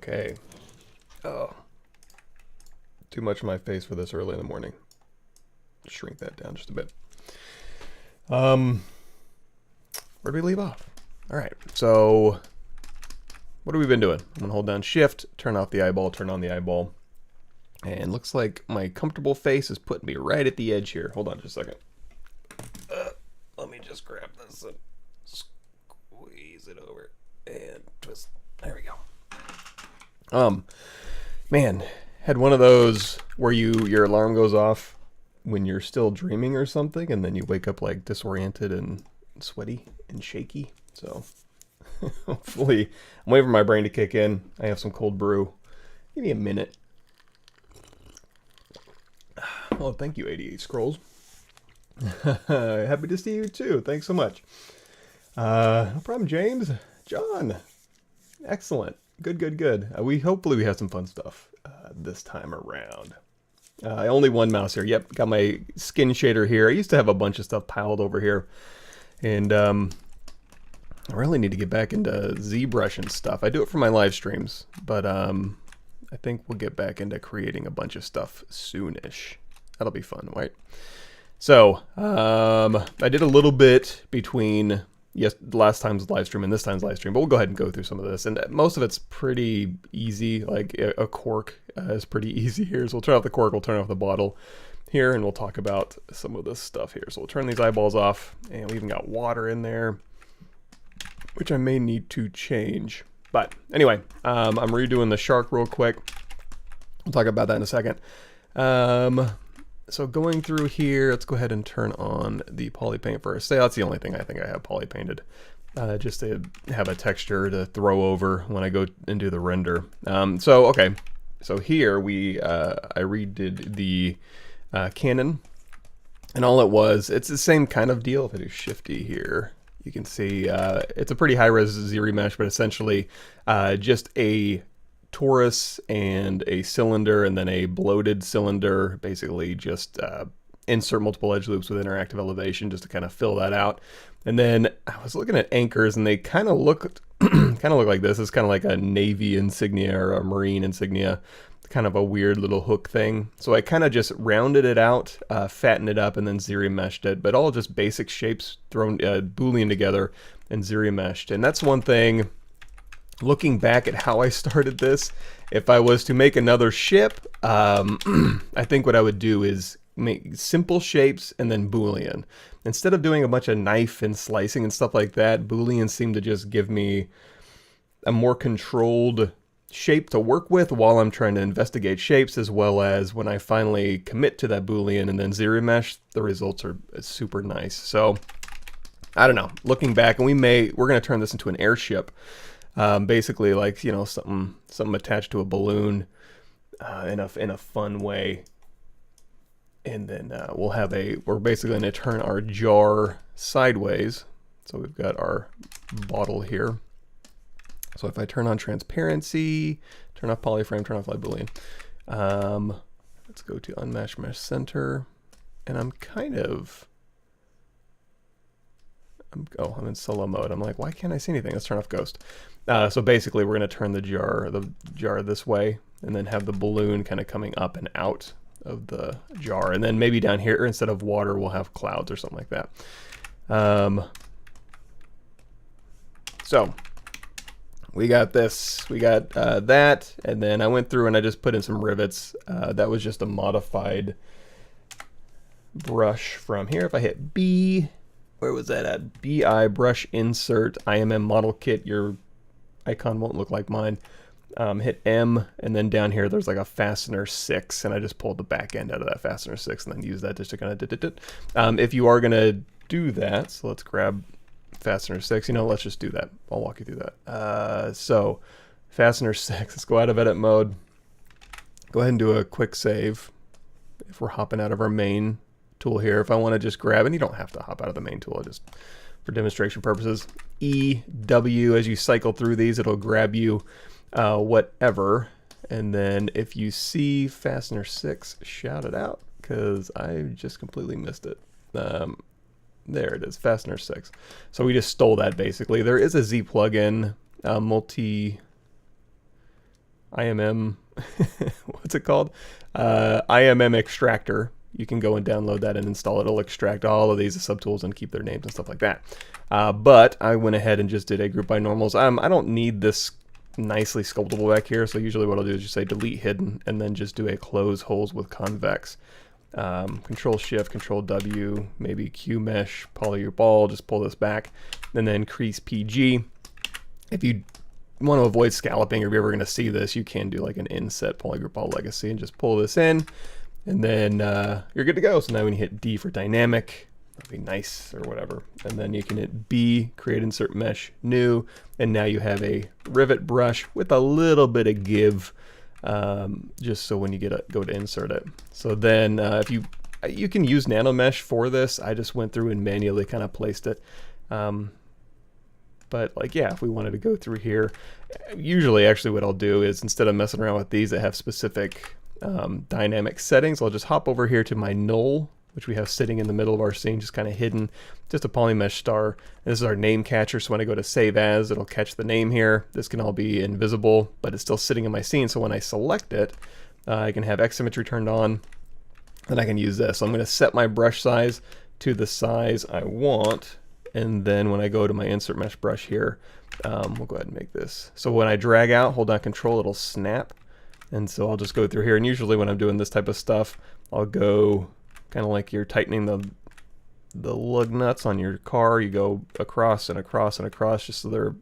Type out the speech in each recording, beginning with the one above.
Okay. Oh. Too much in my face for this early in the morning. Shrink that down just a bit. Where did we leave off? All right, so what have we been doing? I'm gonna hold down Shift, turn off the eyeball, turn on the eyeball. And looks like my comfortable face is putting me right at the edge here. Hold on just a second. Let me just grab this and squeeze it over and twist. There we go. Man, had one of those where your alarm goes off when you're still dreaming or something, and then you wake up like disoriented and sweaty and shaky. So hopefully, I'm waiting for my brain to kick in. I have some cold brew. Give me a minute. Well, thank you, 88 Scrolls. Happy to see you too. Thanks so much. No problem, James. John. Excellent. Good. Hopefully we have some fun stuff this time around. Only one mouse here. Yep, got my skin shader here. I used to have a bunch of stuff piled over here. And I really need to get back into ZBrush and stuff. I do it for my live streams, but I think we'll get back into creating a bunch of stuff soonish. That'll be fun, right? So, I did a little bit between last time's live stream and this time's live stream, but we'll go ahead and go through some of this. And most of it's pretty easy, like a cork is pretty easy here. So we'll turn off the cork, we'll turn off the bottle here, and we'll talk about some of this stuff here. So we'll turn these eyeballs off, and we even got water in there, which I may need to change. But anyway, I'm redoing the shark real quick. We'll talk about that in a second. So going through here, let's go ahead and turn on the poly paint first. So that's the only thing I think I have poly painted, just to have a texture to throw over when I go and do the render. Okay, so here I redid the cannon, and all it's the same kind of deal. If I do Shifty here, you can see it's a pretty high-res ZRemesh, but essentially just a torus and a cylinder and then a bloated cylinder. Basically just insert multiple edge loops with interactive elevation just to kind of fill that out. And then I was looking at anchors, and they kind of look like this. It's kind of like a Navy insignia or a Marine insignia, kind of a weird little hook thing. So I kind of just rounded it out, fattened it up, and then ZRemeshed it, but all just basic shapes thrown Boolean together and ZRemeshed. And that's one thing. Looking back at how I started this, if I was to make another ship, I think what I would do is make simple shapes and then Boolean. Instead of doing a bunch of knife and slicing and stuff like that, Boolean seemed to just give me a more controlled shape to work with while I'm trying to investigate shapes, as well as when I finally commit to that Boolean and then ZRemesh, the results are super nice. So I don't know, looking back, and we're going to turn this into an airship. Basically, like, you know, something attached to a balloon in a fun way, and then we're basically going to turn our jar sideways. So we've got our bottle here. So if I turn on transparency, turn off polyframe, turn off light boolean, let's go to unmatched mesh center, and I'm in solo mode. I'm like, why can't I see anything? Let's turn off ghost. So basically we're going to turn the jar this way, and then have the balloon kind of coming up and out of the jar. And then maybe down here, instead of water, we'll have clouds or something like that. So we got this, we got that, and then I went through and I just put in some rivets. That was just a modified brush from here. If I hit B, where was that at? BI brush insert IMM model kit. Your icon won't look like mine. Hit M, and then down here there's like a fastener 6, and I just pulled the back end out of that fastener 6 and then use that just to kind of if you are gonna do that, so let's grab fastener 6. You know, let's just do that. I'll walk you through that. So fastener 6, let's go out of edit mode. Go ahead and do a quick save. If we're hopping out of our main tool here, if I want to just grab, and you don't have to hop out of the main tool, just for demonstration purposes, E, W, as you cycle through these, it'll grab you whatever. And then if you see fastener 6, shout it out, because I just completely missed it. There it is, fastener 6. So we just stole that basically. There is a Z plugin, multi IMM, what's it called? IMM extractor. You can go and download that and install it. It'll extract all of these subtools and keep their names and stuff like that. But I went ahead and just did a group by normals. I don't need this nicely sculptable back here, so usually what I'll do is just say delete hidden and then just do a close holes with convex. Control Shift, Control W, maybe Q mesh, polygroup all, just pull this back, and then increase PG. If you want to avoid scalloping, or if you're ever going to see this, you can do like an inset polygroup all legacy and just pull this in, and then you're good to go. So now when you hit D for dynamic, that'd be nice or whatever, and then you can hit B, create insert mesh, new, and now you have a rivet brush with a little bit of give, just so when you go to insert it. So then if you can use Nanomesh for this. I just went through and manually kind of placed it. But like, yeah, if we wanted to go through here, usually actually what I'll do is, instead of messing around with these that have specific dynamic settings, I'll just hop over here to my null, which we have sitting in the middle of our scene, just kind of hidden, just a polymesh star. And this is our name catcher, so when I go to save as, it'll catch the name here. This can all be invisible, but it's still sitting in my scene, so when I select it, I can have X symmetry turned on, and I can use this. So I'm going to set my brush size to the size I want, and then when I go to my insert mesh brush here, we'll go ahead and make this. So when I drag out, hold down control, it'll snap. And so I'll just go through here, and usually when I'm doing this type of stuff, I'll go kind of like you're tightening the lug nuts on your car. You go across and across and across, just so they're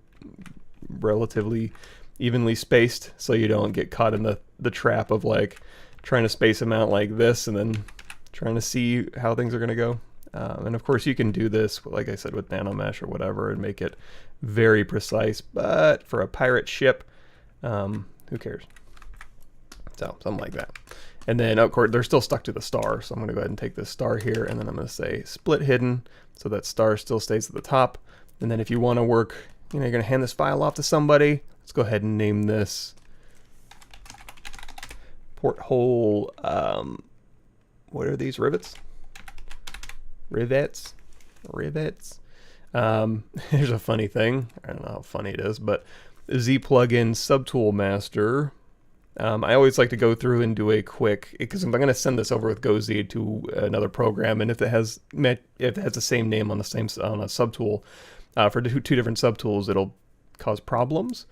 relatively evenly spaced, so you don't get caught in the trap of like trying to space them out like this and then trying to see how things are going to go. And of course you can do this, like I said, with Nanomesh or whatever, and make it very precise, but for a pirate ship, who cares? So something like that. And then of course they're still stuck to the star, so I'm going to go ahead and take this star here, and then I'm going to say split hidden, so that star still stays at the top. And then if you want to work, you're going to hand this file off to somebody, let's go ahead and name this porthole, what are these, rivets? Rivets. Here's a funny thing, I don't know how funny it is, but Z plugin subtool master, I always like to go through and do a quick, because I'm going to send this over with GoZ to another program, and if it has the same name on a subtool, for two different subtools, it'll cause problems.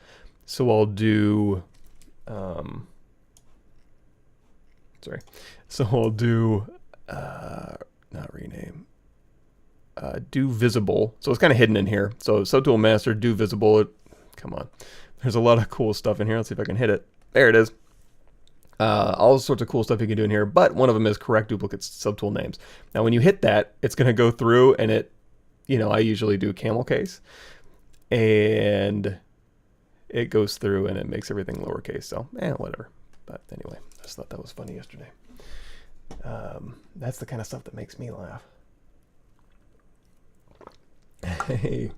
So I'll do, not rename, do visible. So it's kind of hidden in here. So subtool master, do visible. Come on, there's a lot of cool stuff in here. Let's see if I can hit it. There it is. All sorts of cool stuff you can do in here, but one of them is correct duplicate subtool names. Now when you hit that, it's going to go through, and it, I usually do camel case, and it goes through and it makes everything lowercase, so whatever. But anyway, I just thought that was funny yesterday. That's the kind of stuff that makes me laugh. Hey,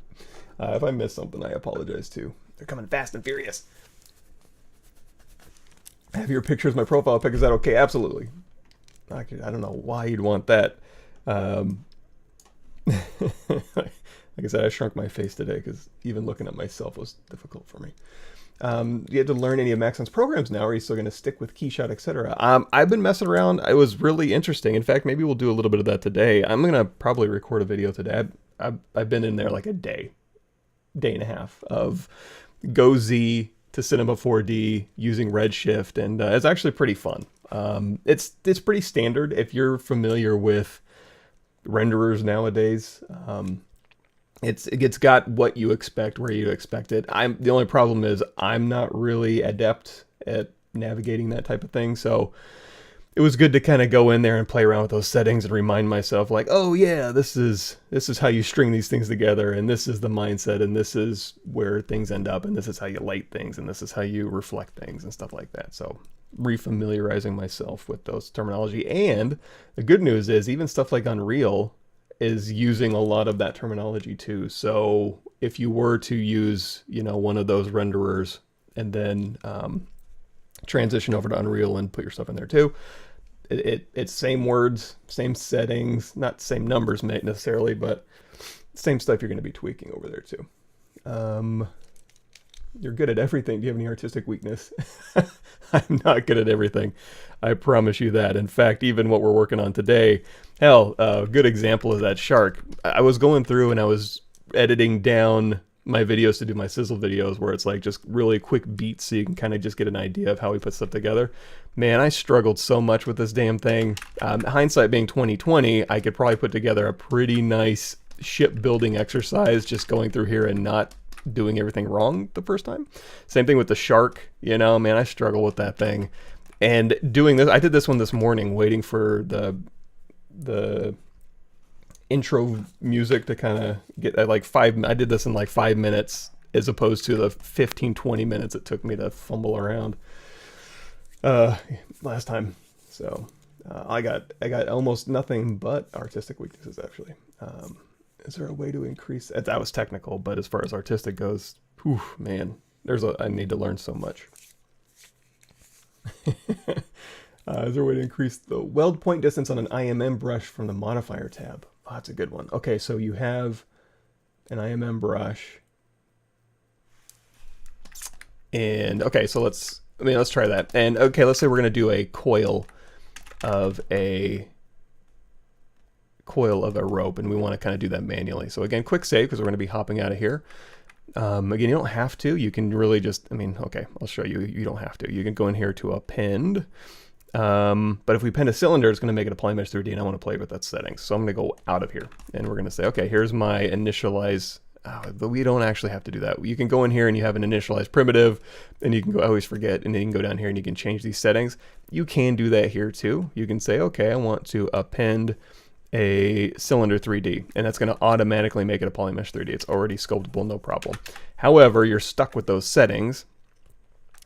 if I missed something, I apologize too. They're coming fast and furious. Have your picture as my profile pic, is that okay? Absolutely. I don't know why you'd want that. Like I said, I shrunk my face today because even looking at myself was difficult for me. You had to learn any of Maxon's programs now, or are you still going to stick with Keyshot, etc.? I've been messing around. It was really interesting. In fact, maybe we'll do a little bit of that today. I'm going to probably record a video today. I've been in there like a day and a half of GoZ to Cinema 4D using Redshift, and it's actually pretty fun. It's pretty standard if you're familiar with renderers nowadays. It's got what you expect, where you expect it. The only problem is I'm not really adept at navigating that type of thing, so it was good to kind of go in there and play around with those settings and remind myself, like, oh yeah, this is how you string these things together, and this is the mindset, and this is where things end up, and this is how you light things, and this is how you reflect things and stuff like that. So refamiliarizing myself with those terminology. And the good news is even stuff like Unreal is using a lot of that terminology too. So if you were to use, one of those renderers and then transition over to Unreal and put your stuff in there too, it's same words, same settings, not same numbers necessarily, but same stuff you're going to be tweaking over there too. You're good at everything. Do you have any artistic weakness? I'm not good at everything. I promise you that. In fact, even what we're working on today, hell, a good example is that shark. I was going through and I was editing down my videos to do my sizzle videos where it's like just really quick beats so you can kind of just get an idea of how we put stuff together. Man, I struggled so much with this damn thing. Hindsight being 2020, I could probably put together a pretty nice shipbuilding exercise just going through here and not doing everything wrong the first time. Same thing with the shark, you know, man, I struggle with that thing. And doing this, I did this one this morning, waiting for the intro music to kind of get at like I did this in like 5 minutes as opposed to the 15-20 minutes it took me to fumble around last time. So I got almost nothing but artistic weaknesses actually. Is there a way to increase that? Was technical, but as far as artistic goes, whew, man, I need to learn so much. Is there a way to increase the weld point distance on an IMM brush from the modifier tab? Oh, that's a good one. Okay, so you have an IMM brush. And okay, so let's try that. And okay, let's say we're gonna do a coil of a rope, and we want to kind of do that manually. So again, quick save because we're going to be hopping out of here. Again, you don't have to. You can really just, okay, I'll show you. You don't have to. You can go in here to append. But if we append a cylinder, it's going to make it a Polymesh 3D, and I want to play with that setting. So I'm going to go out of here, and we're going to say, okay, here's my initialize. But we don't actually have to do that. You can go in here and you have an initialize primitive, and you can go, I always forget, and then you can go down here and you can change these settings. You can do that here too. You can say, okay, I want to append a cylinder 3D, and that's going to automatically make it a Polymesh 3D. It's already sculptable, no problem. However, you're stuck with those settings.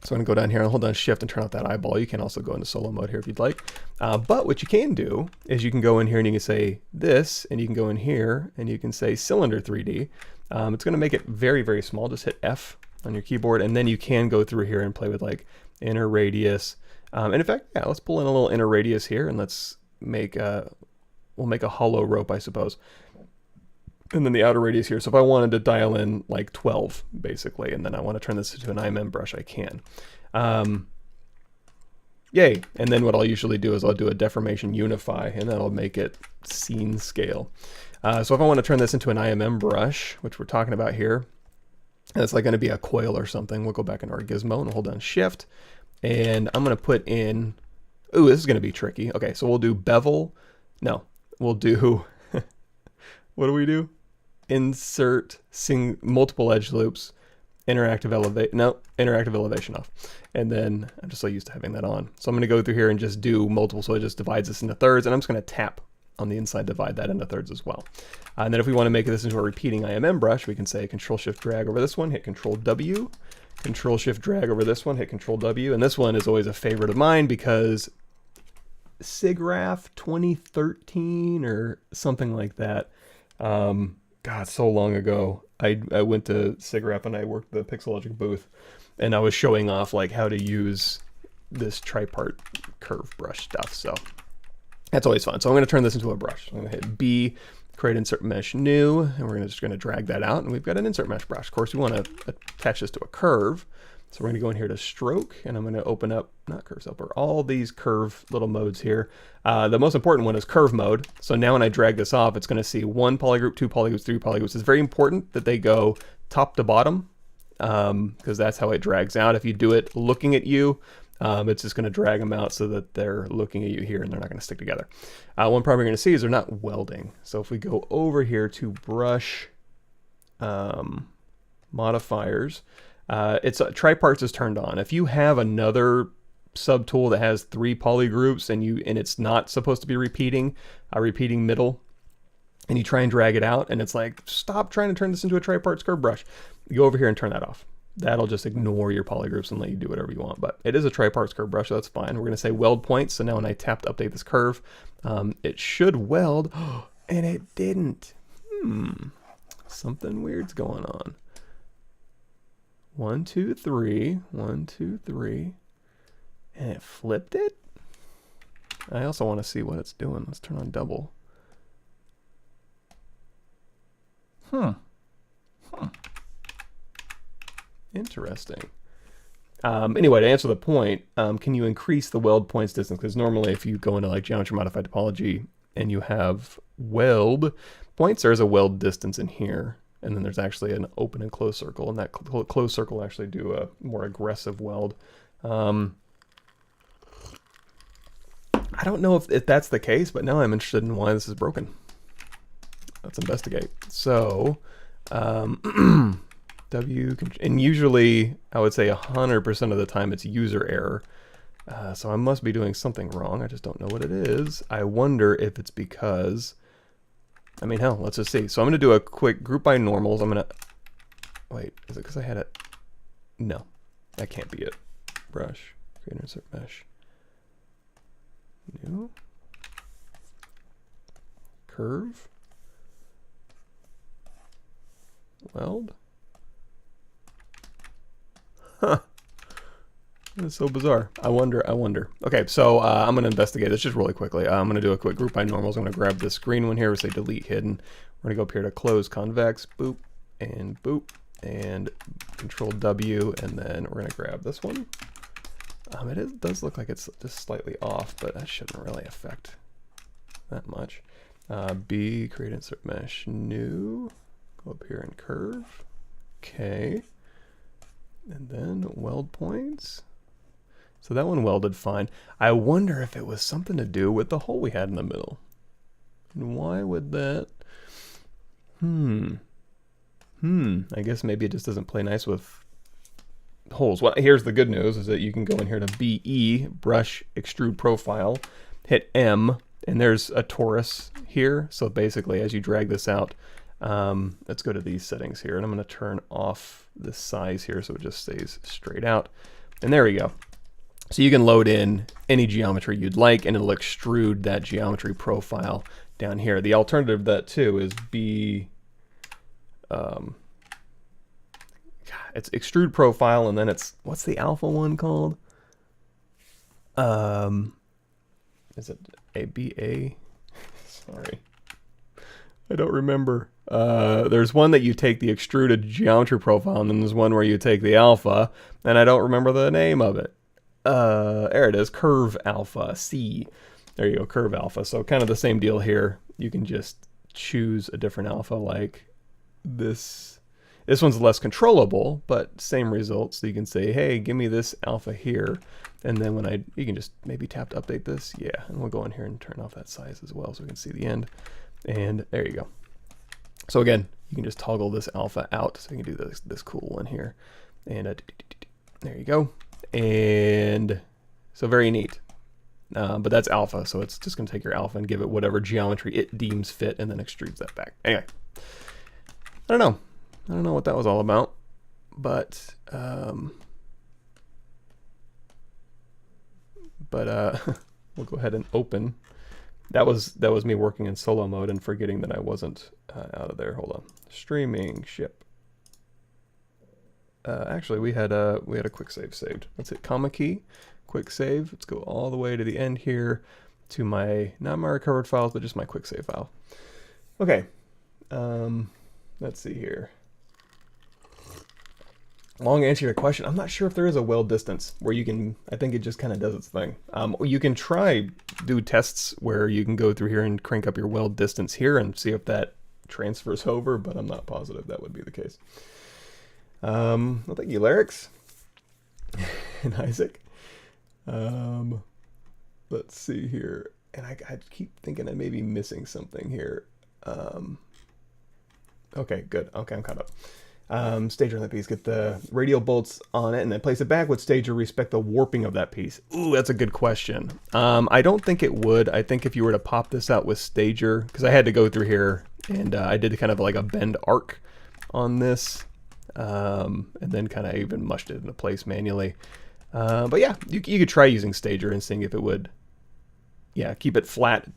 So I'm going to go down here and hold down shift and turn off that eyeball. You can also go into solo mode here if you'd like. But what you can do is you can go in here and you can say this, and you can go in here and you can say cylinder 3D. It's going to make it very, very small. Just hit F on your keyboard, and then you can go through here and play with like inner radius. And in fact, yeah, let's pull in a little inner radius here, and let's make we'll make a hollow rope, I suppose. And then the outer radius here. So if I wanted to dial in like 12, basically, and then I want to turn this into an IMM brush, I can. Yay. And then what I'll usually do is I'll do a deformation unify, and that'll make it scene scale. So if I want to turn this into an IMM brush, which we're talking about here, and it's like going to be a coil or something, we'll go back into our gizmo and hold down shift. And I'm going to put in, ooh, this is going to be tricky. Okay, so we'll do bevel. No. We'll do, what do we do? Insert multiple edge loops, interactive elevation off. And then I'm just so used to having that on. So I'm going to go through here and just do multiple. So it just divides this into thirds, and I'm just going to tap on the inside, divide that into thirds as well. And then if we want to make this into a repeating IMM brush, we can say Control Shift drag over this one, hit Control W, Control Shift drag over this one, hit Control W. And this one is always a favorite of mine because SIGGRAPH 2013 or something like that. God, so long ago. I went to SIGGRAPH and I worked the Pixelogic booth, and I was showing off like how to use this tripart curve brush stuff. So that's always fun. So I'm going to turn this into a brush. I'm going to hit B, create insert mesh new, and we're just going to drag that out, and we've got an insert mesh brush. Of course, we want to attach this to a curve. So we're going to go in here to stroke, and I'm going to open up, not curve helper, all these curve little modes here. The most important one is curve mode. So now when I drag this off, it's going to see 1 polygroup, 2 polygroups, 3 polygroups. It's very important that they go top to bottom because that's how it drags out. If you do it looking at you, it's just going to drag them out so that they're looking at you here and they're not going to stick together. One problem you're going to see is they're not welding. So if we go over here to brush modifiers, it's triparts is turned on. If you have another subtool that has 3 polygroups and it's not supposed to be repeating middle, and you try and drag it out and it's like, stop trying to turn this into a triparts curve brush, you go over here and turn that off. That'll just ignore your polygroups and let you do whatever you want. But it is a triparts curve brush, so that's fine. We're going to say weld points. So now when I tap to update this curve, it should weld, and it didn't. Something weird's going on. 1, 2, 3, 1, 2, 3, and it flipped it. I also want to see what it's doing. Let's turn on double. Interesting. Anyway, to answer the point, can you increase the weld points distance? Because normally if you go into like geometry modified topology and you have weld points, there's a weld distance in here. And then there's actually an open and closed circle, and that closed circle will actually do a more aggressive weld. I don't know if that's the case, but now I'm interested in why this is broken. Let's investigate. So, and usually I would say 100% of the time it's user error. So I must be doing something wrong. I just don't know what it is. I wonder if it's because, I mean, hell, let's just see. So I'm going to do a quick group by normals. I'm going to, wait, is it because I had it? No, that can't be it. Brush, create insert mesh. New. Curve. Weld. Huh. That's so bizarre. I wonder. Okay, so I'm going to investigate this just really quickly. I'm going to do a quick group by normals. I'm going to grab this green one here. We'll say delete hidden. We're going to go up here to close convex, boop, and Control W, and then we're going to grab this one. It does look like it's just slightly off, but that shouldn't really affect that much. B, create insert mesh, new, go up here and curve, okay, and then weld points. So that one welded fine. I wonder if it was something to do with the hole we had in the middle. And why would that? I guess maybe it just doesn't play nice with holes. Well, here's the good news is that you can go in here to BE, brush, extrude profile, hit M, and there's a torus here. So basically as you drag this out, let's go to these settings here, and I'm going to turn off the size here so it just stays straight out. And there we go. So you can load in any geometry you'd like, and it'll extrude that geometry profile down here. The alternative to that too is it's extrude profile, and then it's, what's the alpha one called? Is it ABA? Sorry, I don't remember. There's one that you take the extruded geometry profile, and then there's one where you take the alpha, and I don't remember the name of it. There it is, curve alpha, C. There you go, curve alpha. So kind of the same deal here. You can just choose a different alpha like this. This one's less controllable, but same results. So you can say, hey, give me this alpha here. And then when you can just maybe tap to update this. Yeah, and we'll go in here and turn off that size as well so we can see the end. And there you go. So again, you can just toggle this alpha out. So you can do this cool one here. And there you go. And so very neat. But that's alpha, so it's just going to take your alpha and give it whatever geometry it deems fit, and then extrudes that back. Anyway, I don't know what that was all about, but we'll go ahead and open. That was me working in solo mode and forgetting that I wasn't out of there. Hold on, streaming ship. Actually, we had a quick save saved. Let's hit comma key, quick save. Let's go all the way to the end here to not my recovered files, but just my quick save file. Okay, let's see here. Long answer to your question. I'm not sure if there is a weld distance where you can, I think it just kind of does its thing. You can do tests where you can go through here and crank up your weld distance here and see if that transfers over, but I'm not positive that would be the case. Well, thank you, Larix and Isaac. Let's see here. And I keep thinking I may be missing something here. Okay, good. Okay, I'm caught up. Stager on that piece, get the radial bolts on it, and then place it back. Would Stager respect the warping of that piece? Ooh, that's a good question. I don't think it would. I think if you were to pop this out with Stager, because I had to go through here, and I did kind of like a bend arc on this, and then kind of even mushed it into place manually. But yeah, you could try using Stager and seeing if it would, yeah, keep it flat,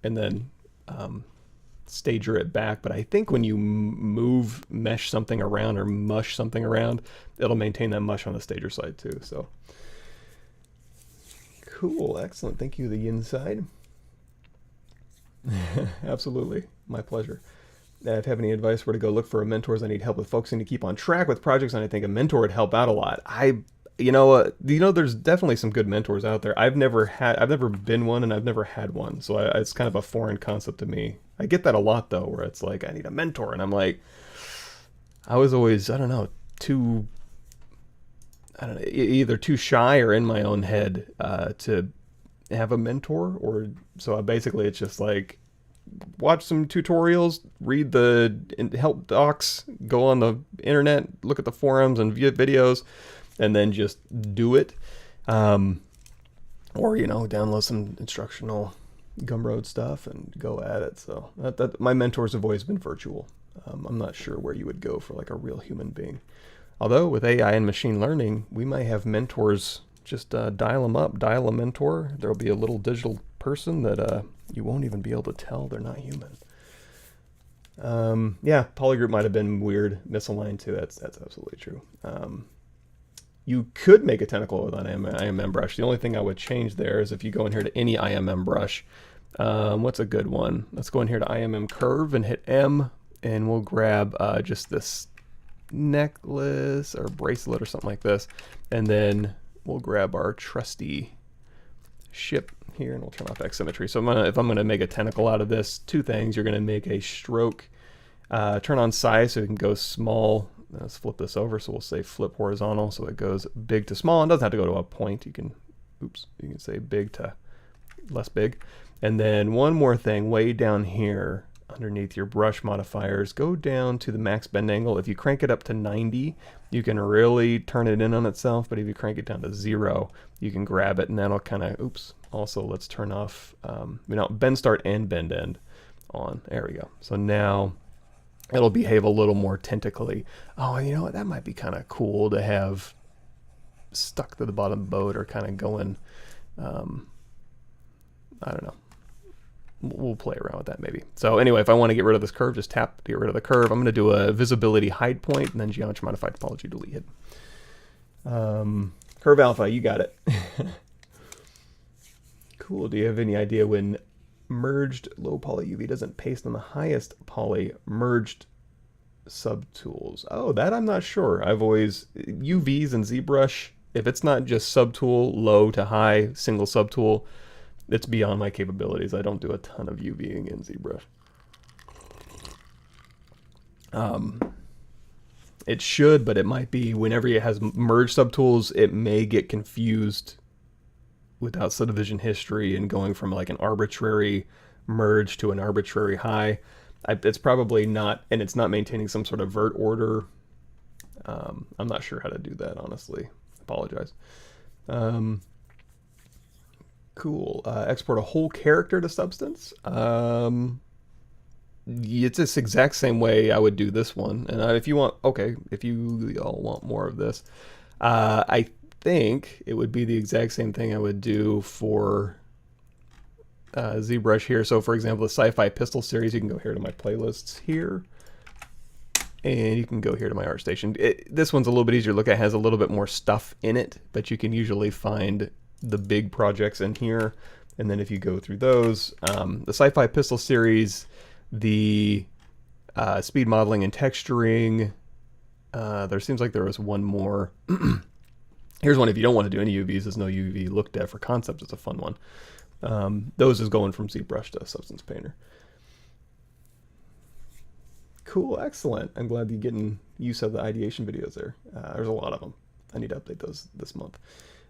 and then Stager it back. But I think when you mesh something around or mush something around, it'll maintain that mush on the Stager side too. So cool, excellent. Thank you, the inside. Absolutely, my pleasure. if you have any advice where to go look for mentors, I need help with focusing to keep on track with projects, and I think a mentor would help out a lot. There's definitely some good mentors out there. I've never been one, and I've never had one, so it's kind of a foreign concept to me. I get that a lot though, where it's like I need a mentor, and I'm like, I was always, I don't know, either too shy or in my own head to have a mentor, or so basically it's just like, watch some tutorials, read the help docs, go on the internet, look at the forums and view videos, and then just do it. Or, download some instructional Gumroad stuff and go at it. So my mentors have always been virtual. I'm not sure where you would go for like a real human being. Although with AI and machine learning, we might have mentors. Just dial them up, dial a mentor. There'll be a little digital person that you won't even be able to tell they're not human. Yeah, polygroup might have been weird, misaligned too. That's absolutely true. You could make a tentacle with an IMM brush. The only thing I would change there is if you go in here to any IMM brush. What's a good one? Let's go in here to IMM curve and hit M, and we'll grab just this necklace or bracelet or something like this, and then we'll grab our trusty ship here, and we'll turn off X symmetry. So if I'm gonna make a tentacle out of this, two things. You're gonna make a stroke, turn on size so it can go small. Let's flip this over. So we'll say flip horizontal, so it goes big to small. It doesn't have to go to a point. You can say big to less big. And then one more thing, way down here underneath your brush modifiers, go down to the max bend angle. If you crank it up to 90, you can really turn it in on itself, but if you crank it down to 0, you can grab it, and that'll kind of, also let's turn off, bend start and bend end on. There we go. So now it'll behave a little more tentacly. Oh, you know what? That might be kind of cool to have stuck to the bottom of the boat, or kind of going, I don't know. We'll play around with that maybe. So anyway, if I want to get rid of this curve, just tap to get rid of the curve. I'm going to do a visibility hide point, and then geometry modify topology delete hidden. Curve alpha, you got it. Cool. Do you have any idea when merged low poly UV doesn't paste on the highest poly merged subtools? Oh, that I'm not sure. I've always UVs and ZBrush, if it's not just subtool low to high single subtool, it's beyond my capabilities. I don't do a ton of UVing in ZBrush. It should, but it might be whenever it has merged subtools, it may get confused without subdivision history and going from like an arbitrary merge to an arbitrary high. It's probably not, and it's not maintaining some sort of vert order. I'm not sure how to do that, honestly. Apologize. Cool. Export a whole character to substance. It's this exact same way I would do this one. And if you want, if you all want more of this, I think it would be the exact same thing I would do for ZBrush here. So for example, the Sci-Fi Pistol series, you can go here to my playlists here, and you can go here to my ArtStation. This one's a little bit easier to look at, has a little bit more stuff in it, but you can usually find the big projects in here. And then if you go through those, the Sci-Fi Pistol series, the speed modeling and texturing, there seems like there was one more. Here's one if you don't want to do any UVs. There's no UV look dev for concepts. It's a fun one. Those is going from ZBrush to Substance Painter. Cool, excellent. I'm glad you're getting use of the ideation videos there. There's a lot of them. I need to update those this month.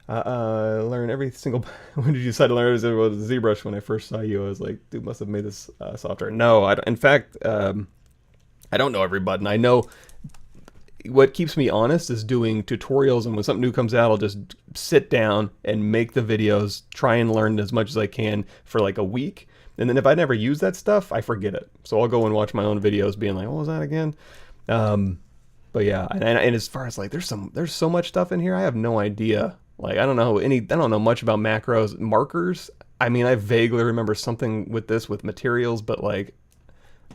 Learn every single. When did you decide to learn ZBrush? When I first saw you, I was like, dude must have made this software. No, in fact, I don't know every button. I know what keeps me honest is doing tutorials, and when something new comes out, I'll just sit down and make the videos, try and learn as much as I can for like a week. And then if I never use that stuff, I forget it. So I'll go and watch my own videos being like, what was that again? But yeah, and as far as like, there's so much stuff in here, I have no idea. Like, I don't know much about macros. Markers, I mean, I vaguely remember something with this with materials, but like,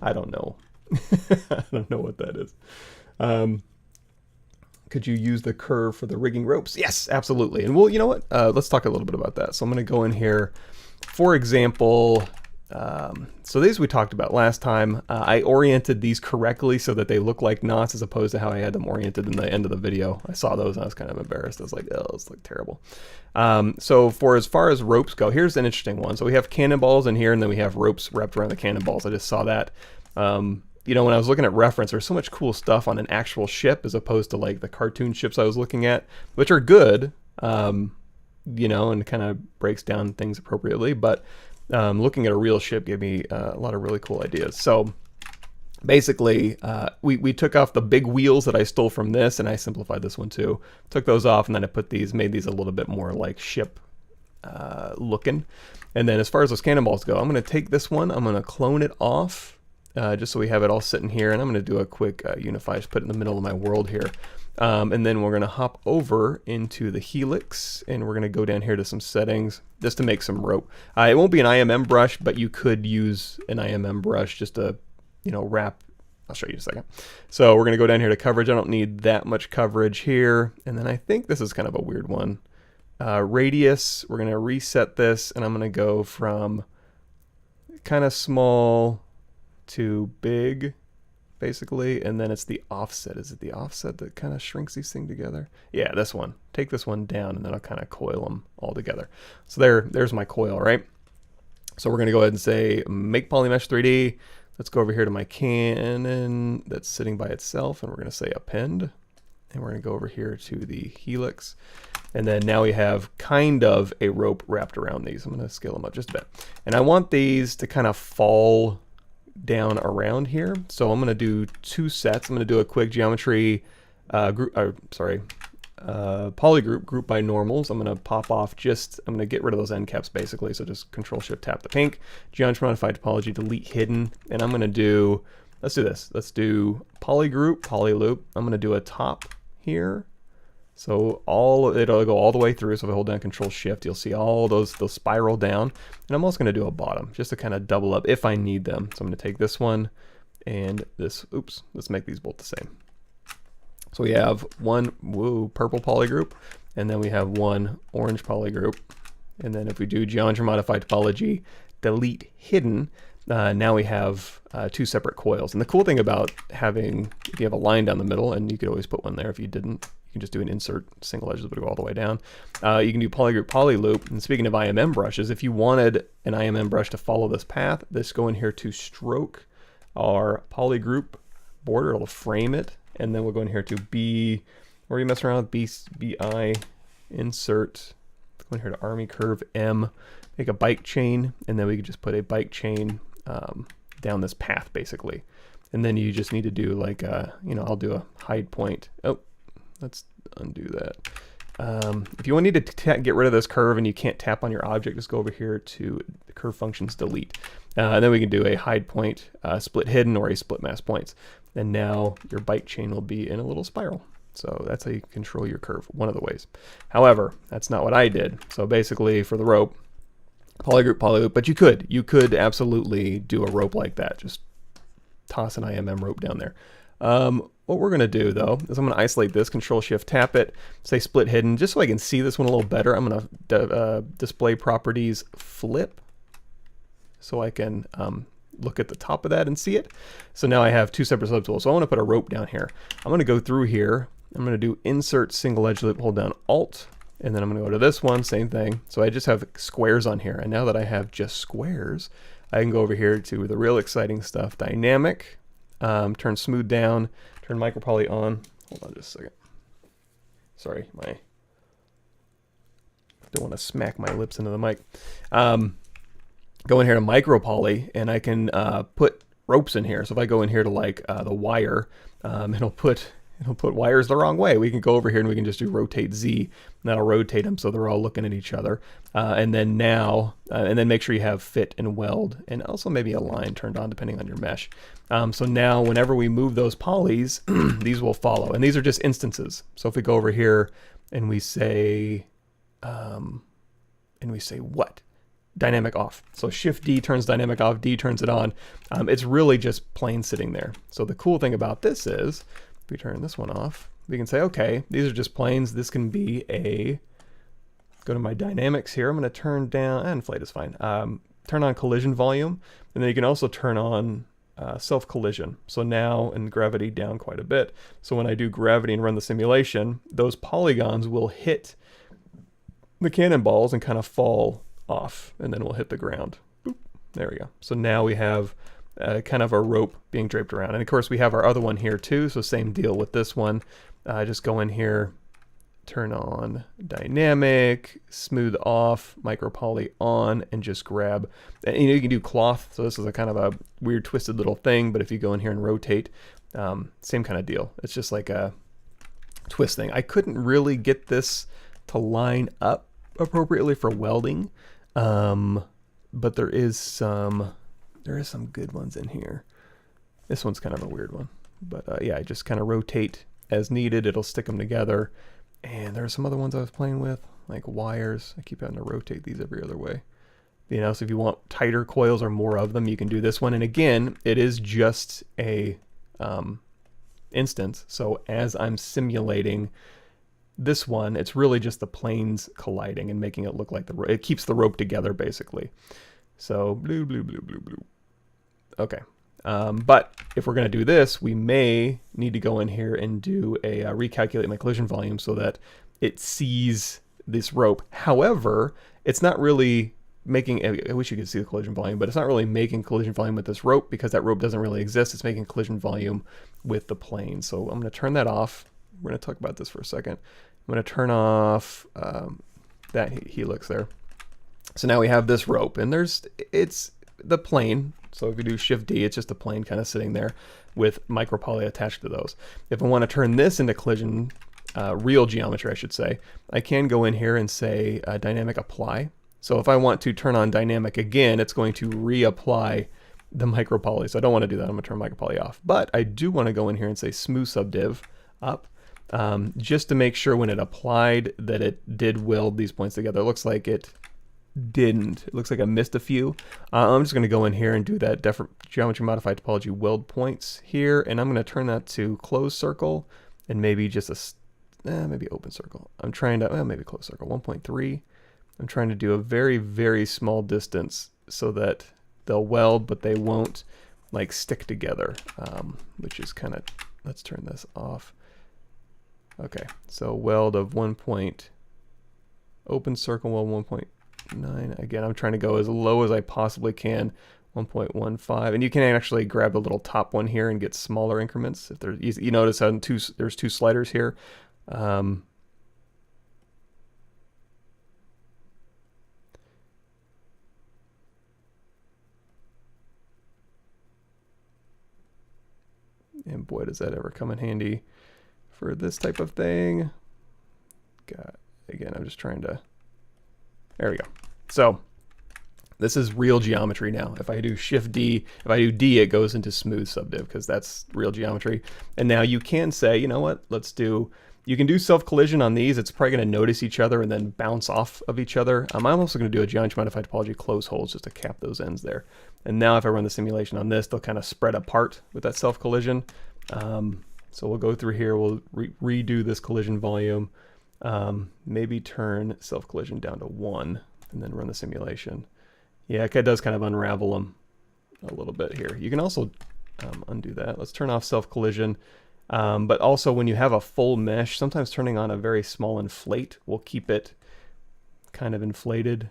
I don't know. I don't know what that is. Could you use the curve for the rigging ropes? Yes, absolutely. And well, you know what? Let's talk a little bit about that. So I'm going to go in here. For example, So these we talked about last time. I oriented these correctly so that they look like knots as opposed to how I had them oriented in the end of the video. I saw those and I was kind of embarrassed. I was like, oh, this looks terrible. So for as far as ropes go, here's an interesting one. So we have cannonballs in here and then we have ropes wrapped around the cannonballs. I just saw that. You know, when I was looking at reference, there's so much cool stuff on an actual ship as opposed to like the cartoon ships I was looking at, which are good, you know, and kind of breaks down things appropriately. But looking at a real ship gave me a lot of really cool ideas. So basically, we took off the big wheels that I stole from this, and I simplified this one too. Took those off, and then I put these, made these a little bit more like ship looking. And then as far as those cannonballs go, I'm going to take this one, I'm going to clone it off, just so we have it all sitting here, and I'm going to do a quick unify, just put it in the middle of my world here. And then we're going to hop over into the helix, and we're going to go down here to some settings just to make some rope. It won't be an IMM brush, but you could use an IMM brush just to, you know, wrap. I'll show you in a second. So we're going to go down here to coverage. I don't need that much coverage here. And then I think this is kind of a weird one. Radius, we're going to reset this, and I'm going to go from kind of small to big, basically, and then it's the offset. Is it the offset that kind of shrinks these things together? Yeah, this one. Take this one down, and then I'll kind of coil them all together. So there's my coil, right? So we're going to go ahead and say make polymesh 3D. Let's go over here to my cannon that's sitting by itself, and we're going to say append, and we're going to go over here to the helix, and then now we have kind of a rope wrapped around these. I'm going to scale them up just a bit, and I want these to kind of fall down around here. So I'm going to do two sets. I'm going to do a quick geometry polygroup group by normals. I'm going to pop off I'm going to get rid of those end caps basically. So just Control Shift tap the pink, geometry modified topology, delete hidden, and I'm going to do, let's do this. Let's do polygroup, polyloop. I'm going to do a top here. So it'll go all the way through. So if I hold down Control Shift, you'll see all those spiral down. And I'm also going to do a bottom just to kind of double up if I need them. So I'm going to take this one and this. Oops, let's make these both the same. So we have one purple polygroup, and then we have one orange polygroup. And then if we do geometry modified topology, delete hidden, now we have two separate coils. And the cool thing about having, if you have a line down the middle, and you could always put one there if you didn't, you can just do an insert single edge that would go all the way down. You can do polygroup, polyloop. And speaking of IMM brushes, if you wanted an IMM brush to follow this path, let's go in here to stroke our polygroup border. It'll frame it. And then we'll go in here to B, where you mess around with BI, insert, go in here to Army Curve M, make a bike chain, and then we can just put a bike chain down this path basically. And then you just need to do like, you know, I'll do a hide point. Oh, let's undo that. If you need to get rid of this curve and you can't tap on your object, just go over here to the curve functions delete. And then we can do a hide point, split hidden, or a split mask points. And now your bike chain will be in a little spiral. So that's how you control your curve, one of the ways. However, that's not what I did. So basically for the rope, polygroup, polyloop, but you could absolutely do a rope like that. Just toss an IMM rope down there. What we're going to do though is I'm going to isolate this, Control Shift tap it, say split hidden, just so I can see this one a little better. I'm going to display properties flip, so I can look at the top of that and see it. So now I have two separate subtools. So I want to put a rope down here. I'm going to go through here. I'm going to do insert single edge loop, hold down Alt, and then I'm going to go to this one, same thing. So I just have squares on here. And now that I have just squares, I can go over here to the real exciting stuff, dynamic, turn smooth down, turn micropoly on. Hold on just a second. Sorry, I don't want to smack my lips into the mic. Go in here to micropoly, and I can put ropes in here. So if I go in here to like the wire, it'll put wires the wrong way. We can go over here and we can just do rotate Z, and that'll rotate them so they're all looking at each other. And then now, and then make sure you have fit and weld, and also maybe a line turned on depending on your mesh. So now whenever we move those polys, these will follow. And these are just instances. So if we go over here and we say what? Dynamic off. So Shift D turns dynamic off, D turns it on. It's really just plain sitting there. So the cool thing about this is, if we turn this one off, we can say, okay, these are just planes. This can be go to my dynamics here. I'm going to turn down, Inflate is fine. turn on collision volume, and then you can also turn on self-collision. So now, and gravity down quite a bit. So when I do gravity and run the simulation, those polygons will hit the cannonballs and kind of fall off, and then we'll hit the ground. Boop. There we go. So now we have kind of a rope being draped around. And of course we have our other one here too, so same deal with this one. Just go in here, turn on dynamic, smooth off, micro poly on, and just grab, and you can do cloth, so this is a kind of a weird twisted little thing, but if you go in here and rotate, same kind of deal. It's just like a twist thing. I couldn't really get this to line up appropriately for welding, but there is some good ones in here. This one's kind of a weird one, but yeah, I just kind of rotate as needed. It'll stick them together. And there are some other ones I was playing with, like wires. I keep having to rotate these every other way. You know, so if you want tighter coils or more of them, you can do this one. And again, it is just a instance. So as I'm simulating this one, it's really just the planes colliding and making it look like it keeps the rope together basically. So blue, blue, blue, blue, blue. Okay. But if we're going to do this, we may need to go in here and do a recalculate my collision volume so that it sees this rope. However, it's not really making, I wish you could see the collision volume, but it's not really making collision volume with this rope because that rope doesn't really exist. It's making collision volume with the plane. So I'm going to turn that off. We're going to talk about this for a second. I'm going to turn off that helix there. So now we have this rope, and it's the plane. So if you do Shift D, it's just a plane kind of sitting there with micro poly attached to those. If I want to turn this into collision, real geometry, I should say, I can go in here and say dynamic apply. So if I want to turn on dynamic again, it's going to reapply the micro poly. So I don't want to do that. I'm going to turn micro poly off. But I do want to go in here and say smooth subdiv up, just to make sure when it applied that it did weld these points together. It looks like it didn't. It looks like I missed a few. I'm just going to go in here and do that geometry modified topology weld points here, and I'm going to turn that to closed circle and maybe just maybe open circle. I'm trying to maybe closed circle 1.3. I'm trying to do a very, very small distance so that they'll weld, but they won't like stick together, which is kind of, let's turn this off. Okay, so weld of 1 point, open circle weld 1.9. Again, I'm trying to go as low as I possibly can, 1.15, and you can actually grab the little top one here and get smaller increments. If there's, you notice how there's two sliders here. And boy, does that ever come in handy for this type of thing. God, again, I'm just trying to, there we go. So this is real geometry now. If I do Shift D, if I do D, it goes into smooth subdiv because that's real geometry. And now you can say, you know what, you can do self-collision on these. It's probably going to notice each other and then bounce off of each other. I'm also going to do a geometry modified topology close holes just to cap those ends there. And now if I run the simulation on this, they'll kind of spread apart with that self-collision. So we'll go through here, we'll redo this collision volume, maybe turn self-collision down to 1 and then run the simulation. Yeah, it does kind of unravel them a little bit here. You can also undo that. Let's turn off self-collision. But also when you have a full mesh, sometimes turning on a very small inflate will keep it kind of inflated.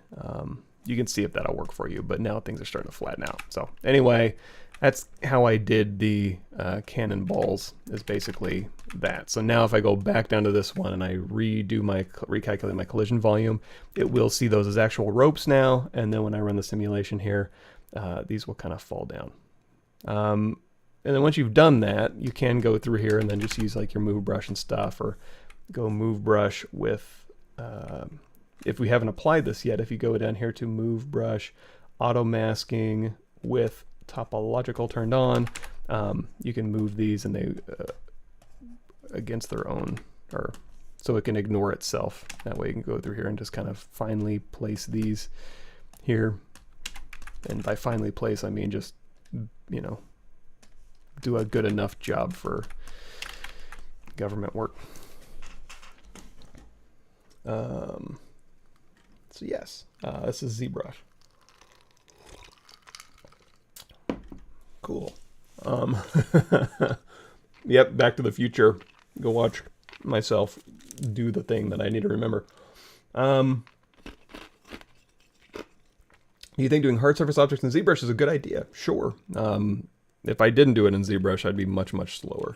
You can see if that'll work for you, but now things are starting to flatten out. So anyway, that's how I did the cannonballs, is basically that. So now if I go back down to this one and I recalculate my collision volume, it will see those as actual ropes now. And then when I run the simulation here, these will kind of fall down. And then once you've done that, you can go through here and then just use like your move brush and stuff, or go move brush with, if we haven't applied this yet, if you go down here to move brush, auto masking with topological turned on, you can move these and they against their own, or so it can ignore itself. That way you can go through here and just kind of finely place these here. And by finely place, I mean just, you know, do a good enough job for government work. So yes, this is ZBrush. Cool. Yep, Back to the Future. Go watch myself do the thing that I need to remember. Do you think doing hard surface objects in ZBrush is a good idea? Sure. If I didn't do it in ZBrush, I'd be much, much slower.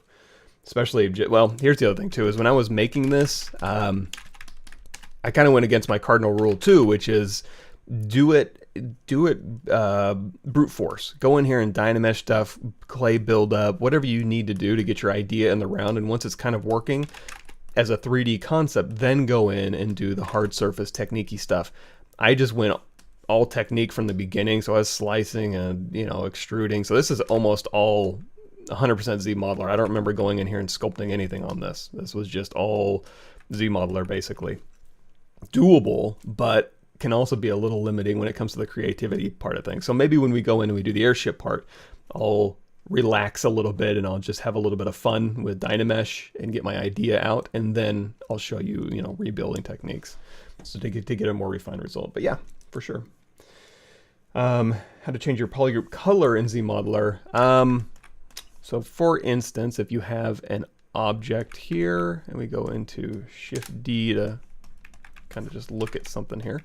Especially, well, here's the other thing too, is when I was making this, I kind of went against my cardinal rule too, which is do it brute force. Go in here and Dynamesh stuff, clay build up, whatever you need to do to get your idea in the round. And once it's kind of working as a 3D concept, then go in and do the hard surface technique-y stuff. I just went all technique from the beginning. So I was slicing and, you know, extruding. So this is almost all 100% ZModeler. I don't remember going in here and sculpting anything on this. This was just all ZModeler basically. Doable, but can also be a little limiting when it comes to the creativity part of things. So maybe when we go in and we do the airship part, I'll relax a little bit and I'll just have a little bit of fun with Dynamesh and get my idea out, and then I'll show you, you know, rebuilding techniques so to get a more refined result. But yeah, for sure. How to change your polygroup color in ZModeler. So for instance, if you have an object here and we go into Shift D to kind of just look at something here.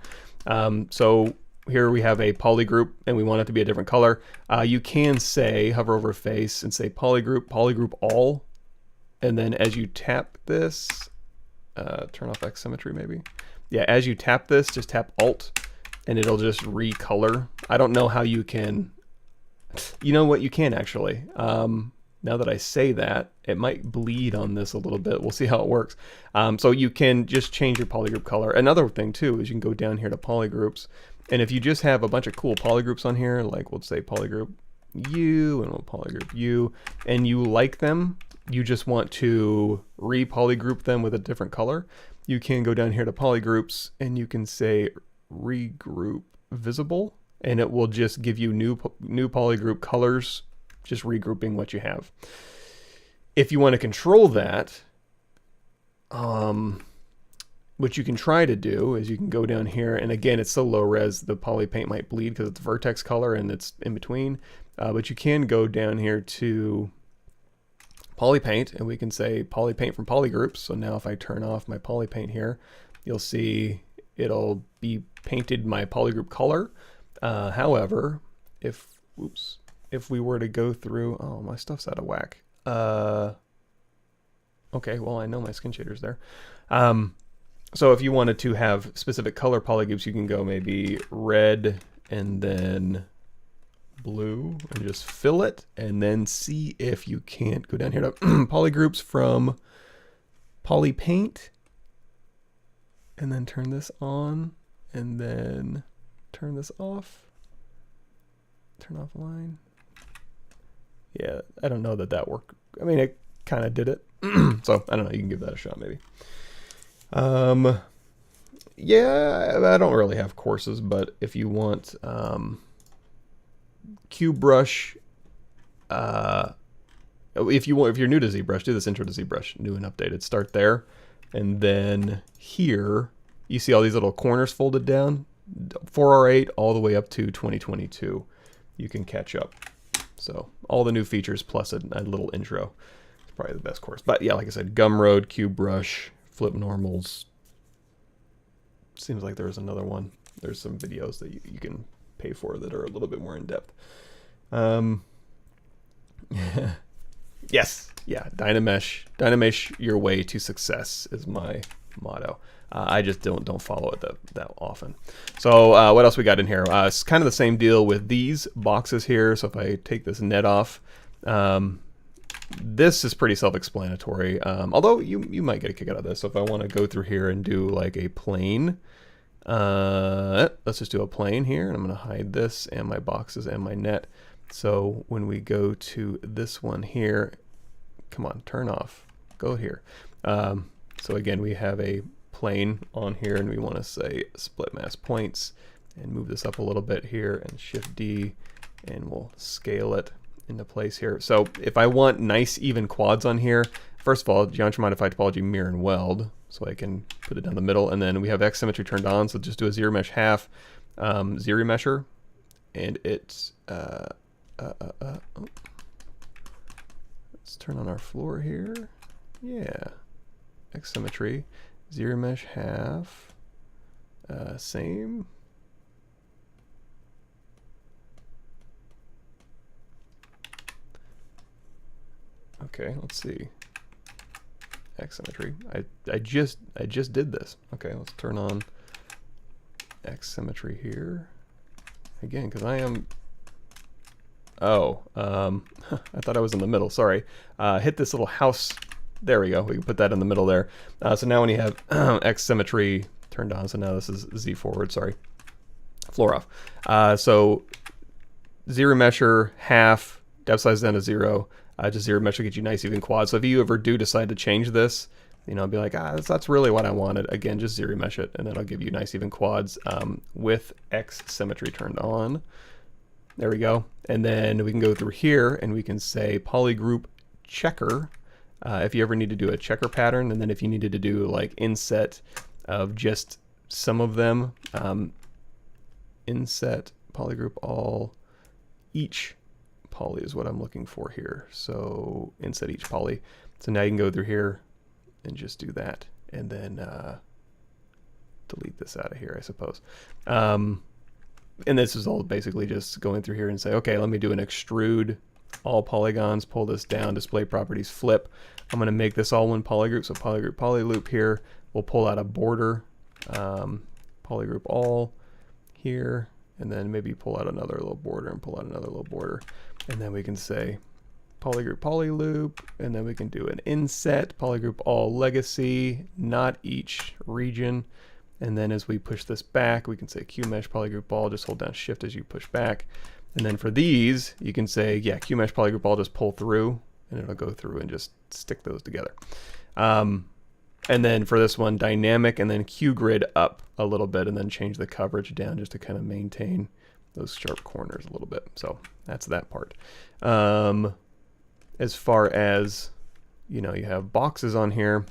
So here we have a polygroup and we want it to be a different color. You can say, hover over face and say polygroup all. And then as you tap this, turn off X symmetry maybe. Yeah, as you tap this, just tap Alt and it'll just recolor. I don't know how you can, you know what, you can actually. Now that I say that, it might bleed on this a little bit. We'll see how it works. So you can just change your polygroup color. Another thing too is you can go down here to polygroups, and if you just have a bunch of cool polygroups on here, like we'll say polygroup U and we'll polygroup U, and you like them, you just want to re-polygroup them with a different color, you can go down here to polygroups and you can say regroup visible, and it will just give you new polygroup colors, just regrouping what you have. If you want to control that, what you can try to do is you can go down here, and again, it's so low res, the poly paint might bleed because it's vertex color and it's in between. But you can go down here to poly paint, and we can say poly paint from polygroups. So now if I turn off my poly paint here, you'll see it'll be painted my polygroup color. However, if we were to go through, oh, my stuff's out of whack. Okay, well, I know my skin shader's there. So if you wanted to have specific color polygroups, you can go maybe red and then blue and just fill it, and then see if you can't go down here to polygroups from poly paint, and then turn this on, and then turn this off, turn off line. Yeah, I don't know that worked. I mean, it kind of did it. So I don't know, you can give that a shot maybe. Yeah, I don't really have courses, but if you want QBrush, if you're new to ZBrush, do this intro to ZBrush, new and updated. Start there, and then here you see all these little corners folded down, 4R8 all the way up to 2022. You can catch up. So all the new features plus a little intro. It's probably the best course. But yeah, like I said, Gumroad, QBrush, Flip Normals. Seems like there's another one. There's some videos that you can pay for that are a little bit more in depth. Yes, yeah, Dynamesh your way to success is my motto. I just don't follow it that often. So what else we got in here? It's kind of the same deal with these boxes here. So if I take this net off, this is pretty self-explanatory, although you might get a kick out of this. So if I want to go through here and do like a plane, let's just do a plane here, and I'm going to hide this and my boxes and my net. So when we go to this one here, come on, turn off, go here. So again, we have a plane on here, and we want to say split mask points and move this up a little bit here, and Shift D, and we'll scale it into place here. So if I want nice even quads on here, first of all, geometry modified topology mirror and weld, so I can put it down the middle, and then we have X symmetry turned on, so just do a ZRemesh half ZRemesher, and it's Oh. Let's turn on our floor here. Yeah. X symmetry. ZRemesh half. Same. Okay, let's see. X symmetry. I just did this. Okay, let's turn on X symmetry here again, because I am. Oh, I thought I was in the middle. Sorry. Hit this little house. There we go. We can put that in the middle there. So now when you have X symmetry turned on, so now this is Z forward. Sorry, floor off. So ZRemesher half, depth size down to 0. Just ZRemesh will get you nice even quads. So if you ever do decide to change this, you know, be like, that's really what I wanted. Again, just ZRemesh it, and then I'll give you nice even quads with X symmetry turned on. There we go. And then we can go through here and we can say polygroup checker. If you ever need to do a checker pattern, and then if you needed to do like inset of just some of them, inset polygroup all each poly is what I'm looking for here. So inset each poly. So now you can go through here and just do that, and then delete this out of here, I suppose. And this is all basically just going through here and say, okay, let me do an extrude all polygons, pull this down, display properties, flip. I'm going to make this all one polygroup. So polygroup polyloop here. We'll pull out a border, polygroup all here, and then maybe pull out another little border and pull out another little border. And then we can say polygroup polyloop, and then we can do an inset, polygroup all legacy, not each region. And then as we push this back, we can say QMesh polygroup all, just hold down shift as you push back. And then for these, you can say, yeah, QMesh polygroup all, just pull through, and it'll go through and just stick those together. And then for this one, dynamic, and then QGrid up a little bit, and then change the coverage down just to kind of maintain those sharp corners a little bit. So that's that part. As far as, you know, you have boxes on here.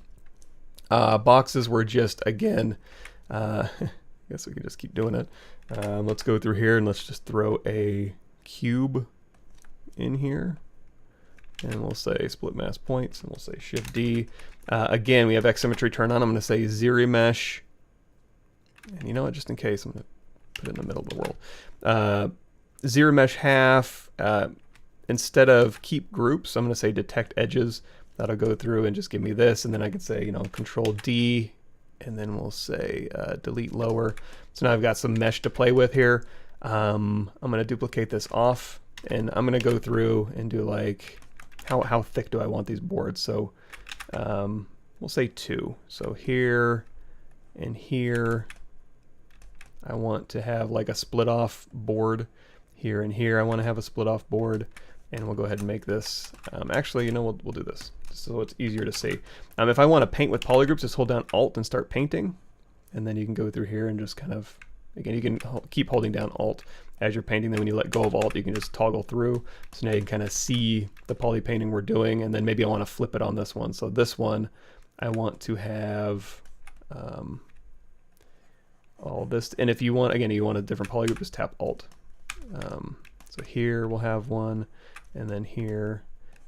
Boxes were just, again, I guess we can just keep doing it. Let's go through here and let's just throw a cube in here. And we'll say split mass points, and we'll say Shift D. Again, we have X symmetry turned on. I'm going to say ZRemesh. And you know what, just in case, I'm going to put it in the middle of the world. ZRemesh half. Instead of keep groups, I'm going to say detect edges. That'll go through and just give me this. And then I can say, you know, Control D. And then we'll say delete lower. So now I've got some mesh to play with here. I'm going to duplicate this off. And I'm going to go through and do like, how thick do I want these boards? So we'll say 2. So here and here, I want to have like a split off board. Here and here, I want to have a split off board. And we'll go ahead and make this. Actually, you know, we'll do this so it's easier to see. If I want to paint with polygroups, just hold down Alt and start painting. And then you can go through here and just kind of, again, you can keep holding down Alt as you're painting. Then when you let go of Alt, you can just toggle through. So now you can kind of see the poly painting we're doing. And then maybe I want to flip it on this one. So this one, I want to have all this. And if you want, again, you want a different polygroup, just tap Alt. So here we'll have one, and then here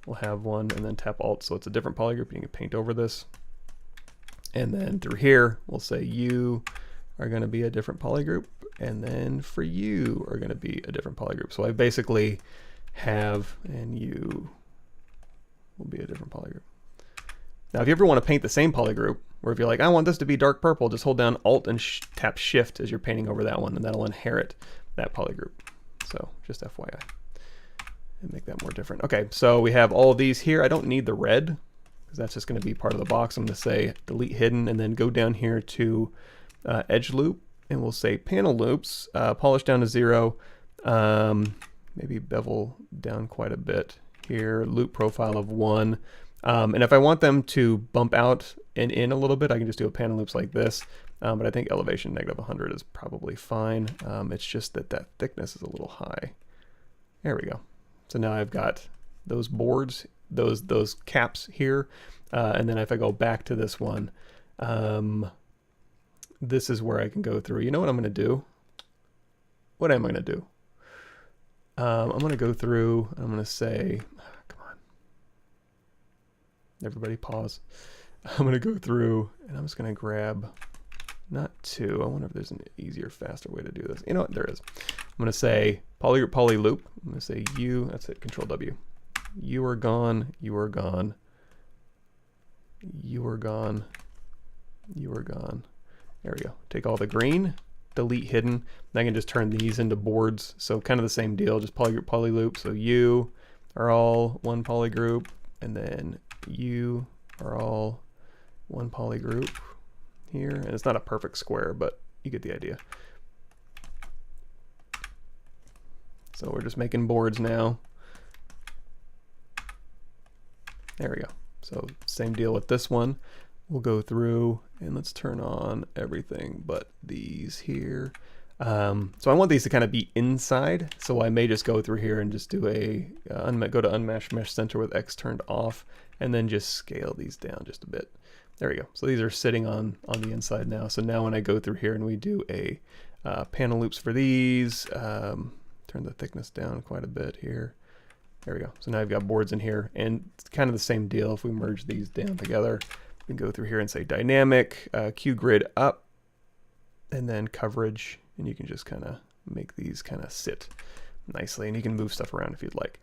we'll have one, and then tap Alt. So it's a different polygroup. You can paint over this. And then through here, we'll say you are going to be a different polygroup, and then for you are going to be a different polygroup. So I basically have, and you will be a different polygroup. Now, if you ever want to paint the same polygroup, or if you're like, I want this to be dark purple, just hold down Alt and tap Shift as you're painting over that one, and that'll inherit that polygroup. So just FYI, and make that more different. Okay, so we have all of these here. I don't need the red, because that's just going to be part of the box. I'm going to say delete hidden, and then go down here to edge loop, and we'll say panel loops, polish down to 0, maybe bevel down quite a bit here, loop profile of 1. And if I want them to bump out and in a little bit, I can just do a panel loops like this. But I think elevation -100 is probably fine. It's just that that thickness is a little high. There we go. So now I've got those boards, those caps here. And then if I go back to this one, this is where I can go through. You know what I'm going to do? What am I going to do? I'm going to go through, I'm going to say, come on, everybody pause. I'm going to go through and I'm just going to grab, not two, I wonder if there's an easier, faster way to do this. You know what, there is. I'm going to say polygroup, polyloop. I'm going to say you, that's it, Control W. You are gone, you are gone, you are gone, you are gone. There we go. Take all the green, delete hidden, and I can just turn these into boards. So kind of the same deal, just polygroup, polyloop. So you are all one polygroup, and then you are all one polygroup here. And it's not a perfect square, but you get the idea. So we're just making boards now. There we go. So same deal with this one. We'll go through and let's turn on everything but these here. So I want these to kind of be inside. So I may just go through here and just do a, go to Unmatched Mesh Center with X turned off and then just scale these down just a bit. There we go. So these are sitting on the inside now. So now when I go through here and we do a panel loops for these, turn the thickness down quite a bit here. There we go. So now I've got boards in here and it's kind of the same deal. If we merge these down together, we can go through here and say dynamic, Q grid up, and then coverage. And you can just kind of make these kind of sit nicely and you can move stuff around if you'd like.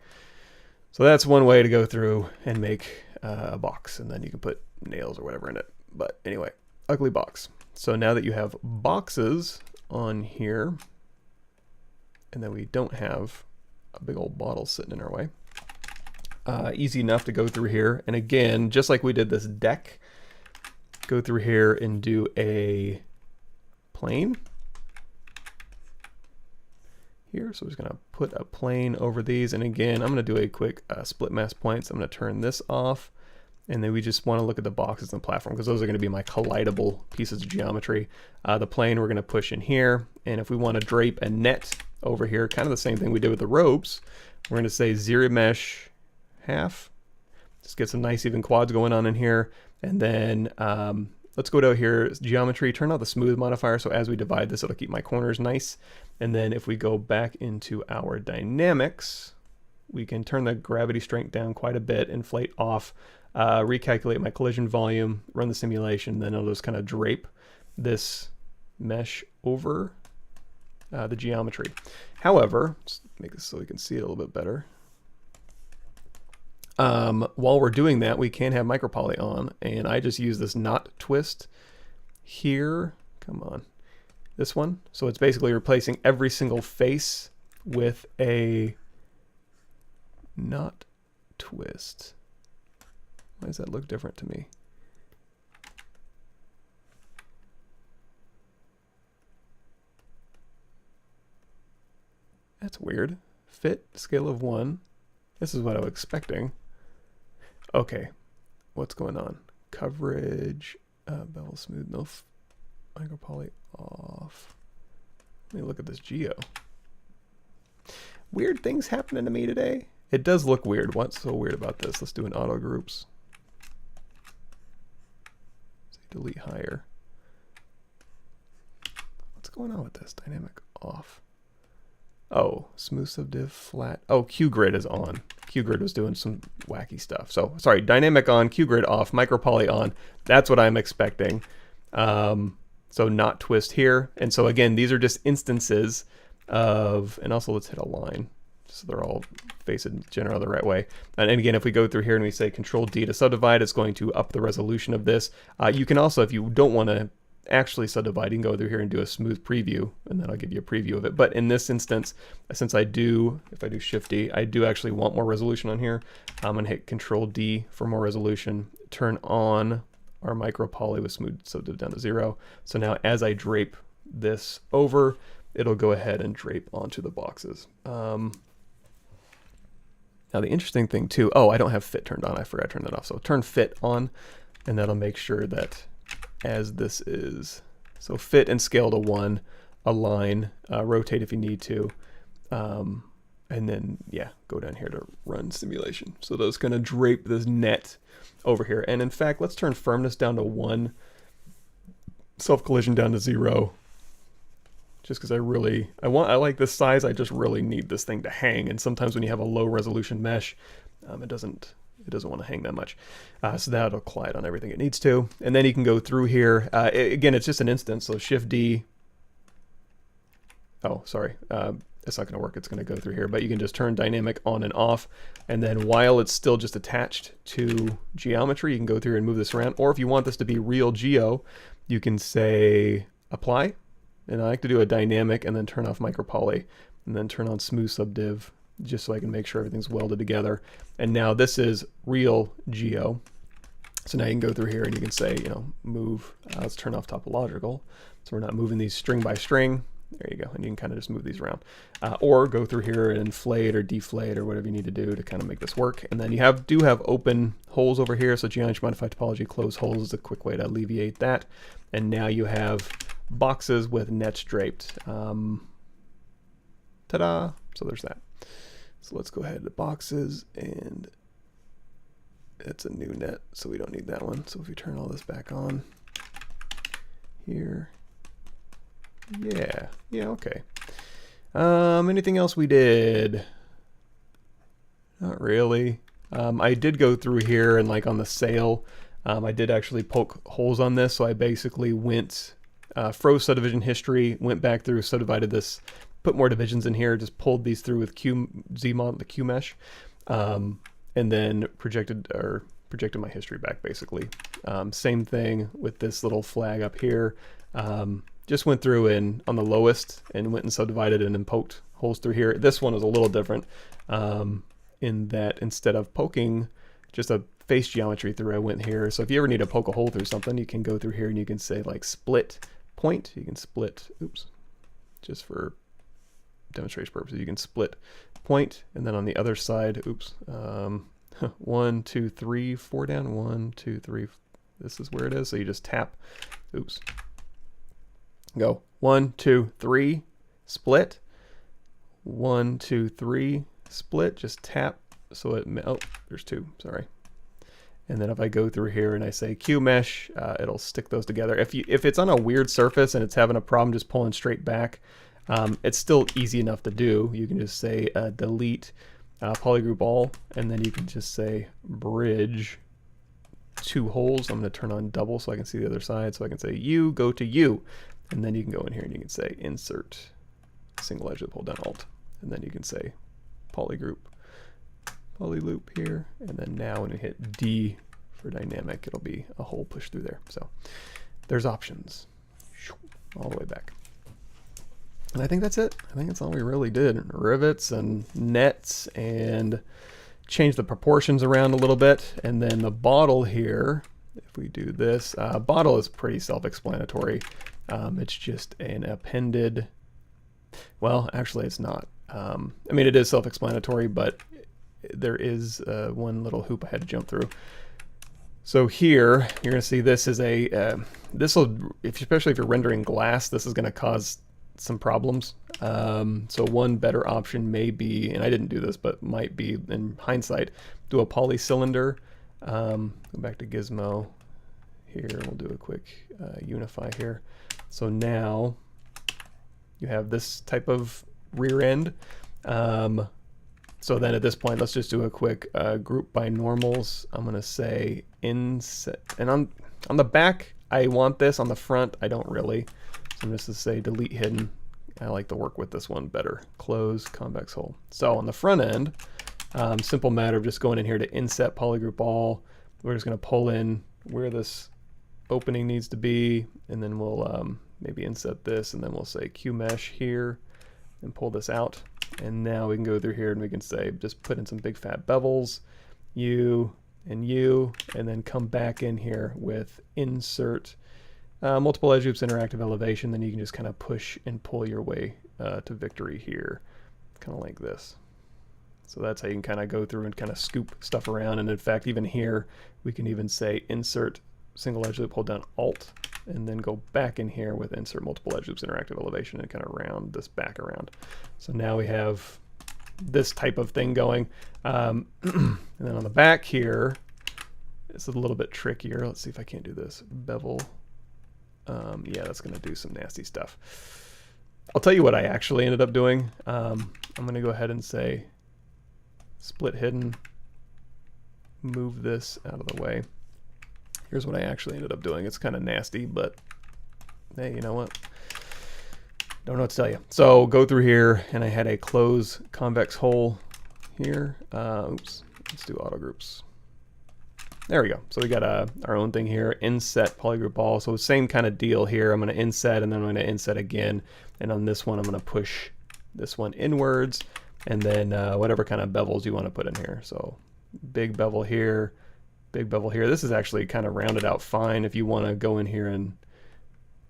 So that's one way to go through and make a box, and then you can put nails or whatever in it. But anyway, ugly box. So now that you have boxes on here, and then we don't have a big old bottle sitting in our way, easy enough to go through here. And again, just like we did this deck, go through here and do a plane here. So we're just going to put a plane over these. And again, I'm going to do a quick split mask points. I'm going to turn this off. And then we just want to look at the boxes and the platform because those are going to be my collidable pieces of geometry. The plane we're going to push in here. And if we want to drape a net over here, kind of the same thing we did with the ropes, we're going to say ZRemesh half. Just get some nice even quads going on in here. And then let's go down here, geometry, turn on the smooth modifier. So as we divide this, it'll keep my corners nice. And then if we go back into our dynamics, we can turn the gravity strength down quite a bit, inflate off, recalculate my collision volume, run the simulation, then it'll just kind of drape this mesh over the geometry. However, let's make this so we can see it a little bit better. While we're doing that, we can have micropoly on, and I just use this knot twist here. Come on, this one. So it's basically replacing every single face with a knot twist. Why does that look different to me? That's weird. Fit, scale of 1. This is what I was expecting. Okay, what's going on? Coverage, bevel smooth, no micropoly off. Let me look at this geo. Weird things happening to me today. It does look weird. What's so weird about this? Let's do an auto groups. Say delete higher. What's going on with this? Dynamic off. Oh, smooth subdiv flat. Oh, Q grid is on. Q grid was doing some wacky stuff. So sorry, dynamic on, Q grid off, micropoly on. That's what I'm expecting. So not twist here. And so again, these are just instances of, and also let's hit a line. So they're all facing generally the right way. And again, if we go through here and we say Control D to subdivide, it's going to up the resolution of this. You can also, if you don't want to actually subdivide, you can go through here and do a smooth preview, and then I'll give you a preview of it. But in this instance, since I do, if I do Shift D, I do actually want more resolution on here. I'm going to hit Control D for more resolution, turn on our micropoly with smooth subdiv down to 0. So now as I drape this over, it'll go ahead and drape onto the boxes. Now the interesting thing too, oh, I don't have fit turned on. I forgot to turn that off. So turn fit on, and that'll make sure that as this is, so fit and scale to 1, align, rotate if you need to, and then yeah, go down here to run simulation. So those kind of drape this net over here. And in fact, let's turn firmness down to 1, self collision down to 0, just because I like this size. I just really need this thing to hang. And sometimes when you have a low resolution mesh, it doesn't want to hang that much. So that'll collide on everything it needs to. And then you can go through here. Again, it's just an instance. So Shift D. Oh, sorry. It's not going to work. It's going to go through here, but you can just turn dynamic on and off. And then while it's still just attached to geometry, you can go through and move this around. Or if you want this to be real geo, you can say apply. And I like to do a dynamic and then turn off micropoly and then turn on smooth subdiv just so I can make sure everything's welded together. And now this is real geo. So now you can go through here and you can say, you know, move, let's turn off topological. So we're not moving these string by string. There you go. And you can kind of just move these around. Or go through here and inflate or deflate or whatever you need to do to kind of make this work. And then you do have open holes over here. So geometry modify topology close holes is a quick way to alleviate that. And now you have boxes with nets draped. Ta-da! So there's that. So let's go ahead to boxes, and it's a new net, so we don't need that one. So if we turn all this back on here, yeah, okay. Anything else we did? Not really. I did go through here and like on the sail, I did actually poke holes on this. So I basically went, froze subdivision history, went back through, subdivided this, put more divisions in here, just pulled these through with ZModeler, the Q mesh, and then projected my history back basically. Same thing with this little flag up here. Just went through and on the lowest and went and subdivided and then poked holes through here. This one was a little different in that instead of poking just a face geometry through, I went here. So if you ever need to poke a hole through something, you can go through here and you can say like split point. You can split, oops, just for demonstration purposes, you can split point, and then on the other side, oops, 1, 2, 3, 4 down, 1, 2, 3. This is where it is. So you just tap, oops, go 1, 2, 3, split, 1, 2, 3, split, just tap. So it, oh, there's 2, sorry. And then if I go through here and I say Q mesh, it'll stick those together. If it's on a weird surface and it's having a problem just pulling straight back, it's still easy enough to do. You can just say delete polygroup all, and then you can just say bridge 2 holes. I'm going to turn on double so I can see the other side. So I can say U, go to U, and then you can go in here and you can say insert single edge, hold down alt, and then you can say polygroup, polyloop here, and then now when you hit D for dynamic, it'll be a hole pushed through there. So there's options all the way back. And I think that's it. I think that's all we really did. Rivets and nets and change the proportions around a little bit. And then the bottle here, if we do this, bottle is pretty self-explanatory. It's just an appended, well, actually it's not. I mean, it is self-explanatory, but there is one little hoop I had to jump through. So here, you're going to see this is a, especially if you're rendering glass, this is going to cause some problems. So one better option may be, and I didn't do this, but might be in hindsight, do a poly cylinder. Go back to Gizmo here. We'll do a quick unify here. So now you have this type of rear end. So then at this point, let's just do a quick group by normals. I'm going to say inset, and on the back, I want this. On the front, I don't really. So I'm just to say delete hidden. I like to work with this one better. Close convex hole. So on the front end, simple matter of just going in here to inset polygroup all. We're just going to pull in where this opening needs to be, and then we'll maybe inset this, and then we'll say Q mesh here and pull this out. And now we can go through here and we can say just put in some big fat bevels, U and U, and then come back in here with insert multiple edge loops, interactive elevation. Then you can just kind of push and pull your way to victory here, kind of like this. So that's how you can kind of go through and kind of scoop stuff around. And in fact, even here, we can even say insert single edge loop, hold down alt, and then go back in here with insert multiple edge loops, interactive elevation, and kind of round this back around. So now we have this type of thing going. And then on the back here, it's a little bit trickier. Let's see if I can't do this. Bevel. Yeah, that's going to do some nasty stuff. I'll tell you what I actually ended up doing. I'm going to go ahead and say split hidden, move this out of the way. Here's what I actually ended up doing. It's kind of nasty, but hey, you know what? Don't know what to tell you. So go through here, and I had a close convex hole here. Oops, let's do auto groups. There we go. So we got our own thing here, inset polygroup all. So same kind of deal here. I'm going to inset, and then I'm going to inset again. And on this one, I'm going to push this one inwards, and then whatever kind of bevels you want to put in here. So big bevel here, big bevel here. This is actually kind of rounded out fine. If you want to go in here and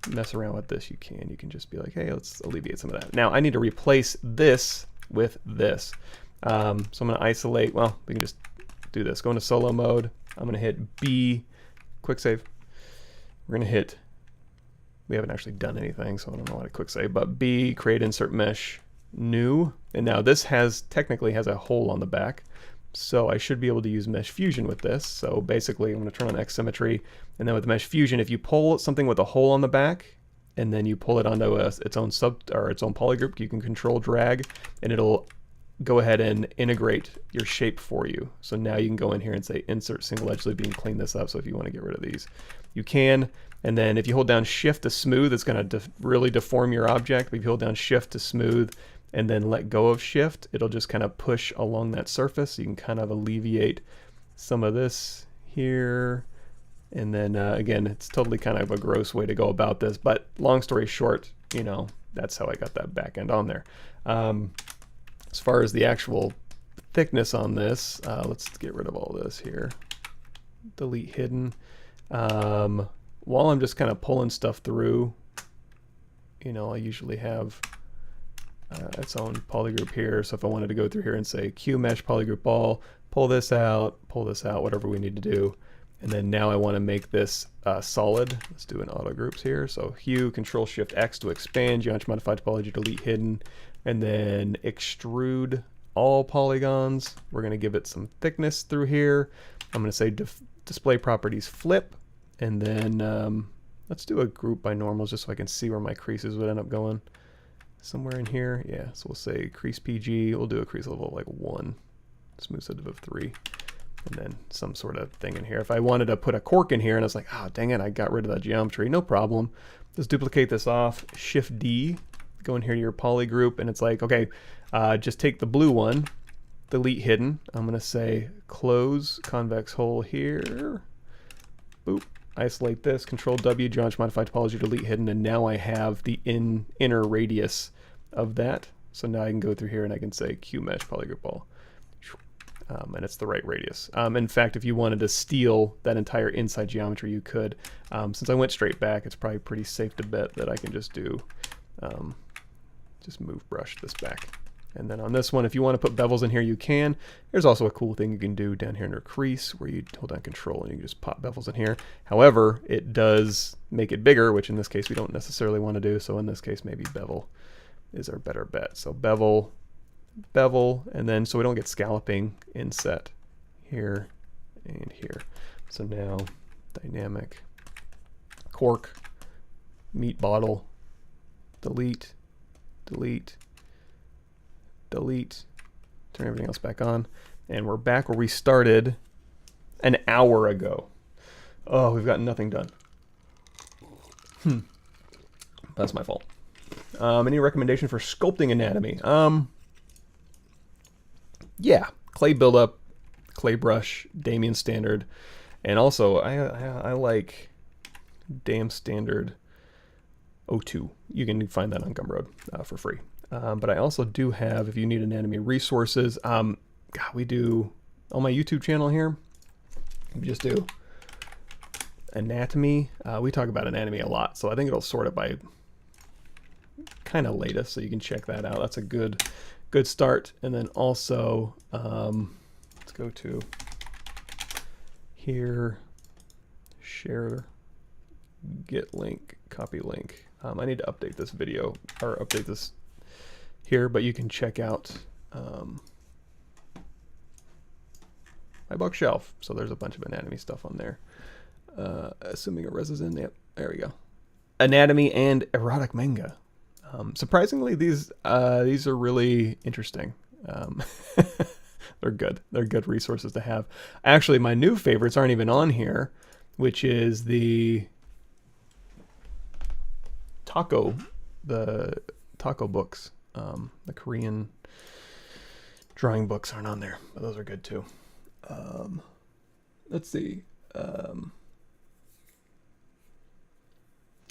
mess around with this, you can. You can just be like, hey, let's alleviate some of that. Now I need to replace this with this. So I'm going to isolate. Well, we can just do this. Go into solo mode. I'm going to hit B, quick save. We're going to hit, we haven't actually done anything, so I don't know how to quick save, but B, create insert mesh, new. And now this technically has a hole on the back. So I should be able to use Mesh Fusion with this. So basically I'm going to turn on X symmetry, and then with Mesh Fusion, if you pull something with a hole on the back, and then you pull it onto its own polygroup, you can control drag, and it'll go ahead and integrate your shape for you. So now you can go in here and say insert single edge looping and clean this up. So if you want to get rid of these, you can. And then if you hold down Shift to smooth, it's going to really deform your object. But if you hold down Shift to smooth and then let go of Shift, it'll just kind of push along that surface. You can kind of alleviate some of this here. And then again, it's totally kind of a gross way to go about this, but long story short, you know, that's how I got that back end on there. As far as the actual thickness on this, let's get rid of all this here. Delete hidden. While I'm just kind of pulling stuff through, you know, I usually have its own polygroup here. So if I wanted to go through here and say Q mesh polygroup all, pull this out, whatever we need to do. And then now I want to make this solid. Let's do an auto groups here. So hue, Control Shift X to expand, geometry modify topology, delete hidden, and then extrude all polygons. We're going to give it some thickness through here. I'm going to say display properties flip, and then let's do a group by normals just so I can see where my creases would end up going. Somewhere in here, yeah. So we'll say crease PG. We'll do a crease level of like 1, smooth set of 3. And then some sort of thing in here. If I wanted to put a cork in here and I was like, oh, dang it, I got rid of that geometry, no problem. Just duplicate this off, Shift D, go in here to your poly group, and it's like, okay, just take the blue one, delete hidden. I'm gonna say close convex hole here, boop, isolate this, Control W, geometry modify topology, delete hidden, and now I have the inner radius of that. So now I can go through here and I can say Q mesh polygroup all. And it's the right radius. In fact, if you wanted to steal that entire inside geometry, you could. Since I went straight back, it's probably pretty safe to bet that I can just do, just move brush this back. And then on this one, if you want to put bevels in here, you can. There's also a cool thing you can do down here under crease where you hold down Control and you can just pop bevels in here. However, it does make it bigger, which in this case we don't necessarily want to do. So in this case, maybe bevel is our better bet. So bevel, and then so we don't get scalloping, inset here and here. So now dynamic, cork, meat bottle, delete, delete, delete, turn everything else back on, and we're back where we started an hour ago. Oh, we've got nothing done. That's my fault. Any recommendation for sculpting anatomy? Yeah, clay buildup, clay brush, Damien standard, and also I like damn standard 02. You can find that on Gumroad for free. But I also do have, if you need anatomy resources, God, we do on my YouTube channel here. We just do anatomy. We talk about anatomy a lot, so I think it'll sort it by kind of latest, so you can check that out. That's a good start. And then also let's go to here, share, get link, copy link. I need to update this video or update this here, but you can check out my bookshelf. So there's a bunch of anatomy stuff on there. Assuming a res is in, yep, there we go. Anatomy and erotic manga. Surprisingly, these are really interesting. They're good. They're good resources to have. Actually, my new favorites aren't even on here, which is the taco books. The Korean drawing books aren't on there, but those are good too. Let's see.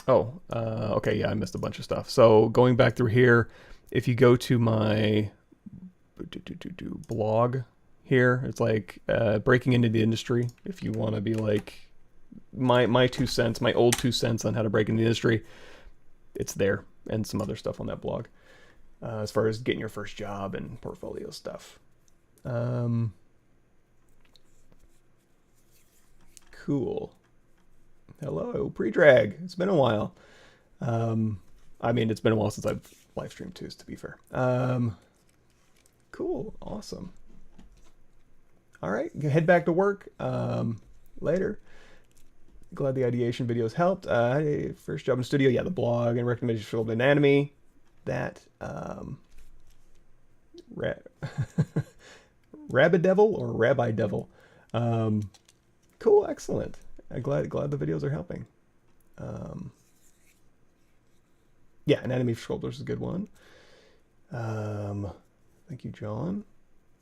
Okay, yeah, I missed a bunch of stuff. So going back through here, if you go to my blog here, it's like breaking into the industry. If you want to be like my 2 cents, my old 2 cents on how to break into the industry, it's there, and some other stuff on that blog as far as getting your first job and portfolio stuff. Cool. Hello, pre-drag. It's been a while. I mean, it's been a while since I've live streamed too, to be fair. Cool, awesome. All right, head back to work later. Glad the ideation videos helped. First job in studio, yeah, the blog and recommendations for anatomy. That Rabbit Devil or Rabbi Devil. Cool, excellent. I'm glad the videos are helping. Yeah, anatomy for sculptors is a good one. Thank you, John.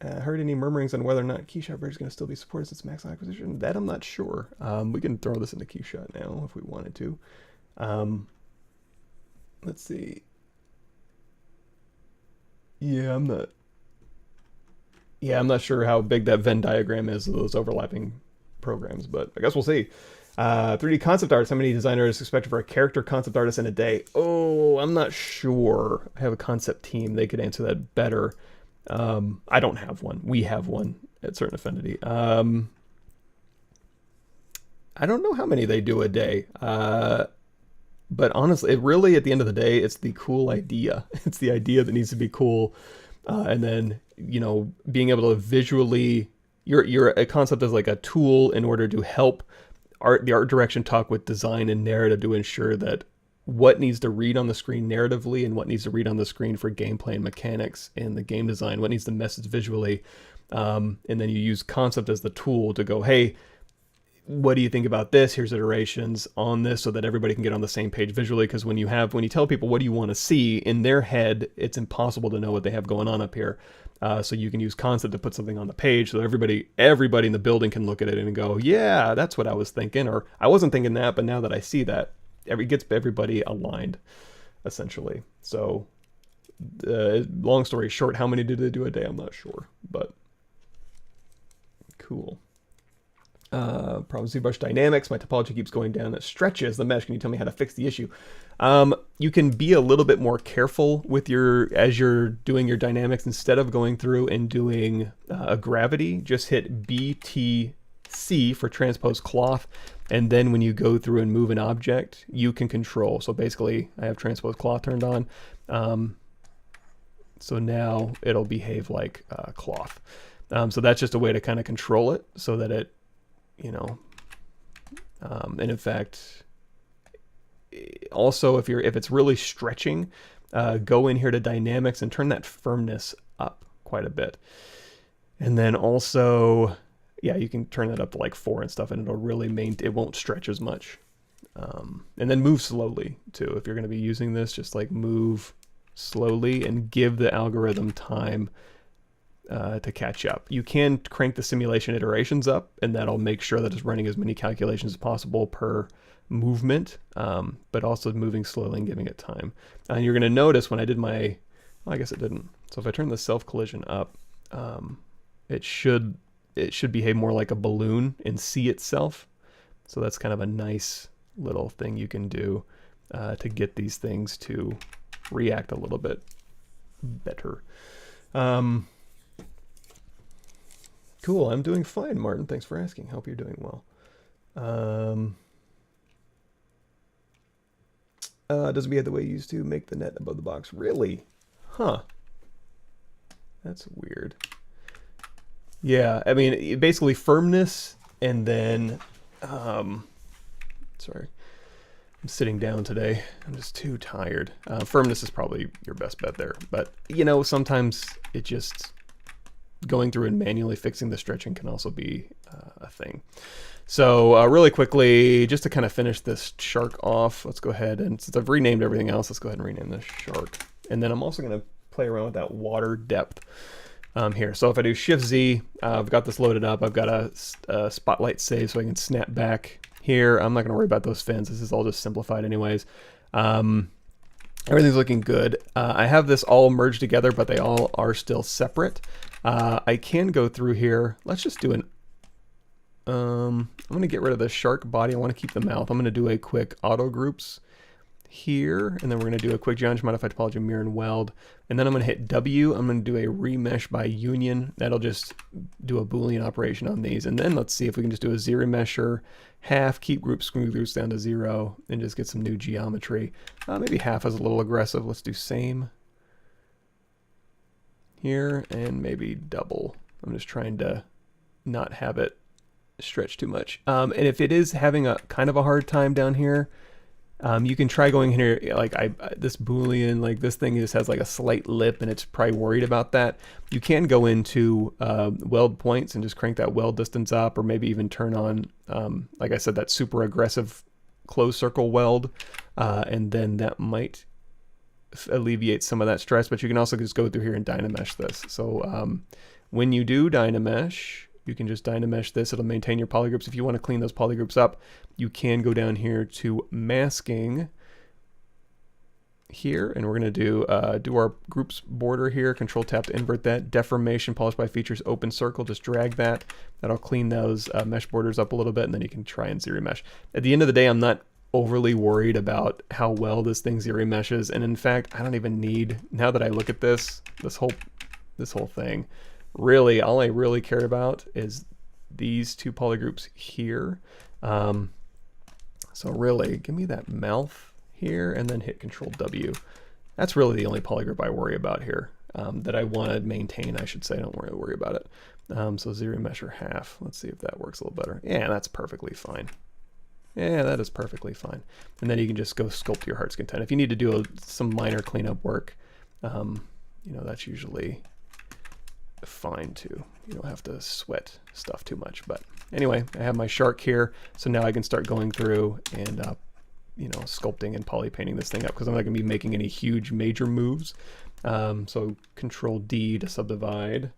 Heard any murmurings on whether or not Keyshot Bridge is going to still be supported since Max acquisition? That I'm not sure. We can throw this into Keyshot now if we wanted to. Let's see. Yeah, I'm not sure how big that Venn diagram is of those overlapping programs, but I guess we'll see. 3D concept arts. How many designers expected for a character concept artist in a day? Oh, I'm not sure. I have a concept team. They could answer that better. I don't have one. We have one at Certain Affinity. I don't know how many they do a day. But honestly, it really, at the end of the day, it's the cool idea. It's the idea that needs to be cool. And then, you know, being able to visually, a concept is like a tool in order to help the art direction talk with design and narrative to ensure that what needs to read on the screen narratively and what needs to read on the screen for gameplay and mechanics in the game design, what needs to message visually. And then you use concept as the tool to go, hey, what do you think about this? Here's iterations on this so that everybody can get on the same page visually. Because when you tell people what do you want to see, in their head, it's impossible to know what they have going on up here. So you can use concept to put something on the page so that everybody in the building can look at it and go, yeah, that's what I was thinking. Or I wasn't thinking that, but now that I see that, it gets everybody aligned, essentially. So long story short, how many did they do a day? I'm not sure, but cool. Problem ZBrush dynamics. My topology keeps going down. It stretches the mesh. Can you tell me how to fix the issue? You can be a little bit more careful with as you're doing your dynamics. Instead of going through and doing a gravity, just hit BTC for transpose cloth. And then when you go through and move an object, you can control. So basically, I have transpose cloth turned on. So now it'll behave like cloth. So that's just a way to kind of control it so that it, you know, and in fact, also if it's really stretching, go in here to dynamics and turn that firmness up quite a bit. And then also, yeah, you can turn that up to like 4 and stuff, and it'll really it won't stretch as much. And then move slowly too. If you're going to be using this, just like move slowly and give the algorithm time to catch up. You can crank the simulation iterations up, and that'll make sure that it's running as many calculations as possible per movement, but also moving slowly and giving it time. And you're going to notice when I did well, I guess it didn't. So if I turn the self collision up, it should behave more like a balloon and see itself. So that's kind of a nice little thing you can do to get these things to react a little bit better. Cool, I'm doing fine, Martin. Thanks for asking. Hope you're doing well. Doesn't behave the way you used to. Make the net above the box. Really? Huh. That's weird. Yeah, I mean, basically firmness and then, sorry. I'm sitting down today. I'm just too tired. Firmness is probably your best bet there. But, you know, sometimes it just... going through and manually fixing the stretching can also be a thing. So really quickly, just to kind of finish this shark off, let's go ahead and, since I've renamed everything else, let's go ahead and rename this shark. And then I'm also going to play around with that water depth here. So if I do Shift Z, I've got this loaded up. I've got a spotlight save so I can snap back here. I'm not going to worry about those fins. This is all just simplified anyways. Everything's looking good. I have this all merged together, but they all are still separate. I can go through here. Let's just do an... I'm going to get rid of the shark body. I want to keep the mouth. I'm going to do a quick auto groups here, and then we're going to do a quick geometry modified topology mirror and weld. And then I'm going to hit W. I'm going to do a remesh by union. That'll just do a Boolean operation on these. And then let's see if we can just do a ZRemesher, half, keep group screw groups down to 0, and just get some new geometry. Maybe half is a little aggressive. Let's do same here, and maybe double. I'm just trying to not have it stretch too much. And if it is having a kind of a hard time down here, you can try going in here, like this Boolean, like this thing just has like a slight lip and it's probably worried about that. You can go into weld points and just crank that weld distance up, or maybe even turn on, like I said, that super aggressive closed circle weld, and then that might alleviate some of that stress. But you can also just go through here and Dynamesh this. So when you do Dynamesh, you can just Dynamesh this. It'll maintain your polygroups. If you want to clean those polygroups up, you can go down here to masking here, and we're going to do our groups border here. Control tap to invert that. Deformation, polish by features, open circle. Just drag that. That'll clean those mesh borders up a little bit, and then you can try and ZRemesh. At the end of the day, I'm not overly worried about how well this thing ZRemeshes, and in fact, I don't even need, now that I look at this whole thing, really, all I really care about is these two polygroups here. So really, give me that mouth here, and then hit Control W. That's really the only polygroup I worry about here, that I want to maintain, I should say. I don't really worry about it. So ZRemesher half. Let's see if that works a little better. Yeah, that's perfectly fine. Yeah, that is perfectly fine. And then you can just go sculpt to your heart's content. If you need to do some minor cleanup work, you know, that's usually fine too. You don't have to sweat stuff too much. But anyway, I have my shark here, so now I can start going through and you know, sculpting and poly painting this thing up, because I'm not going to be making any huge major moves. So Control D to subdivide,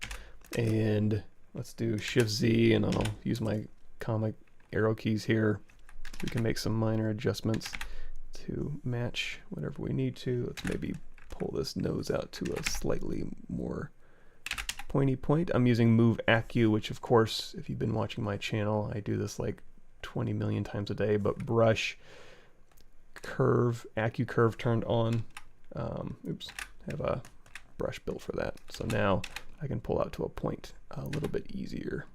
and let's do Shift Z, and I'll use my comic arrow keys here. We can make some minor adjustments to match whatever we need to. Let's maybe pull this nose out to a slightly more pointy point. I'm using Move Acu, which of course, if you've been watching my channel, I do this like 20 million times a day, but brush, curve, Acu curve turned on. Oops, I have a brush built for that. So now I can pull out to a point a little bit easier.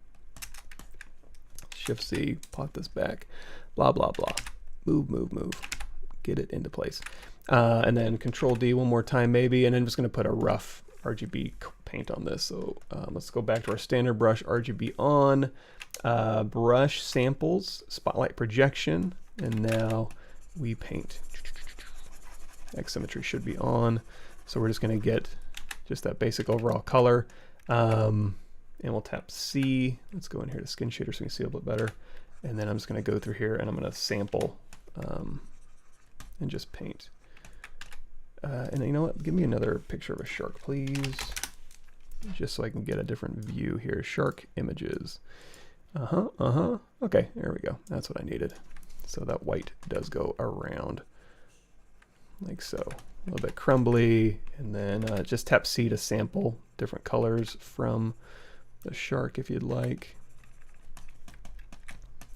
Shift C, plot this back, blah, blah, blah. Move, move, move. Get it into place. And then Control D one more time maybe, and then I'm just going to put a rough RGB paint on this. So let's go back to our standard brush, RGB on, brush samples, spotlight projection, and now we paint. X symmetry should be on. So we're just going to get just that basic overall color. And we'll tap C. Let's go in here to skin shader so we can see a little bit better. And then I'm just going to go through here and I'm going to sample and just paint. And you know what? Give me another picture of a shark, please. Just so I can get a different view here. Shark images. Okay, there we go. That's what I needed. So that white does go around like so. A little bit crumbly. And then just tap C to sample different colors from the shark if you'd like.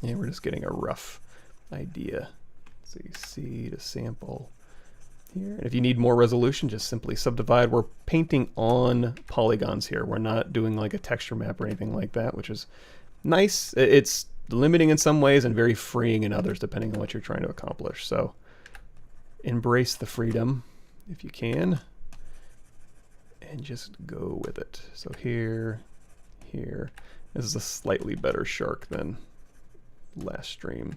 And we're just getting a rough idea. So you C to sample here. And if you need more resolution, just simply subdivide. We're painting on polygons here. We're not doing like a texture map or anything like that, which is nice. It's limiting in some ways and very freeing in others, depending on what you're trying to accomplish. So embrace the freedom if you can, and just go with it. So here, here. This is a slightly better shark than last stream.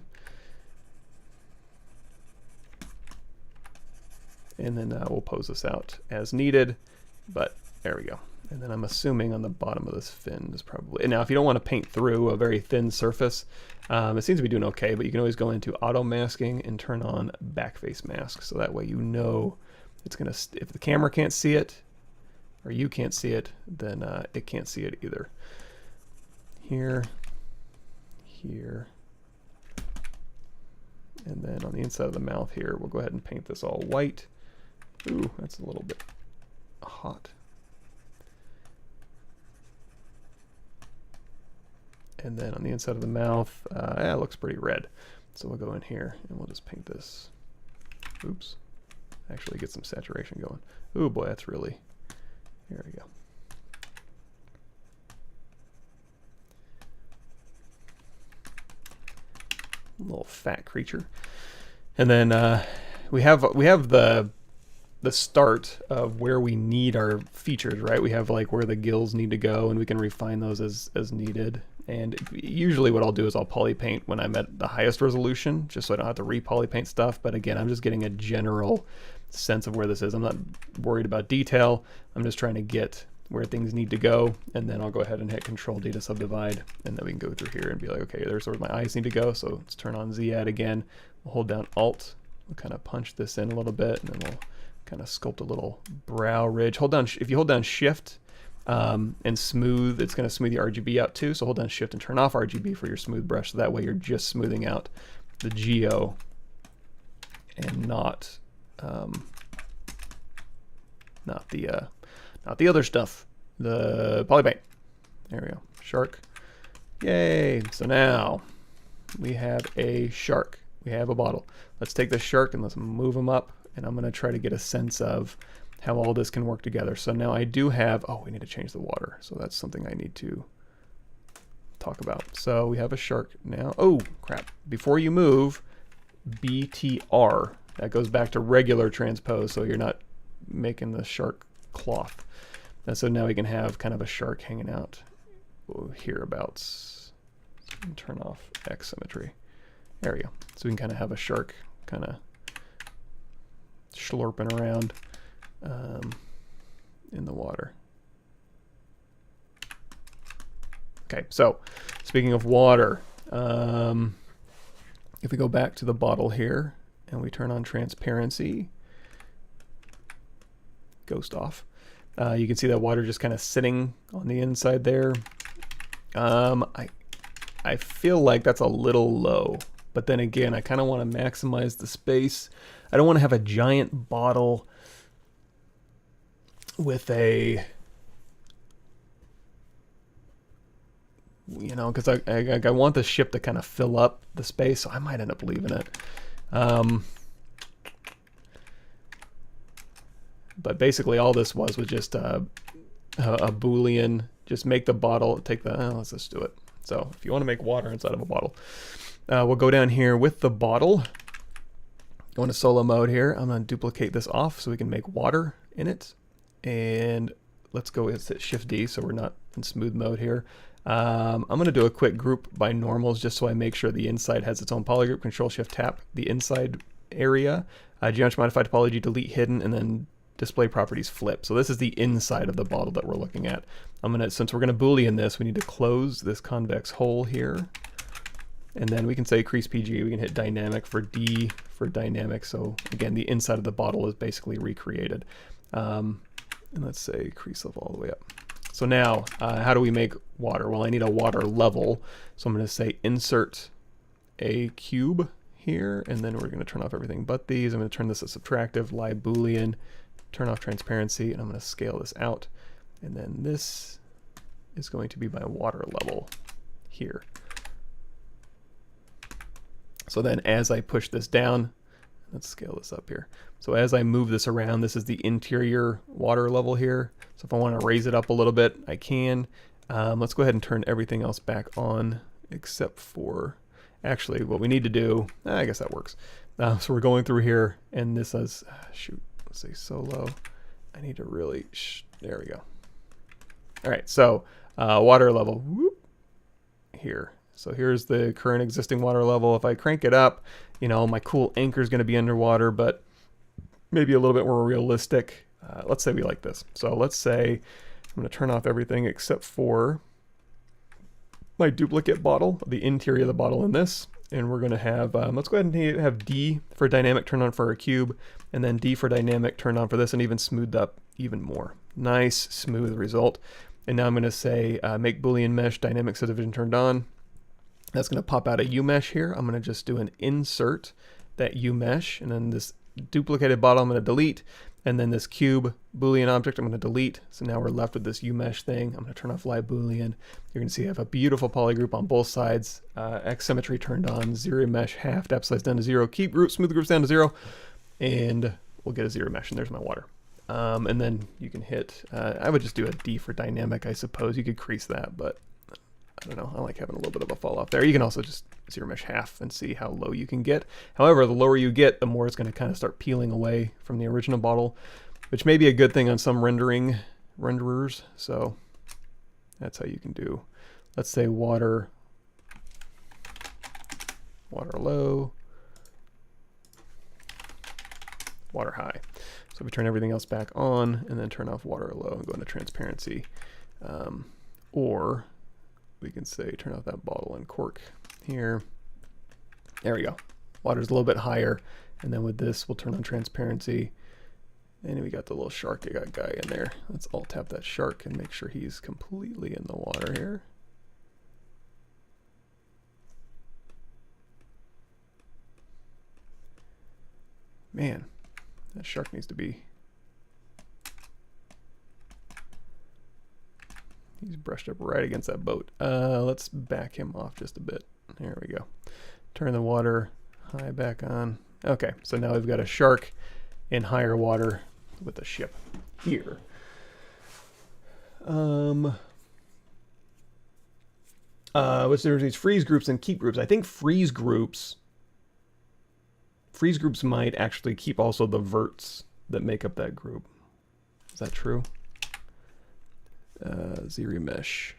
and then we'll pose this out as needed, but there we go. And then I'm assuming on the bottom of this fin is probably, now if you don't want to paint through a very thin surface, it seems to be doing okay, but you can always go into auto masking and turn on backface mask, so that way you know it's gonna, if the camera can't see it, or you can't see it, then it can't see it either. Here, here, and then on the inside of the mouth here, we'll go ahead and paint this all white. Ooh, that's a little bit hot. And then on the inside of the mouth, yeah, it looks pretty red. So we'll go in here and we'll just paint this. Oops. Actually get some saturation going. Ooh boy, that's really, here we go. Little fat creature. And then we have the start of where we need our features, right? We have like where the gills need to go, and we can refine those as needed. And usually what I'll do is I'll poly paint when I'm at the highest resolution, just so I don't have to re-poly paint stuff. But again, I'm just getting a general sense of where this is. I'm not worried about detail. I'm just trying to get where things need to go, and then I'll go ahead and hit Control D to subdivide, and then we can go through here and be like, okay, there's where my eyes need to go. So let's turn on Z add again. We'll hold down Alt. We'll kind of punch this in a little bit, and then we'll kind of sculpt a little brow ridge. Hold down, if you hold down Shift and smooth, it's going to smooth your RGB out too. So hold down Shift and turn off RGB for your smooth brush. So that way you're just smoothing out the geo and not the other stuff, the polypaint. There we go, shark. Yay! So now we have a shark. We have a bottle. Let's take this shark and let's move him up. And I'm going to try to get a sense of how all this can work together. So now I do have, oh, we need to change the water. So that's something I need to talk about. So we have a shark now. Oh, crap. Before you move, BTR. That goes back to regular transpose, so you're not making the shark cloth. And so now we can have kind of a shark hanging out hereabouts. Turn off X symmetry. There we go. So we can kind of have a shark kind of slurping around in the water. Okay, so speaking of water, if we go back to the bottle here and we turn on transparency, ghost off, you can see that water just kind of sitting on the inside there. I feel like that's a little low, but then again, I kind of want to maximize the space. I don't want to have a giant bottle with a, you know, because I want the ship to kind of fill up the space, so I might end up leaving it. But basically all this was just a Boolean, just make the bottle, take the, let's just do it. So if you want to make water inside of a bottle, we'll go down here with the bottle, go into solo mode here. I'm going to duplicate this off so we can make water in it. And let's go hit Shift D so we're not in smooth mode here. I'm going to do a quick group by normals just so I make sure the inside has its own polygroup. Control Shift tap the inside area, geometry modify topology, delete hidden, and then display properties flip. So this is the inside of the bottle that we're looking at. Since we're going to Boolean this, we need to close this convex hole here. And then we can say crease PG, we can hit dynamic for D for dynamic. So again, the inside of the bottle is basically recreated. And let's say crease level all the way up. So now, how do we make water? Well, I need a water level. So I'm going to say insert a cube here, and then we're going to turn off everything but these. I'm going to turn this to subtractive, live Boolean, turn off transparency, and I'm going to scale this out. And then this is going to be my water level here. So then as I push this down, let's scale this up here. So as I move this around, this is the interior water level here. So if I want to raise it up a little bit, I can. Let's go ahead and turn everything else back on except for, actually what we need to do, I guess that works. So we're going through here, and this is, shoot, let's say solo. I need to really, there we go. All right, so water level, whoop, here. So here's the current existing water level. If I crank it up, you know, my cool anchor is going to be underwater, but maybe a little bit more realistic. Let's say we like this. So let's say I'm going to turn off everything except for my duplicate bottle, the interior of the bottle in this. And we're going to have, let's go ahead and have D for dynamic turned on for our cube, and then D for dynamic turned on for this, and even smoothed up even more. Nice, smooth result. And now I'm going to say make Boolean mesh dynamic subdivision turned on. That's going to pop out a U mesh here. I'm going to just do an insert that U mesh, and then this duplicated bottle I'm going to delete, and then this cube Boolean object I'm going to delete. So now we're left with this U mesh thing. I'm going to turn off live Boolean. You're going to see I have a beautiful polygroup on both sides. X symmetry turned on, ZRemesh half, depth size down to 0, keep group, smooth groups down to 0, and we'll get a ZRemesh, and there's my water. And then you can hit, I would just do a D for dynamic, I suppose. You could crease that, but I don't know. I like having a little bit of a fall off there. You can also just ZRemesh half and see how low you can get. However, the lower you get, the more it's going to kind of start peeling away from the original bottle, which may be a good thing on some renderers. So that's how you can do, let's say water low, water high. So if we turn everything else back on and then turn off water low and go into transparency, or we can say turn off that bottle and cork here. There we go. Water's a little bit higher, and then with this we'll turn on transparency, and we got the little shark guy in there. Let's alt tap that shark and make sure he's completely in the water here. Man, that shark needs to be, he's brushed up right against that boat. Let's back him off just a bit. There we go. Turn the water high back on. Okay, so now we've got a shark in higher water with a ship here. What's the difference between freeze groups and keep groups? I think freeze groups might actually keep also the verts that make up that group. Is that true? ZRemesh.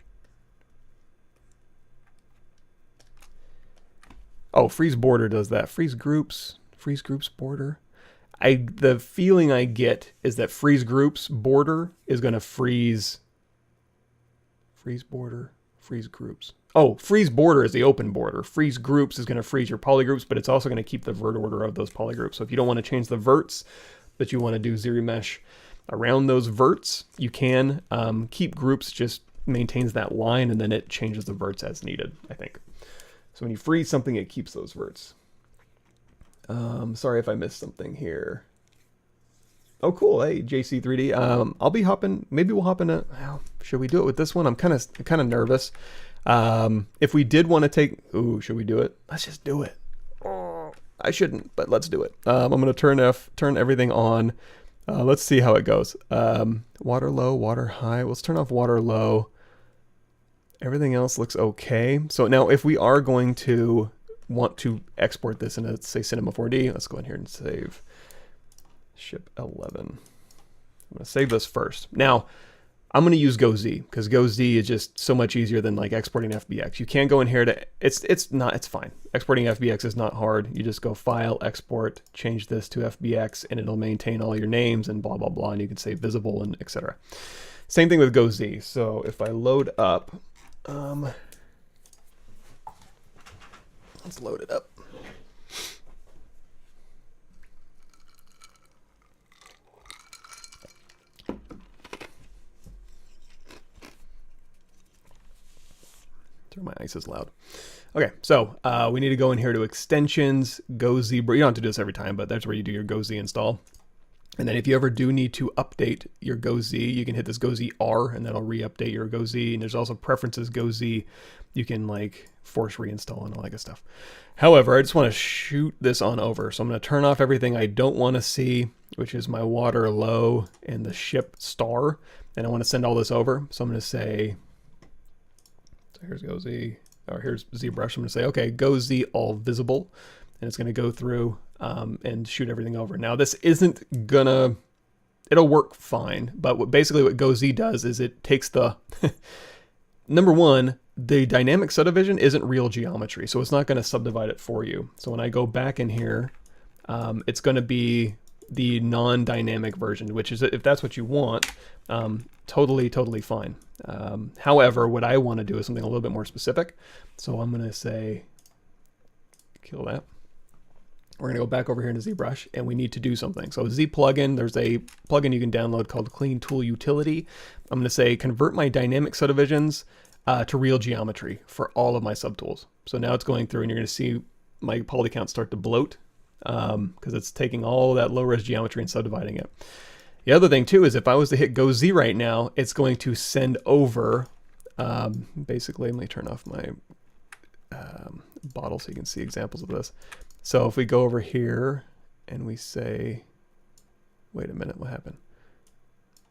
Oh, freeze border does that. Freeze groups border. The feeling I get is that freeze groups border is going to freeze border, freeze groups. Oh, freeze border is the open border. Freeze groups is going to freeze your polygroups, but it's also going to keep the vert order of those polygroups. So if you don't want to change the verts, but you want to do ZRemesh around those verts, you can. Keep groups just maintains that line, and then it changes the verts as needed, I think. So when you freeze something, it keeps those verts. Sorry if I missed something here. Oh, cool. Hey, JC3D. I'll be hopping. Maybe we'll hop in a. Well, should we do it with this one? I'm kind of nervous. If we did want to take. Ooh, should we do it? Let's just do it. Oh, I shouldn't, but let's do it. I'm going to turn everything on. Let's see how it goes. Water low, water high. Let's turn off water low. Everything else looks okay. So now if we are going to want to export this into, say, Cinema 4D, let's go in here and save ship 11. I'm going to save this first. Now, I'm going to use GoZ because GoZ is just so much easier than like exporting FBX. You can go in here to, it's fine. Exporting FBX is not hard. You just go File, Export, change this to FBX, and it'll maintain all your names and blah, blah, blah, and you can say visible and etc. Same thing with GoZ. So if I load up, let's load it up. My ice is loud. Okay, so we need to go in here to extensions, GoZ. You don't have to do this every time, but that's where you do your GoZ install. And then if you ever do need to update your GoZ, you can hit this GoZ R, and that'll re-update your GoZ. And there's also preferences GoZ. You can like force reinstall and all that good stuff. However, I just want to shoot this on over. So I'm going to turn off everything I don't want to see, which is my water low and the ship star. And I want to send all this over. So I'm going to say, so here's GoZ, or here's ZBrush. I'm going to say, okay, GoZ all visible. And it's going to go through and shoot everything over. Now, this isn't gonna, it'll work fine, but basically what GoZ does is it takes the, number one, the dynamic subdivision isn't real geometry, so it's not going to subdivide it for you. So when I go back in here, it's going to be the non-dynamic version, which is, if that's what you want, totally fine. However, what I want to do is something a little bit more specific. So I'm going to say, kill that. We're going to go back over here into ZBrush, and we need to do something. So Z plugin, there's a plugin you can download called Clean Tool Utility. I'm going to say convert my dynamic subdivisions to real geometry for all of my subtools. So now it's going through, and you're going to see my poly count start to bloat because it's taking all that low res geometry and subdividing it. The other thing too is if I was to hit Go Z right now, it's going to send over, basically, let me turn off my bottle so you can see examples of this. So if we go over here and we say, wait a minute, what happened?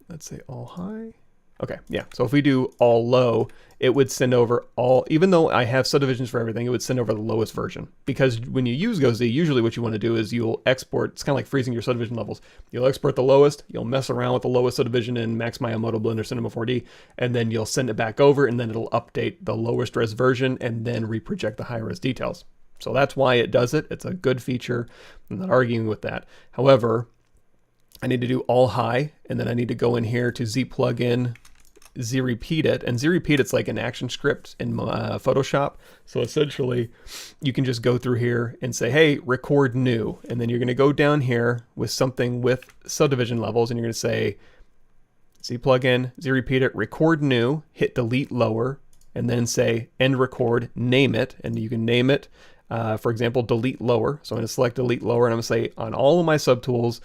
Let's say all high. Okay, yeah, so if we do all low, it would send over all, even though I have subdivisions for everything, it would send over the lowest version. Because when you use Go Z, usually what you want to do is you'll export, it's kind of like freezing your subdivision levels. You'll export the lowest, you'll mess around with the lowest subdivision in Max Maya Moto Blender Cinema 4D, and then you'll send it back over, and then it'll update the lowest res version, and then reproject the high res details. So that's why it does it. It's a good feature. I'm not arguing with that. However, I need to do all high, and then I need to go in here to Z plugin, ZRepeat it, and ZRepeat it's like an action script in Photoshop. So essentially, you can just go through here and say, hey, record new, and then you're going to go down here with something with subdivision levels, and you're going to say Z plugin, ZRepeat it, record new, hit delete lower, and then say end record, name it, and you can name it. For example, delete lower. So I'm going to select delete lower, and I'm going to say on all of my subtools,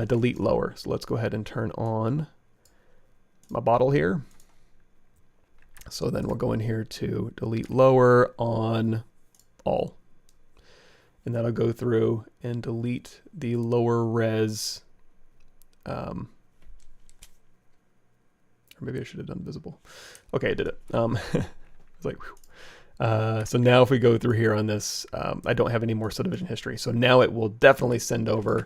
delete lower. So let's go ahead and turn on my bottle here. So then we'll go in here to delete lower on all. And that'll go through and delete the lower res. Or maybe I should have done visible. Okay, I did it. It's like, whew. So now if we go through here on this, I don't have any more subdivision history. So now it will definitely send over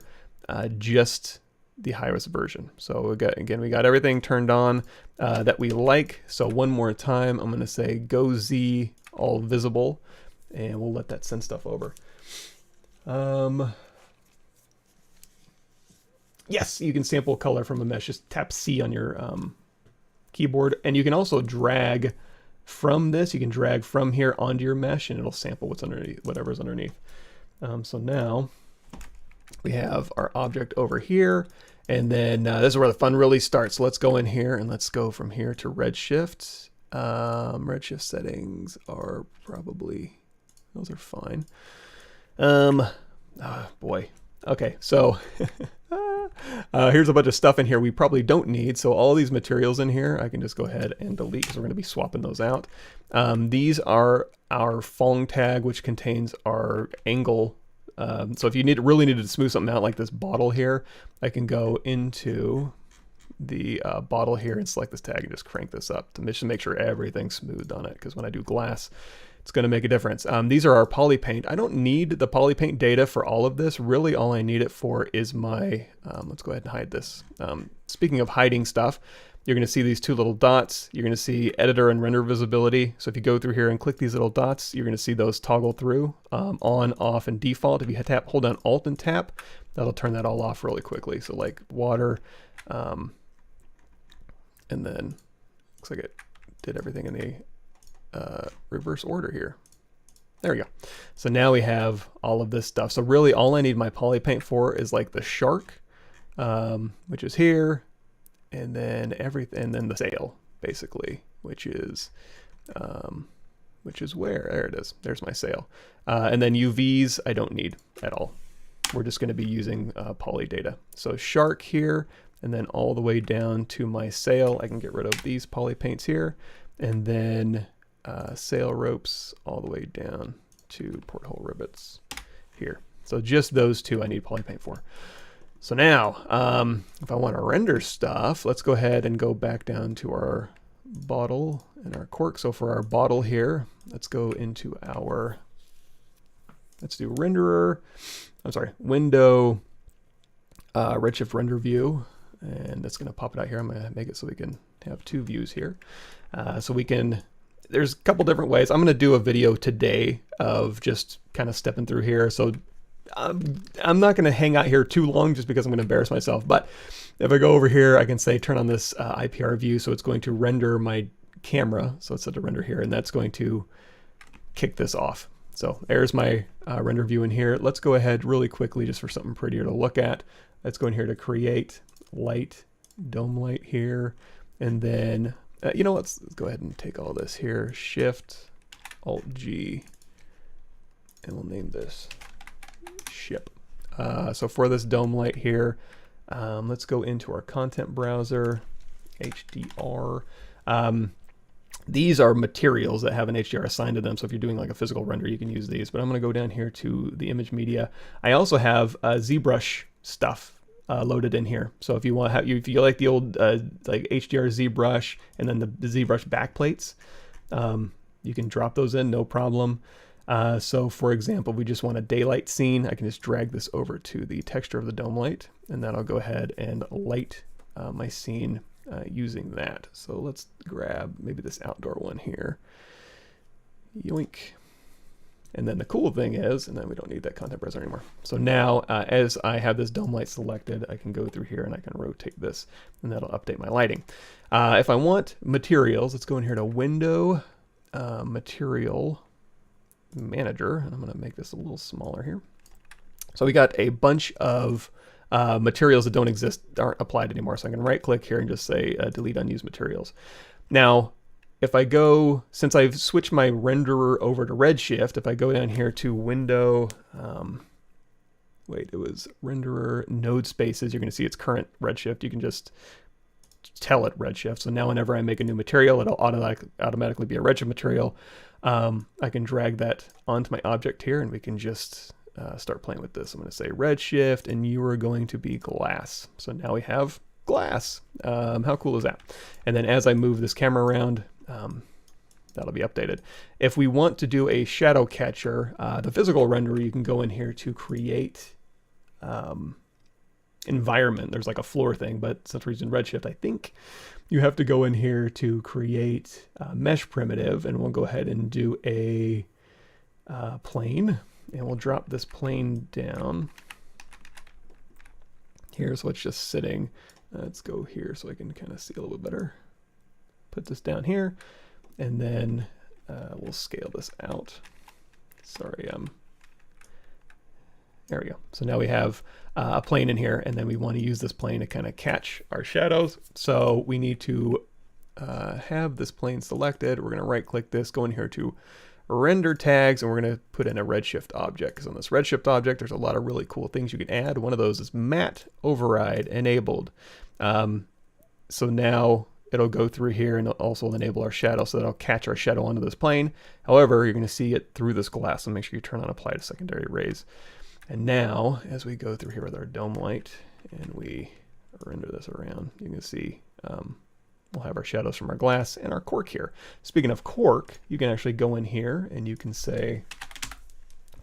just the high-res version. So we got everything turned on that we like. So one more time, I'm going to say Go Z all visible, and we'll let that send stuff over. Yes, you can sample color from a mesh. Just tap C on your keyboard, and you can also drag from this. You can drag from here onto your mesh, and it'll sample what's underneath, whatever's underneath. So now we have our object over here, and then this is where the fun really starts. So let's go in here, and let's go from here to Redshift. Redshift settings are probably, those are fine. Boy. Okay, so here's a bunch of stuff in here we probably don't need. So all these materials in here, I can just go ahead and delete because we're going to be swapping those out. These are our Fong tag, which contains our angle. So if you really needed to smooth something out like this bottle here, I can go into the bottle here and select this tag and just crank this up to make sure everything's smoothed on it. Because when I do glass, it's going to make a difference. These are our poly paint. I don't need the poly paint data for all of this. Really, all I need it for is my, let's go ahead and hide this. Speaking of hiding stuff, you're going to see these two little dots. You're going to see editor and render visibility. So if you go through here and click these little dots, you're going to see those toggle through on, off, and default. If you hold down Alt and tap, that'll turn that all off really quickly. So like water, and then looks like it did everything in the reverse order here. There we go. So now we have all of this stuff. So really all I need my poly paint for is like the shark, which is here, and then everything, and then the sail basically, which is where, there it is. There's my sail. And then UVs I don't need at all. We're just going to be using poly data. So shark here, and then all the way down to my sail. I can get rid of these poly paints here, and then sail ropes all the way down to porthole rivets here. So just those two I need poly paint for. So now, if I want to render stuff, let's go ahead and go back down to our bottle and our cork. So for our bottle here, let's go into our, let's do renderer, I'm sorry, window, Redshift render view, and that's going to pop it out here. I'm going to make it so we can have two views here. So we can, there's a couple different ways. I'm going to do a video today of just kind of stepping through here. So I'm not going to hang out here too long just because I'm going to embarrass myself. But if I go over here, I can say turn on this IPR view. So it's going to render my camera. So it's set to render here, and that's going to kick this off. So there's my render view in here. Let's go ahead really quickly just for something prettier to look at. Let's go in here to create light, dome light here. And then, you know, let's go ahead and take all this here, Shift, Alt G, and we'll name this ship. So for this dome light here, let's go into our content browser, HDR. These are materials that have an HDR assigned to them. So if you're doing like a physical render, you can use these. But I'm going to go down here to the image media. I also have ZBrush stuff loaded in here. So if you want, if you like the old like HDR ZBrush and then the ZBrush backplates, you can drop those in, no problem. So for example, we just want a daylight scene. I can just drag this over to the texture of the dome light, and then I'll go ahead and light my scene using that. So let's grab maybe this outdoor one here. Yoink. And then the cool thing is, and then we don't need that content browser anymore. So now as I have this dome light selected, I can go through here and I can rotate this, and that'll update my lighting. If I want materials, let's go in here to Window, Material Manager, and I'm going to make this a little smaller here. So we got a bunch of materials that don't exist, aren't applied anymore. So I can right click here and just say delete unused materials. Now, if I go, since I've switched my renderer over to Redshift, if I go down here to Window, wait, it was Renderer Node Spaces, you're going to see its current Redshift. You can just tell it Redshift. So now whenever I make a new material, it'll automatically be a Redshift material. I can drag that onto my object here, and we can just start playing with this. I'm going to say Redshift, and you are going to be glass. So now we have glass. How cool is that? And then as I move this camera around, that'll be updated. If we want to do a shadow catcher, the physical renderer, you can go in here to create environment. There's like a floor thing, but since we're using Redshift, I think you have to go in here to create a mesh primitive, and we'll go ahead and do a plane. And we'll drop this plane down here, so it's just sitting. Let's go here so I can kind of see a little bit better. Put this down here, and then we'll scale this out. Sorry, there we go. So now we have a plane in here, and then we want to use this plane to kind of catch our shadows. So we need to have this plane selected. We're going to right click this, go in here to render tags, and we're going to put in a Redshift object, because on this Redshift object there's a lot of really cool things you can add. One of those is matte override enabled. So now it'll go through here and it'll also enable our shadow, so that'll catch our shadow onto this plane. However, you're going to see it through this glass, so make sure you turn on apply to secondary rays. And now as we go through here with our dome light and we render this around, you can see we'll have our shadows from our glass and our cork here. Speaking of cork, you can actually go in here and you can say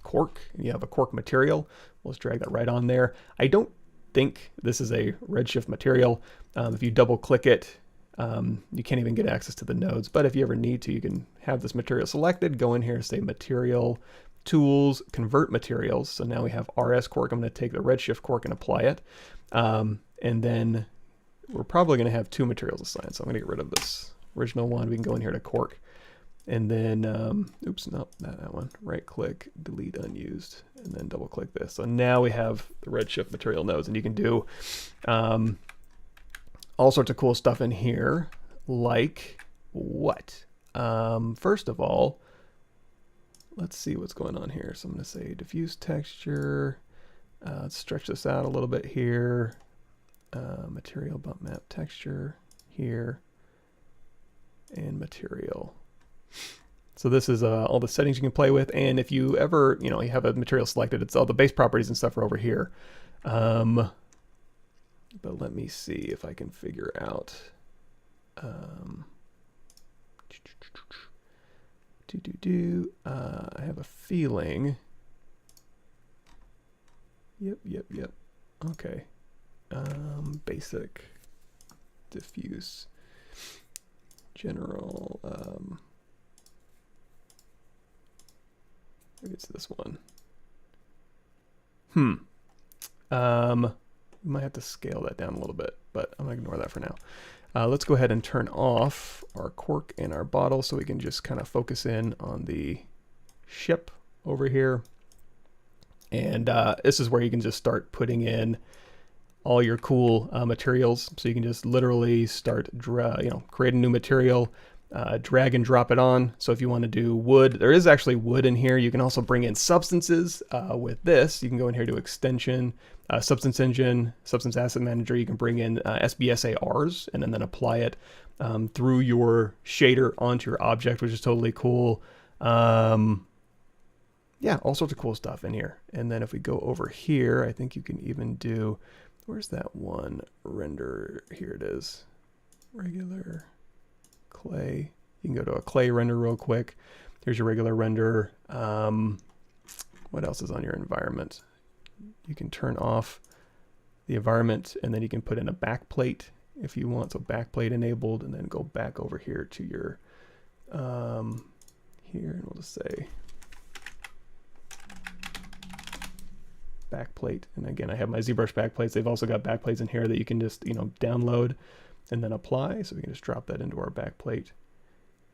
cork, and you have a cork material. We'll just drag that right on there. I don't think this is a Redshift material. If you double click it, you can't even get access to the nodes, but if you ever need to, you can have this material selected, go in here, say material, tools, convert materials. So now we have RS cork. I'm going to take the Redshift cork and apply it. And then we're probably going to have two materials assigned. So I'm going to get rid of this original one. We can go in here to cork, and then, oops, no, not that one. Right click, delete unused, and then double click this. So now we have the Redshift material nodes, and you can do all sorts of cool stuff in here, like what? First of all, let's see what's going on here. So I'm going to say diffuse texture. Let's stretch this out a little bit here. Material bump map texture here, and material. So this is all the settings you can play with. And if you ever, you have a material selected, it's all the base properties and stuff are over here. But let me see if I can figure out. I have a feeling. Yep. Okay. Basic, diffuse, general. Maybe it's this one. We might have to scale that down a little bit, but I'm gonna ignore that for now. Let's go ahead and turn off our cork and our bottle so we can just kind of focus in on the ship over here. And this is where you can just start putting in all your cool materials. So you can just literally start, create a new material, drag and drop it on. So if you want to do wood, there is actually wood in here. You can also bring in substances with this. You can go in here to extension, substance engine, substance asset manager. You can bring in SBSARs and then apply it through your shader onto your object, which is totally cool. Yeah, all sorts of cool stuff in here. And then if we go over here, I think you can even do, where's that one render? Here it is. Regular clay. You can go to a clay render real quick. Here's your regular render. What else is on your environment? You can turn off the environment and then you can put in a backplate if you want. So backplate enabled, and then go back over here to your, here, and we'll just say backplate. And again, I have my ZBrush backplates. They've also got backplates in here that you can just, download and then apply. So we can just drop that into our backplate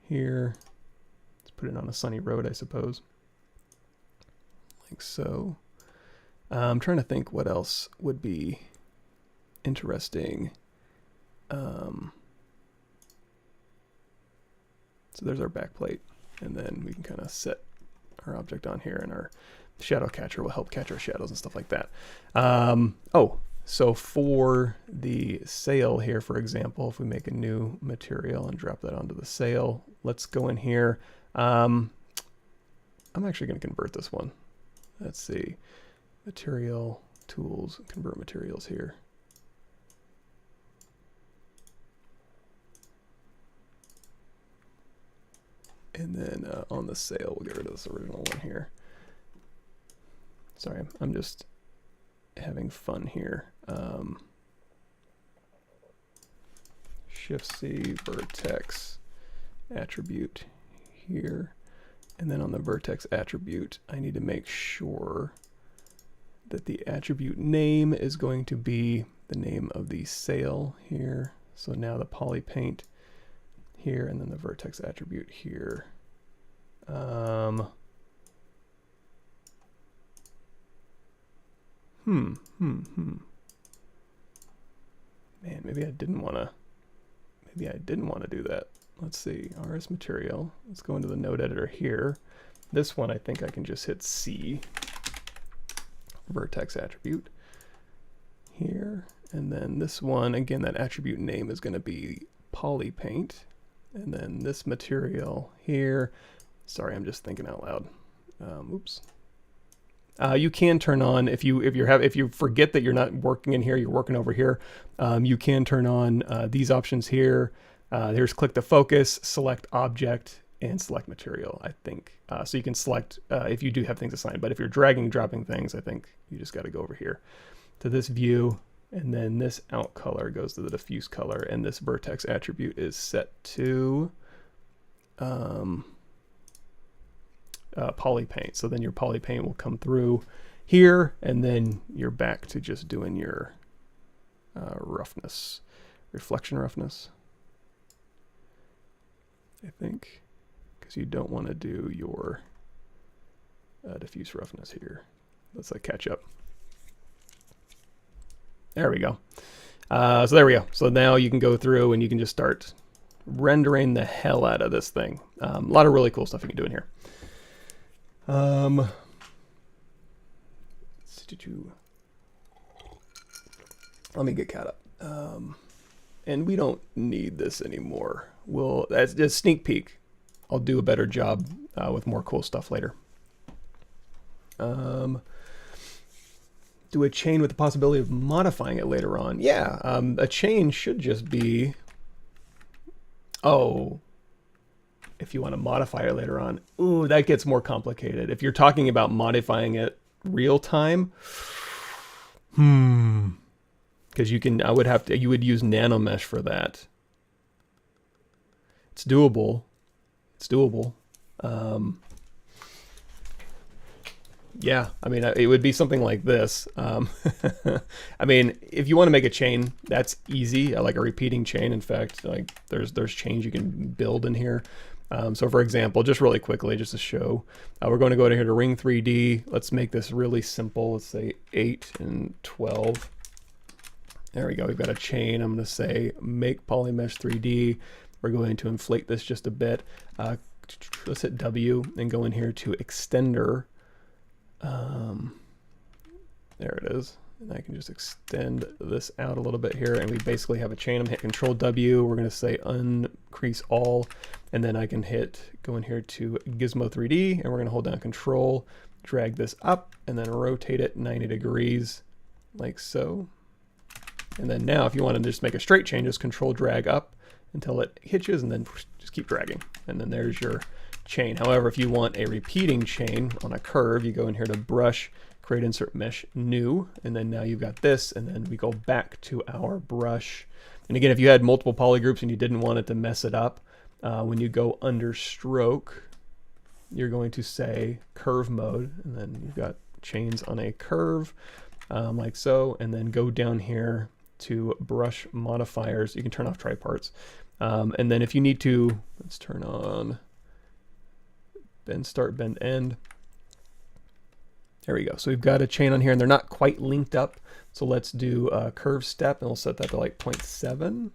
here. Let's put it on a sunny road, I suppose. Like so. I'm trying to think what else would be interesting. So there's our backplate, and then we can kind of set our object on here, and our shadow catcher will help catch our shadows and stuff like that. So for the sail here, for example, if we make a new material and drop that onto the sail, let's go in here. I'm actually going to convert this one. Let's see. Material, tools, convert materials here. And then on the sail, we'll get rid of this original one here. Sorry, I'm just having fun here. Shift-C, vertex, attribute here. And then on the vertex attribute, I need to make sure that the attribute name is going to be the name of the sail here. So now the poly paint here, and then the vertex attribute here. Man, maybe I didn't want to do that. Let's see, RS material. Let's go into the node editor here. This one, I think I can just hit C, vertex attribute here. And then this one, again, that attribute name is going to be poly paint. And then this material here, sorry, I'm just thinking out loud. Oops. You can turn on, if you forget that you're not working in here, you're working over here, you can turn on these options here. There's click to focus, select object, and select material, I think. So you can select if you do have things assigned, but if you're dragging and dropping things, I think you just got to go over here to this view, and then this out color goes to the diffuse color, and this vertex attribute is set to poly paint. So then your poly paint will come through here, and then you're back to just doing your roughness, reflection roughness, I think, because you don't want to do your diffuse roughness here. Let's catch up. There we go. So there we go. So now you can go through and you can just start rendering the hell out of this thing. A lot of really cool stuff you can do in here. Let me get caught up. And we don't need this anymore. That's just sneak peek. I'll do a better job with more cool stuff later. Do a chain with the possibility of modifying it later on. Yeah, a chain should just be, if you want to modify it later on. Ooh, that gets more complicated. If you're talking about modifying it real time, because you would use Nanomesh for that. It's doable. It's doable. Yeah, I mean, it would be something like this. I mean, if you want to make a chain, that's easy. I like a repeating chain. In fact, like there's chains you can build in here. So for example, just really quickly, just to show, we're going to go in here to Ring 3D. Let's make this really simple. Let's say 8 and 12. There we go. We've got a chain. I'm going to say make polymesh 3D. We're going to inflate this just a bit. Let's hit W and go in here to extender. There it is. And I can just extend this out a little bit here, and we basically have a chain. I'm gonna hit Control W. We're gonna say increase all, and then I can go in here to Gizmo 3D, and we're gonna hold down Control, drag this up, and then rotate it 90 degrees, like so. And then now, if you want to just make a straight chain, just Control drag up until it hitches, and then just keep dragging, and then there's your chain. However, if you want a repeating chain on a curve, you go in here to Brush, create Insert Mesh, New, and then now you've got this, and then we go back to our brush. And again, if you had multiple polygroups and you didn't want it to mess it up, when you go under Stroke, you're going to say Curve Mode, and then you've got chains on a curve, like so, and then go down here to Brush Modifiers. You can turn off triparts. And then if you need to, let's turn on Bend Start, Bend End. There we go. So we've got a chain on here, and they're not quite linked up. So let's do a curve step, and we'll set that to like 0.7.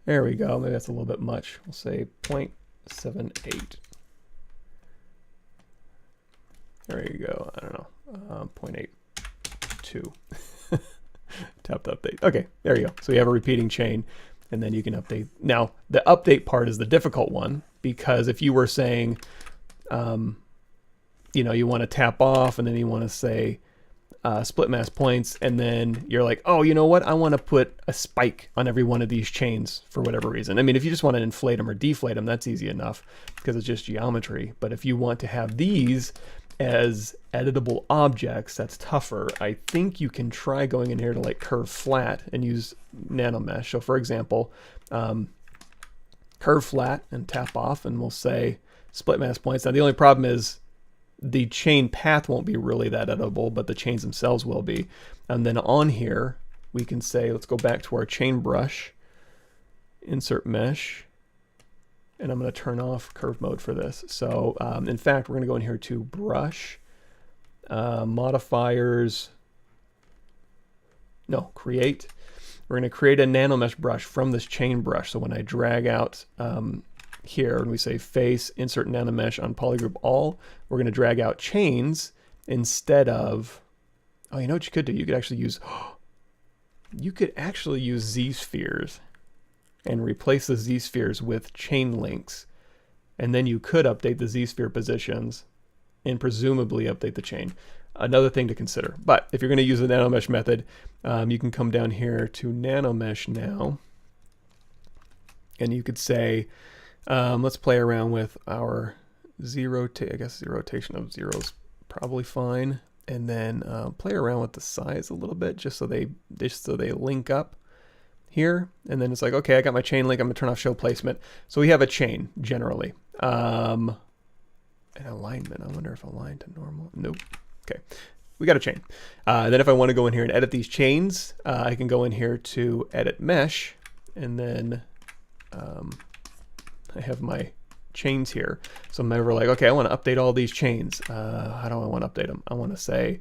There we go. Maybe that's a little bit much. We'll say 0.78. There you go. I don't know. 0.82. Tap to update. Okay, there you go. So we have a repeating chain, and then you can update. Now, the update part is the difficult one, because if you were saying, you know, you want to tap off, and then you want to say split mass points, and then you're like, oh, you know what? I want to put a spike on every one of these chains for whatever reason. I mean, if you just want to inflate them or deflate them, that's easy enough because it's just geometry. But if you want to have these as editable objects, that's tougher. I think you can try going in here to like curve flat and use Nanomesh. So for example, curve flat and tap off, and we'll say split mass points. Now the only problem is the chain path won't be really that editable, but the chains themselves will be. And then on here, we can say, let's go back to our chain brush, insert mesh, and I'm going to turn off curve mode for this. So in fact, we're going to go in here to brush, modifiers, no, create. We're going to create a nanomesh brush from this chain brush. So when I drag out here, and we say face, insert nanomesh on polygroup all, we're going to drag out chains instead of, oh, you know what you could do? You could actually use, ZSpheres and replace the ZSpheres with chain links. And then you could update the ZSphere positions and presumably update the chain. Another thing to consider. But if you're going to use the nanomesh method, you can come down here to nanomesh now, and you could say, let's play around with our I guess the rotation of 0 is probably fine. And then play around with the size a little bit, just so they link up here. And then it's like, okay, I got my chain link. I'm gonna turn off show placement. So we have a chain generally. And alignment. I wonder if aligned to normal. Nope. Okay, we got a chain. Then if I want to go in here and edit these chains, I can go in here to edit mesh, and then I have my chains here. So I'm never like, okay, I want to update all these chains. How do I want to update them? I want to say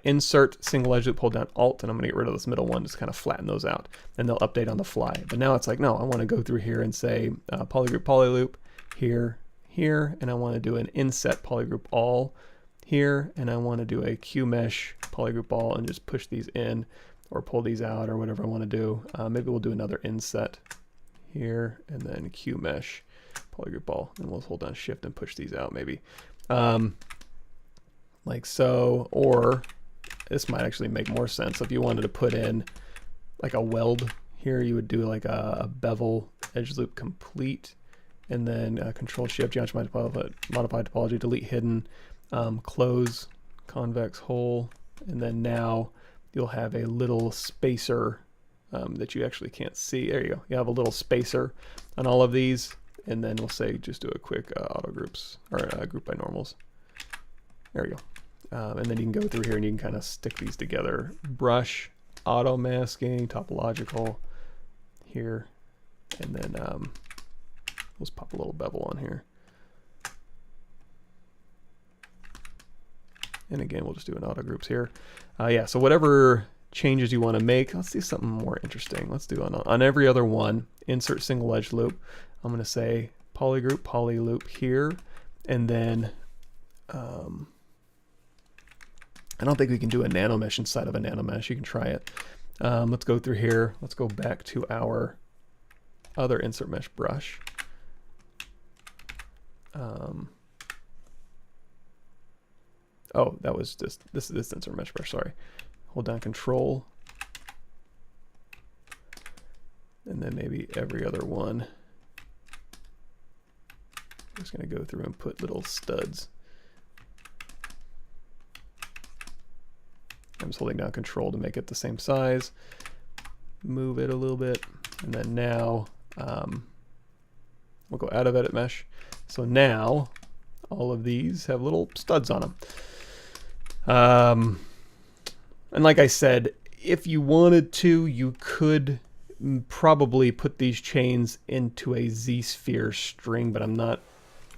insert single edge loop, hold down Alt, and I'm going to get rid of this middle one, just kind of flatten those out, and they'll update on the fly. But now it's like, no, I want to go through here and say polygroup polyloop here, here, and I want to do an inset polygroup all here, and I want to do a Q mesh polygroup all and just push these in or pull these out or whatever I want to do. Maybe we'll do another inset here, and then Q mesh polygroup all, and we'll hold down shift and push these out maybe. Like so, or this might actually make more sense. If you wanted to put in like a weld here, you would do like a bevel edge loop complete, and then control shift, geometry modify topology, delete hidden, close convex hole, and then now you'll have a little spacer that you actually can't see. There you go. You have a little spacer on all of these, and then we'll say just do a quick auto groups or group by normals. There we go. And then you can go through here and you can kind of stick these together. Brush, auto masking, topological here, and then let's pop a little bevel on here. And again, we'll just do an auto groups here. Yeah, so whatever changes you want to make, let's do something more interesting. Let's do on every other one, insert single edge loop. I'm going to say polygroup, poly loop here, and then I don't think we can do a nanomesh inside of a nanomesh. You can try it. Let's go through here. Let's go back to our other insert mesh brush. Oh, that was just this insert mesh brush, sorry. Hold down Control. And then maybe every other one. I'm just going to go through and put little studs. I'm just holding down Control to make it the same size. Move it a little bit. And then now we'll go out of Edit Mesh. So now all of these have little studs on them. And like I said, if you wanted to, you could probably put these chains into a ZSpheres string, but I'm not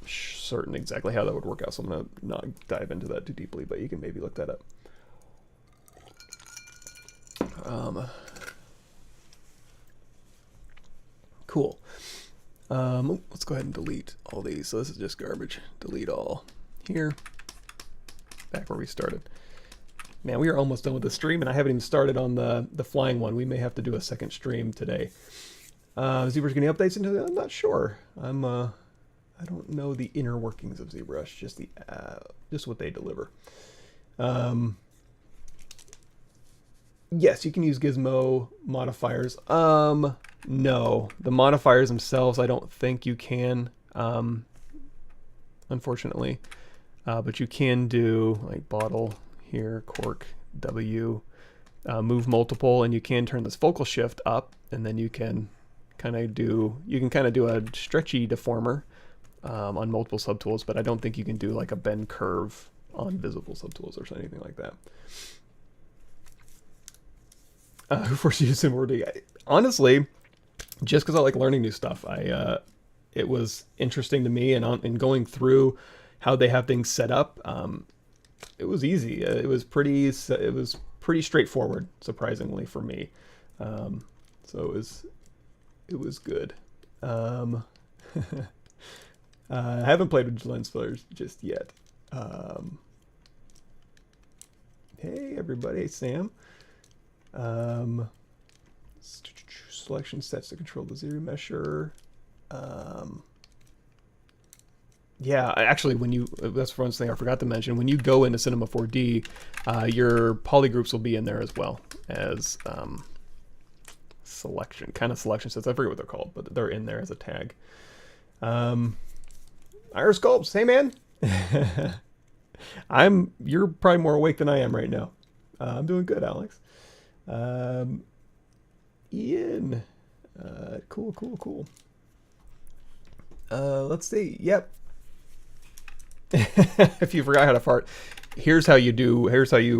certain exactly how that would work out, so I'm going to not dive into that too deeply, but you can maybe look that up. Cool. Let's go ahead and delete all these. So this is just garbage. Delete all here. Back where we started. Man, we are almost done with the stream, and I haven't even started on the flying one. We may have to do a second stream today. ZBrush getting updates into it? I'm not sure. I don't know the inner workings of ZBrush, just what they deliver. Yes, you can use Gizmo modifiers. No, the modifiers themselves, I don't think you can, unfortunately. But you can do like bottle here, Cork, W, move multiple, and you can turn this focal shift up, and then you can kind of do a stretchy deformer on multiple subtools, but I don't think you can do like a bend curve on visible subtools or anything like that. Who forced you to use ZModeler? Honestly, just because I like learning new stuff, it was interesting to me, and going through how they have things set up, it was easy. It was pretty straightforward, surprisingly for me. So it was good. I haven't played with ZSpheres just yet. Hey everybody, hey Sam. Selection sets to control the ZRemesher. Yeah, actually, that's one thing I forgot to mention. When you go into Cinema 4D, your polygroups will be in there as well as selection sets. I forget what they're called, but they're in there as a tag. Iris Sculpts, hey man. You're probably more awake than I am right now. I'm doing good, Alex. Ian, cool. Let's see. Yep. If you forgot how to fart, here's how you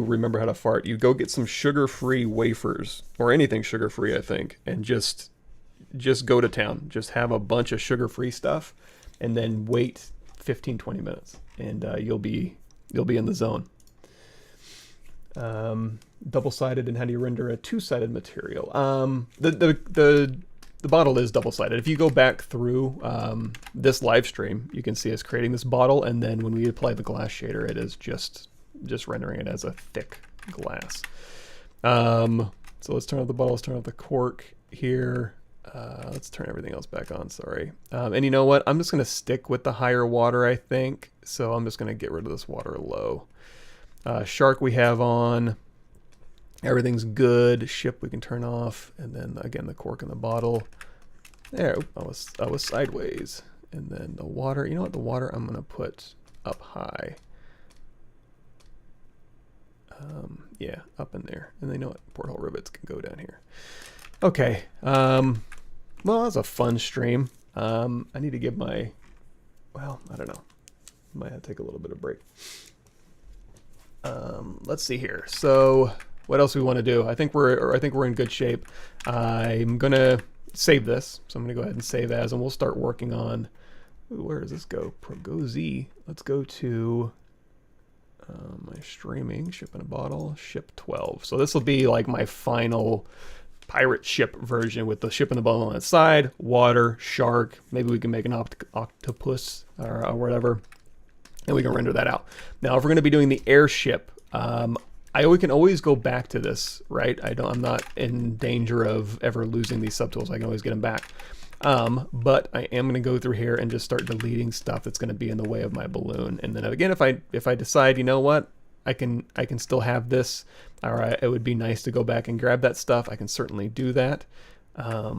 remember how to fart. You go get some sugar-free wafers, or anything sugar-free, I think, and just go to town. Just have a bunch of sugar-free stuff, and then wait 15-20 minutes, and you'll be in the zone. Double-sided, and how do you render a two-sided material? The bottle is double-sided. If you go back through this live stream, you can see us creating this bottle, and then when we apply the glass shader, it is just rendering it as a thick glass. So let's turn off the bottle, let's turn off the cork here. Let's turn everything else back on, sorry. And you know what? I'm just going to stick with the higher water, I think. So I'm just going to get rid of this water low. Shark we have on. Everything's good. Ship we can turn off, and then again the cork in the bottle. There, I was sideways, and then the water. You know what? The water I'm gonna put up high. Yeah, up in there. And they know what? Porthole rivets can go down here. Okay. Well, that was a fun stream. I need to give my. Well, I don't know. Might have to take a little bit of break. Let's see here. So what else we want to do? I think we're in good shape. I'm gonna save this, so I'm gonna go ahead and save as, and we'll start working on. Ooh, where does this go? Go Z. Let's go to my streaming. Ship in a bottle. Ship 12. So this will be like my final pirate ship version with the ship in the bottle on its side, water, shark. Maybe we can make an octopus or whatever, and we can render that out. Now, if we're going to be doing the airship, we can always go back to this, right? I'm not in danger of ever losing these subtools. I can always get them back. But I am going to go through here and just start deleting stuff that's going to be in the way of my balloon. And then again, if I decide, you know what, I can still have this. All right, it would be nice to go back and grab that stuff. I can certainly do that. I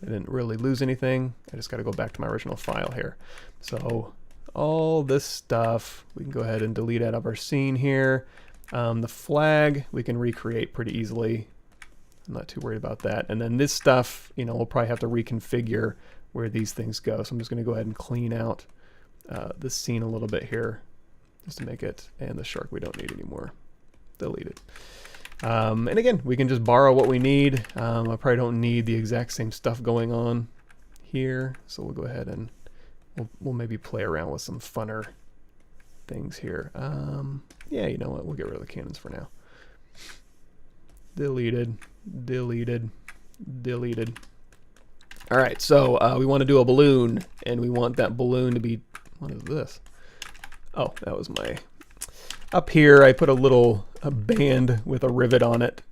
didn't really lose anything. I just got to go back to my original file here. So all this stuff we can go ahead and delete out of our scene here. The flag we can recreate pretty easily. I'm not too worried about that. And then this stuff, you know, we'll probably have to reconfigure where these things go. So I'm just going to go ahead and clean out this scene a little bit here just to make it, and the shark we don't need anymore. Delete it. And again, we can just borrow what we need. I probably don't need the exact same stuff going on here. So we'll go ahead and we'll maybe play around with some funner things here. Yeah, you know what? We'll get rid of the cannons for now. Deleted, deleted, deleted. All right, so we want to do a balloon, and we want that balloon to be, what is this? Oh, that was my, up here I put a band with a rivet on it.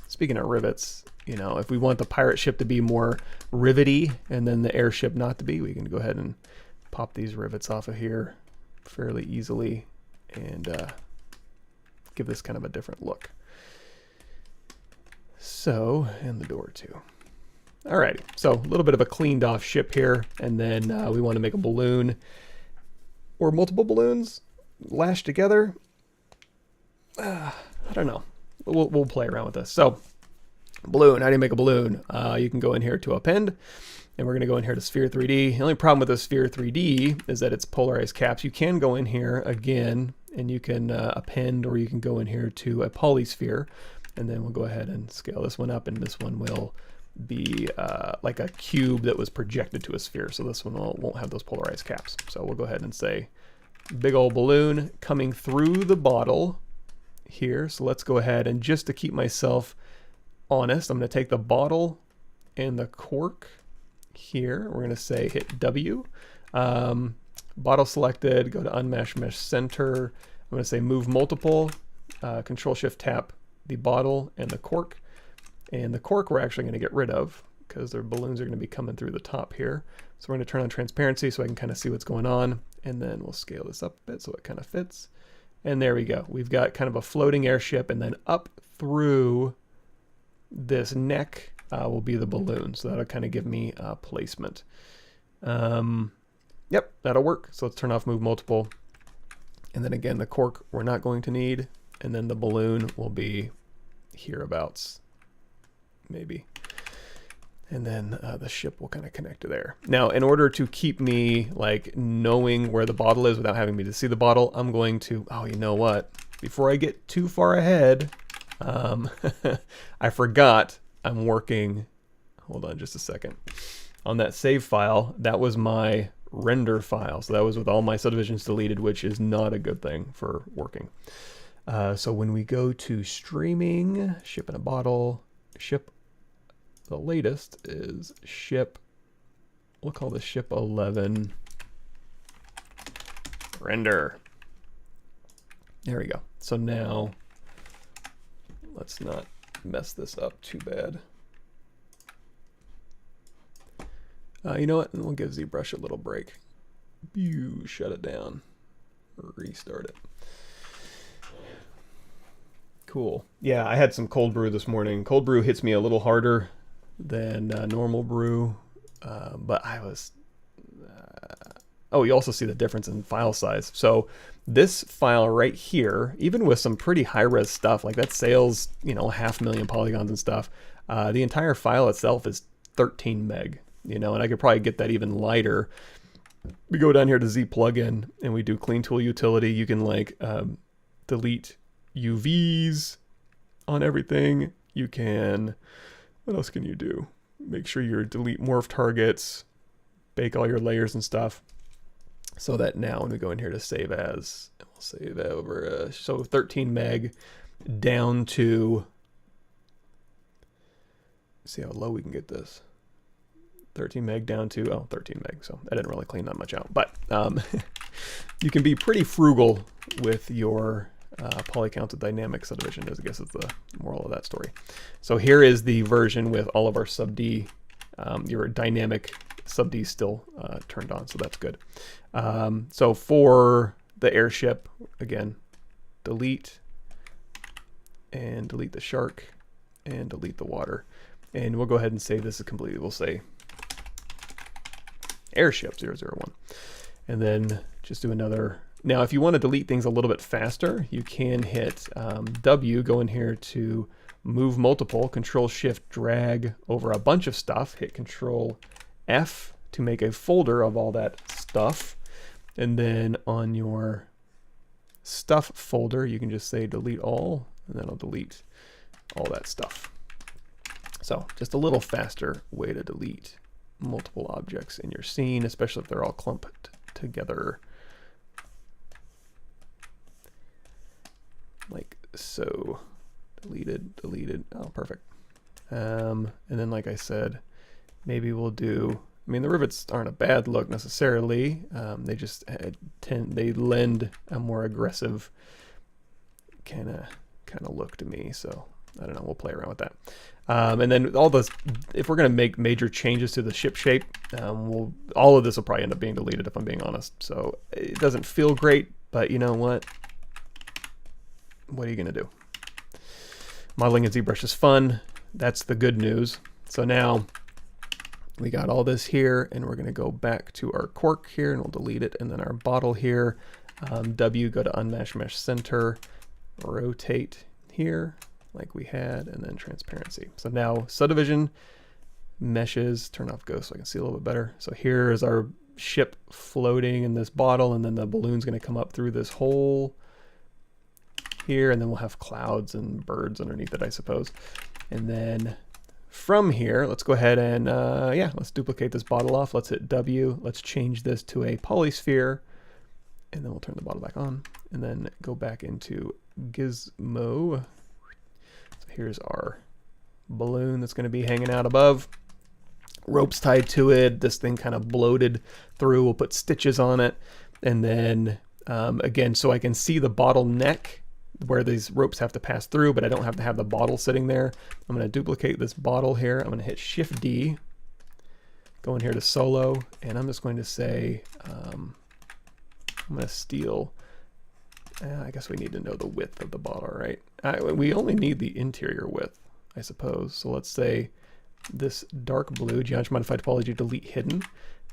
Speaking of rivets, you know, if we want the pirate ship to be more rivety and then the airship not to be, we can go ahead and pop these rivets off of here fairly easily and give this kind of a different look. So, and the door too. Alrighty, so a little bit of a cleaned off ship here, and then we want to make a balloon or multiple balloons lashed together. I don't know. We'll play around with this. So, balloon, how do you make a balloon? You can go in here to append, and we're going to go in here to Sphere 3D. The only problem with the Sphere 3D is that it's polarized caps. You can go in here again, and you can append, or you can go in here to a polysphere. And then we'll go ahead and scale this one up, and this one will be like a cube that was projected to a sphere. So this one won't have those polarized caps. So we'll go ahead and say big old balloon coming through the bottle here. So let's go ahead, and just to keep myself honest, I'm going to take the bottle and the cork here. We're going to say hit W. Bottle selected, go to unmesh mesh center. I'm going to say move multiple, control shift tap the bottle and the cork. And the cork we're actually going to get rid of because their balloons are going to be coming through the top here. So we're going to turn on transparency so I can kind of see what's going on. And then we'll scale this up a bit so it kind of fits. And there we go. We've got kind of a floating airship, and then up through this neck will be the balloon. So that'll kind of give me placement. Yep, that'll work. So let's turn off move multiple. And then again, the cork we're not going to need. And then the balloon will be hereabouts, maybe. And then the ship will kind of connect to there. Now, in order to keep me like knowing where the bottle is without having me to see the bottle, I'm going to, oh, you know what? Before I get too far ahead, I forgot I'm working, hold on just a second, on that save file. That was my render file. So that was with all my subdivisions deleted, which is not a good thing for working. So when we go to streaming, ship in a bottle, ship, the latest is ship, we'll call this ship 11 render. There we go. So now let's not mess this up too bad. You know what? We'll give ZBrush a little break. Shut it down. Restart it. Cool. Yeah, I had some cold brew this morning. Cold brew hits me a little harder than normal brew, but I was... oh, you also see the difference in file size. So this file right here, even with some pretty high-res stuff, like that sales, you know, 500,000 polygons and stuff, the entire file itself is 13 meg, you know, and I could probably get that even lighter. we go down here to Z plugin and we do clean tool utility. You can like delete UVs on everything. You can, what else can you do? Make sure you delete morph targets, bake all your layers and stuff. So that now when we go in here to save as, we'll save over, so 13 meg down to, see how low we can get this. 13 meg down to, oh, 13 meg. So I didn't really clean that much out, but you can be pretty frugal with your poly count of dynamic subdivision, I guess is the moral of that story. So here is the version with all of our sub D, your dynamic sub D still turned on, so that's good. So for the airship, again, delete and delete the shark and delete the water. And we'll go ahead and save this as completely. We'll say airship 001. And then just do another. Now, if you want to delete things a little bit faster, you can hit W, go in here to move multiple, Control Shift drag over a bunch of stuff, hit Control F to make a folder of all that stuff. And then on your stuff folder, you can just say delete all, and then I'll delete all that stuff. So just a little faster way to delete multiple objects in your scene, especially if they're all clumped together. Like so. Deleted, deleted. Oh, perfect. And then, like I said, maybe we'll do, I mean, the rivets aren't a bad look necessarily. They just they lend a more aggressive kind of look to me. So I don't know, we'll play around with that. And then all this, if we're going to make major changes to the ship shape, all of this will probably end up being deleted if I'm being honest. So it doesn't feel great, but you know what? What are you going to do? Modeling in ZBrush is fun. That's the good news. So now we got all this here, and we're going to go back to our cork here, and we'll delete it. And then our bottle here, W, go to Unmatch Mesh Center, rotate here like we had, and then transparency. So now subdivision, meshes, turn off ghost so I can see a little bit better. So here is our ship floating in this bottle, and then the balloon's going to come up through this hole here, and then we'll have clouds and birds underneath it, I suppose. And then from here, let's go ahead and yeah, let's duplicate this bottle off. Let's hit W. Let's change this to a polysphere, and then we'll turn the bottle back on, and then go back into Gizmo. So here's our balloon that's going to be hanging out above. Ropes tied to it. This thing kind of bloated through. We'll put stitches on it, and then again, so I can see the bottle neck where these ropes have to pass through, but I don't have to have the bottle sitting there. I'm going to duplicate this bottle here. I'm going to hit Shift D, go in here to solo, and I'm just going to say, I'm going to steal, I guess we need to know the width of the bottle, right? We only need the interior width, I suppose. So let's say this dark blue, geometry modified topology, delete hidden.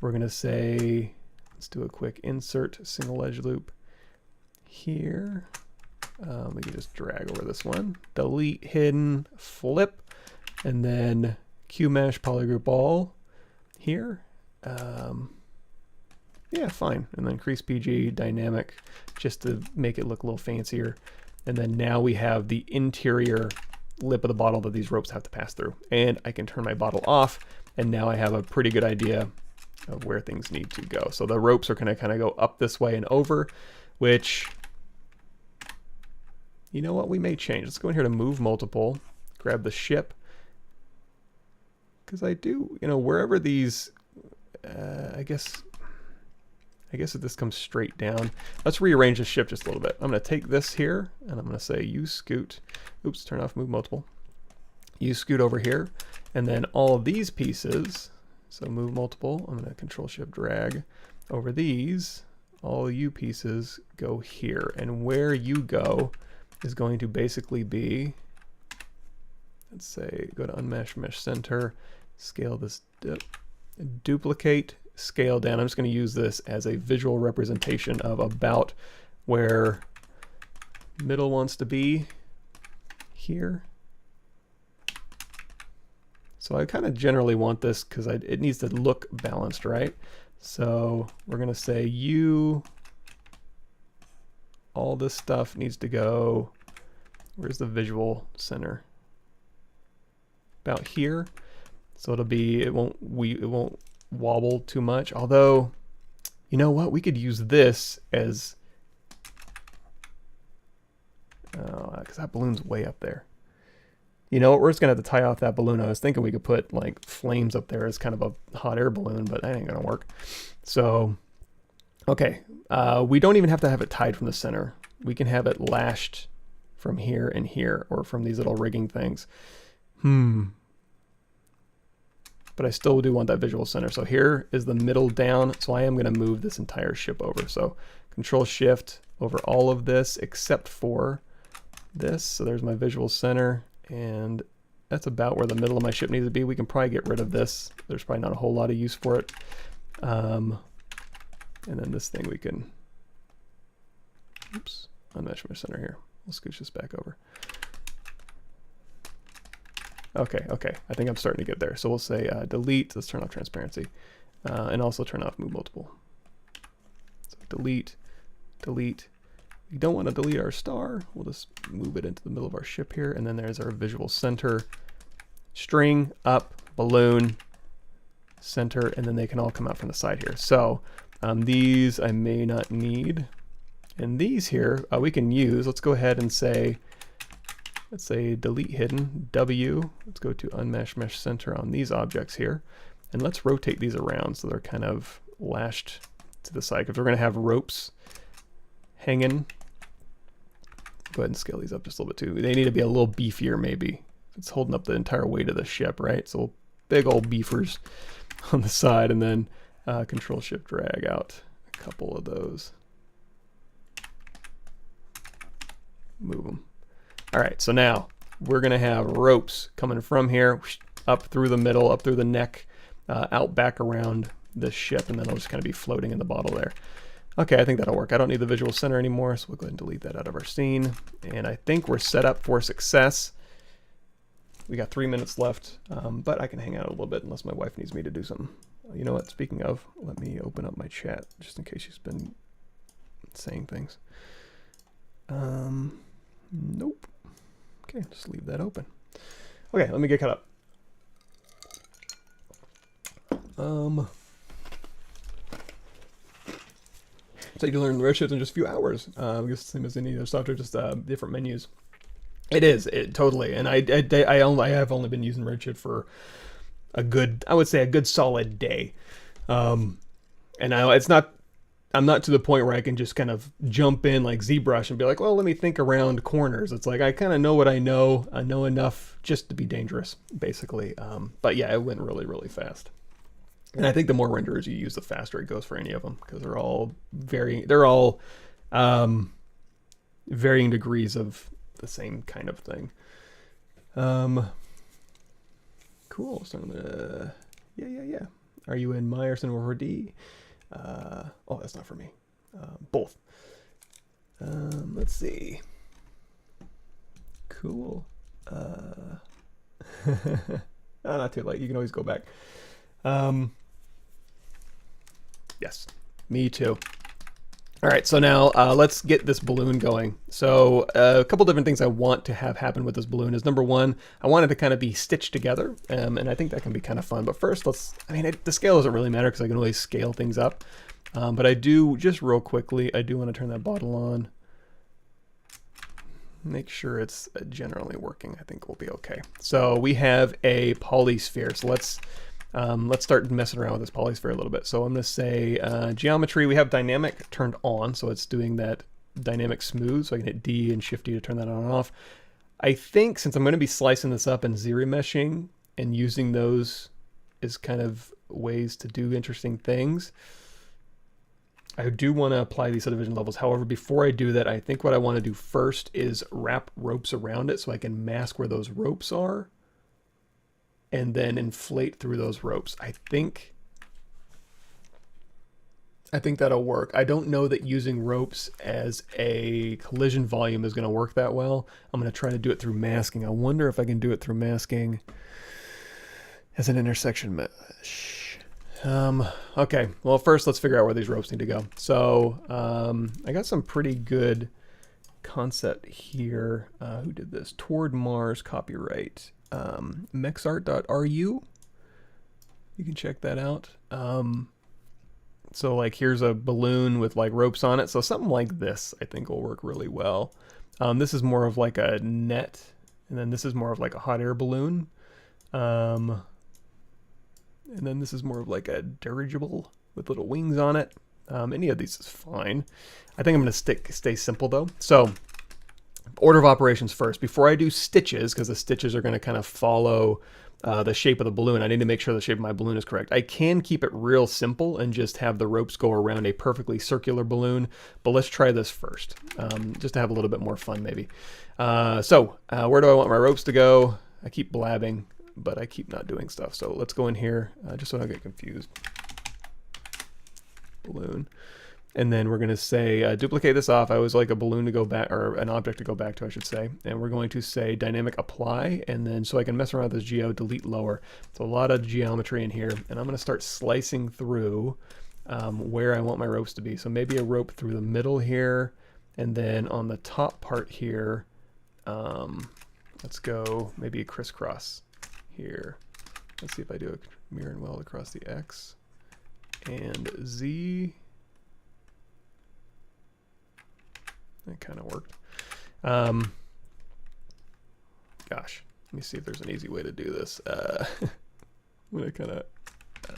We're going to say, let's do a quick insert single edge loop here. We can just drag over this one, delete hidden, flip, and then QMesh polygroup all here. Yeah, fine. And then increase PG dynamic just to make it look a little fancier. And then now we have the interior lip of the bottle that these ropes have to pass through. And I can turn my bottle off, and now I have a pretty good idea of where things need to go. So the ropes are going to kind of go up this way and over, which, you know what, we may change. Let's go in here to move multiple, grab the ship, because I do, you know, wherever these, I guess if this comes straight down, let's rearrange the ship just a little bit. I'm going to take this here, and I'm going to say use scoot, oops, turn off move multiple, use scoot over here, and then all of these pieces, so move multiple, I'm going to control shift drag over these, all you pieces go here, and where you go is going to basically be, let's say, go to Unmesh Mesh Center, scale this, duplicate, scale down. I'm just going to use this as a visual representation of about where middle wants to be here. So I kind of generally want this because it needs to look balanced, right? So we're going to say all this stuff needs to go, where's the visual center? About here. So it'll be, it won't wobble too much. Although, you know what? We could use this as, because that balloon's way up there. You know what? We're just gonna have to tie off that balloon. I was thinking we could put like flames up there as kind of a hot air balloon, but that ain't gonna work. So, okay, we don't even have to have it tied from the center. We can have it lashed from here and here, or from these little rigging things. But I still do want that visual center. So here is the middle down. So I am going to move this entire ship over. So Control Shift over all of this except for this. So there's my visual center, and that's about where the middle of my ship needs to be. We can probably get rid of this. There's probably not a whole lot of use for it. And then this thing we can, oops, unmesh my center here. We'll scooch this back over. Okay, I think I'm starting to get there. So we'll say delete, let's turn off transparency, and also turn off move multiple. So delete. We don't want to delete our star. We'll just move it into the middle of our ship here, and then there's our visual center, string, up, balloon, center, and then they can all come out from the side here. So these I may not need. And these here we can use. Let's go ahead and say, let's say delete hidden, W. Let's go to unmesh mesh center on these objects here. And let's rotate these around so they're kind of lashed to the side. Because we're going to have ropes hanging. Go ahead and scale these up just a little bit too. They need to be a little beefier maybe. It's holding up the entire weight of the ship, right? So big old beefers on the side, and then Control Shift drag out a couple of those. Move them. All right, so now we're gonna have ropes coming from here, up through the middle, up through the neck, out back around the ship, and then it'll just kind of be floating in the bottle there. Okay, I think that'll work. I don't need the visual center anymore, so we'll go ahead and delete that out of our scene. And I think we're set up for success. We got 3 minutes left, but I can hang out a little bit unless my wife needs me to do something. You know what, speaking of, let me open up my chat just in case she's been saying things. Nope. Okay, just leave that open. Okay, let me get caught up. So you learn Redshift in just a few hours. I guess the same as any other software, just different menus. It is, totally. And I have only been using Redshift for a good, I would say a good solid day. And I'm not to the point where I can just kind of jump in like ZBrush and be like, well, let me think around corners. It's like I kind of know what I know. I know enough just to be dangerous, basically. But yeah, it went really, really fast. And I think the more renderers you use, the faster it goes for any of them, because they're all varying degrees of the same kind of thing. Cool. So yeah. Are you in Meyerson or D? Oh, that's not for me. Both. Let's see. Cool. Not too late. You can always go back. Yes, me too. All right, so now let's get this balloon going. So a couple different things I want to have happen with this balloon is, number one, I want it to kind of be stitched together, and I think that can be kind of fun. But first, the scale doesn't really matter because I can always scale things up. But I do, just real quickly, I do want to turn that bottle on. Make sure it's generally working. I think we'll be okay. So we have a polysphere. So let's start messing around with this polysphere a little bit. So I'm going to say geometry. We have dynamic turned on, so it's doing that dynamic smooth. So I can hit D and Shift D to turn that on and off. I think since I'm going to be slicing this up and ZRemeshing and using those as kind of ways to do interesting things, I do want to apply these subdivision levels. However, before I do that, I think what I want to do first is wrap ropes around it so I can mask where those ropes are, and then inflate through those ropes. I think that'll work. I don't know that using ropes as a collision volume is going to work that well. I'm going to try to do it through masking. I wonder if I can do it through masking as an intersection mesh. Okay, well first let's figure out where these ropes need to go. So I got some pretty good concept here. Who did this? Toward Mars copyright. Mexart.ru. You can check that out. So like here's a balloon with like ropes on it. So something like this I think will work really well. This is more of like a net, and then this is more of like a hot air balloon. And then this is more of like a dirigible with little wings on it. Any of these is fine. I think I'm going to stay simple though. So order of operations first. Before I do stitches, because the stitches are going to kind of follow the shape of the balloon, I need to make sure the shape of my balloon is correct. I can keep it real simple and just have the ropes go around a perfectly circular balloon, but let's try this first, just to have a little bit more fun maybe. So where do I want my ropes to go? I keep blabbing, but I keep not doing stuff. So let's go in here, just so I don't get confused. Balloon. And then we're going to say duplicate this off. I always like a balloon to go back, or an object to go back to, I should say. And we're going to say dynamic apply, and then so I can mess around with this geo, delete lower. So a lot of geometry in here, and I'm going to start slicing through where I want my ropes to be. So maybe a rope through the middle here, and then on the top part here, let's go maybe a crisscross here. Let's see if I do a mirror and weld across the X and Z. That kind of worked. Gosh, let me see if there's an easy way to do this. I'm gonna kind of,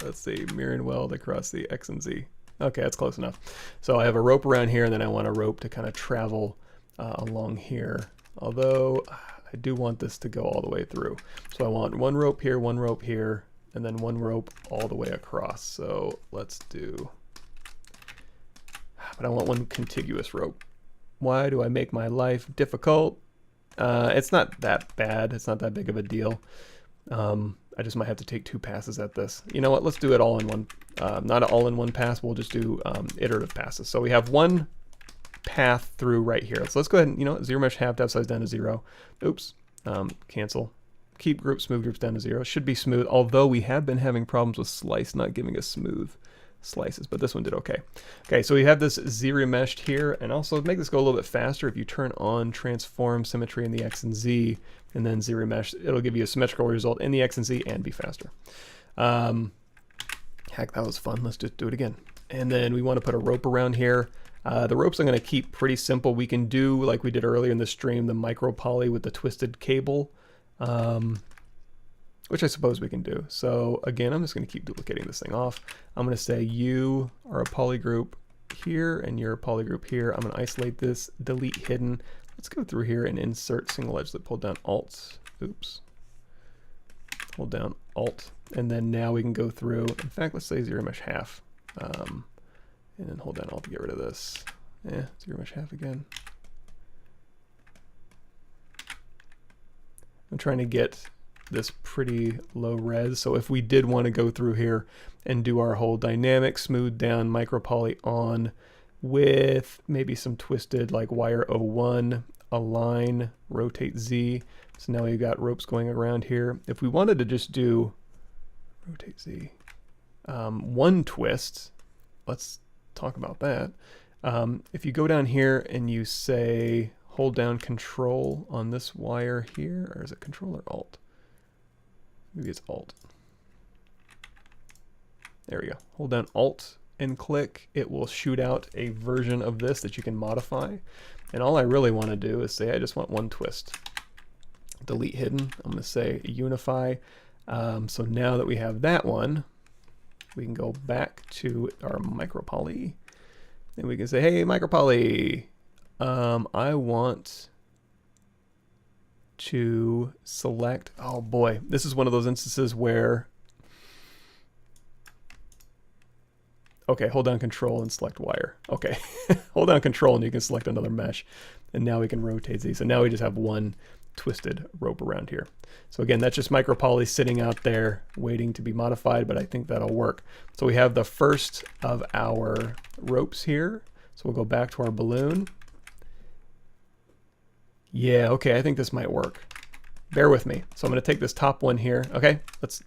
let's see, mirror and weld across the X and Z. Okay, that's close enough. So I have a rope around here, and then I want a rope to kind of travel along here. Although I do want this to go all the way through. So I want one rope here, and then one rope all the way across. So let's do, but I want one contiguous rope. Why do I make my life difficult? It's not that bad. It's not that big of a deal. I just might have to take 2 passes at this. You know what? Let's do it all in one. Not all in one pass. We'll just do iterative passes. So we have one path through right here. So let's go ahead and, you know, ZRemesh half depth size down to 0. Oops. Cancel. Keep groups, smooth groups down to 0. Should be smooth, although we have been having problems with slice not giving us smooth slices, but this one did okay. Okay, so we have this ZRemeshed here, and also make this go a little bit faster. If you turn on transform symmetry in the X and Z, and then ZRemesh, it'll give you a symmetrical result in the X and Z and be faster. Heck, that was fun. Let's just do it again. And then we want to put a rope around here. The ropes I'm going to keep pretty simple. We can do, like we did earlier in the stream, the micro poly with the twisted cable, which I suppose we can do. So again, I'm just going to keep duplicating this thing off. I'm going to say you are a polygroup here, and you're a polygroup here. I'm going to isolate this, delete hidden. Let's go through here and insert single edge. Let's pull down Alt. Oops. Hold down Alt. And then now we can go through. In fact, let's say ZRemesh half. And then hold down Alt to get rid of this. Yeah, ZRemesh half again. I'm trying to get this pretty low res. So if we did want to go through here and do our whole dynamic smooth down micro poly on with maybe some twisted like wire 01, align, rotate Z. So now we've got ropes going around here. If we wanted to just do rotate Z, one twist, let's talk about that. If you go down here and you say hold down control on this wire here, or is it control or alt? Maybe it's alt. There we go. Hold down alt and click. It will shoot out a version of this that you can modify. And all I really want to do is say I just want one twist. Delete hidden. I'm going to say unify. So now that we have that one, we can go back to our micro poly. And we can say, hey, micro poly, I want to select, oh boy, this is one of those instances where, okay, hold down control and select wire. Okay, hold down control and you can select another mesh. And now we can rotate these. So now we just have one twisted rope around here. So again, that's just micro poly sitting out there waiting to be modified, but I think that'll work. So we have the first of our ropes here. So we'll go back to our balloon. Yeah, okay, I think this might work. Bear with me. So I'm going to take this top one here. Okay, let's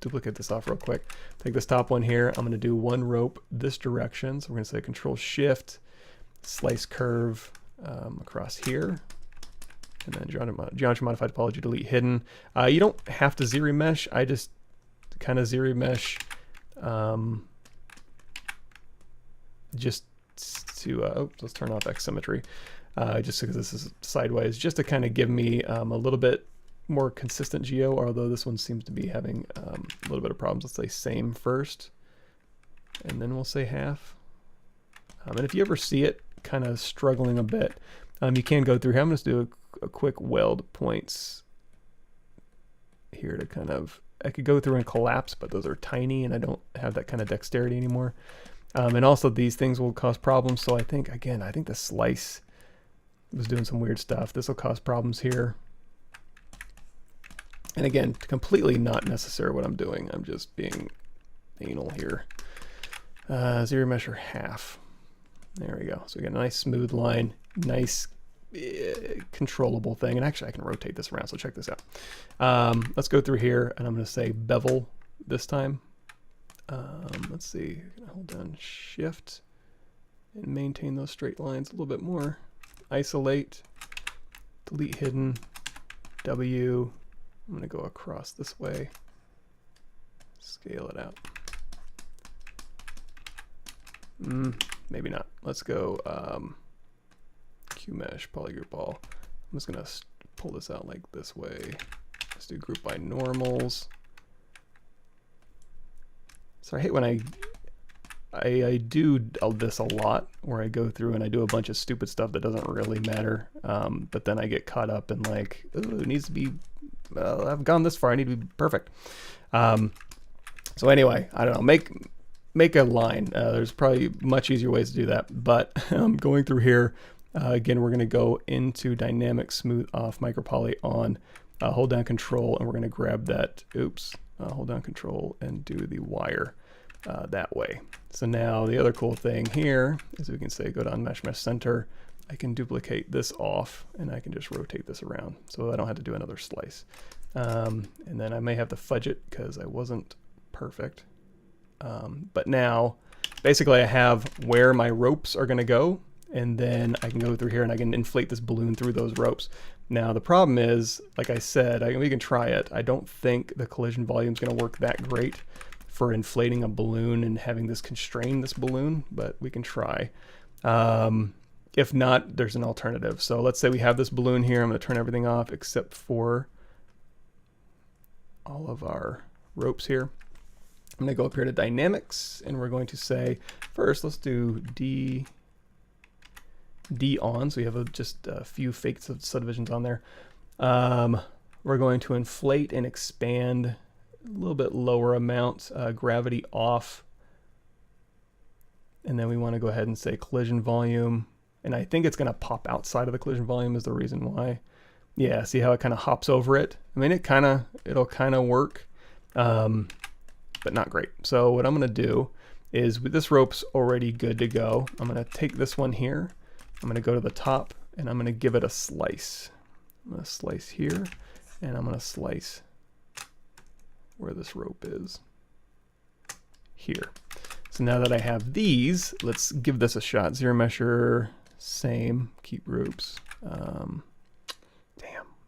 duplicate this off real quick. Take this top one here. I'm going to do one rope this direction. So we're going to say Control Shift, slice curve across here. And then geometry modified topology, delete hidden. You don't have to ZRemesh. I just kind of ZRemesh just to, let's turn off X symmetry. Just because this is sideways, just to kind of give me a little bit more consistent geo, although this one seems to be having a little bit of problems. Let's say same first, and then we'll say half. And if you ever see it kind of struggling a bit, you can go through here. I'm going to do a quick weld points here to kind of, I could go through and collapse, but those are tiny and I don't have that kind of dexterity anymore. And also these things will cause problems. So I think, again, I think the slice was doing some weird stuff. This will cause problems here. And again, completely not necessary what I'm doing. I'm just being anal here. ZRemesh half. There we go. So we got a nice smooth line, nice controllable thing. And actually I can rotate this around, so check this out. Let's go through here and I'm going to say bevel this time. Let's see, hold down Shift and maintain those straight lines a little bit more. Isolate, delete hidden, W. I'm going to go across this way, scale it out. Maybe not. Let's go QMesh, polygroup all. I'm just going to pull this out like this way. Let's do group by normals. So I hate when I do this a lot, where I go through and I do a bunch of stupid stuff that doesn't really matter, but then I get caught up in like, ooh, it needs to be, I've gone this far, I need to be perfect. So anyway, I don't know, make a line. There's probably much easier ways to do that, but going through here, again, we're going to go into dynamic smooth off micropoly on, hold down Control, and we're going to grab that, hold down Control and do the wire that way. So now the other cool thing here is we can say go down mesh center. I can duplicate this off and I can just rotate this around so I don't have to do another slice. And then I may have to fudge it because I wasn't perfect. But now basically I have where my ropes are going to go, and then I can go through here and I can inflate this balloon through those ropes. Now the problem is, like I said, we can try it. I don't think the collision volume is going to work that great for inflating a balloon and having this constrain this balloon, but we can try. If not, there's an alternative. So let's say we have this balloon here. I'm going to turn everything off except for all of our ropes here. I'm going to go up here to dynamics and we're going to say, first let's do D on, so we have just a few fake subdivisions on there. We're going to inflate and expand a little bit lower amount, gravity off, and then we want to go ahead and say collision volume, and I think it's going to pop outside of the collision volume is the reason why. Yeah, see how it kind of hops over it? I mean, it'll kind of work, but not great. So what I'm going to do is, with this rope's already good to go, I'm going to take this one here, I'm going to go to the top and I'm going to give it a slice. I'm going to slice here and I'm going to slice where this rope is here. So now that I have these, let's give this a shot. ZRemesh, same, keep groups.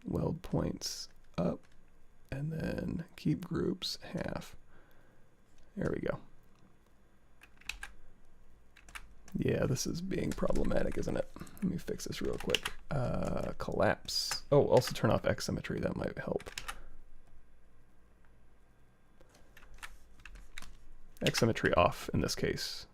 Weld points up and then keep groups half. There we go. Yeah, this is being problematic, isn't it? Let me fix this real quick. Collapse. Oh, also turn off X symmetry. That might help. X symmetry off in this case.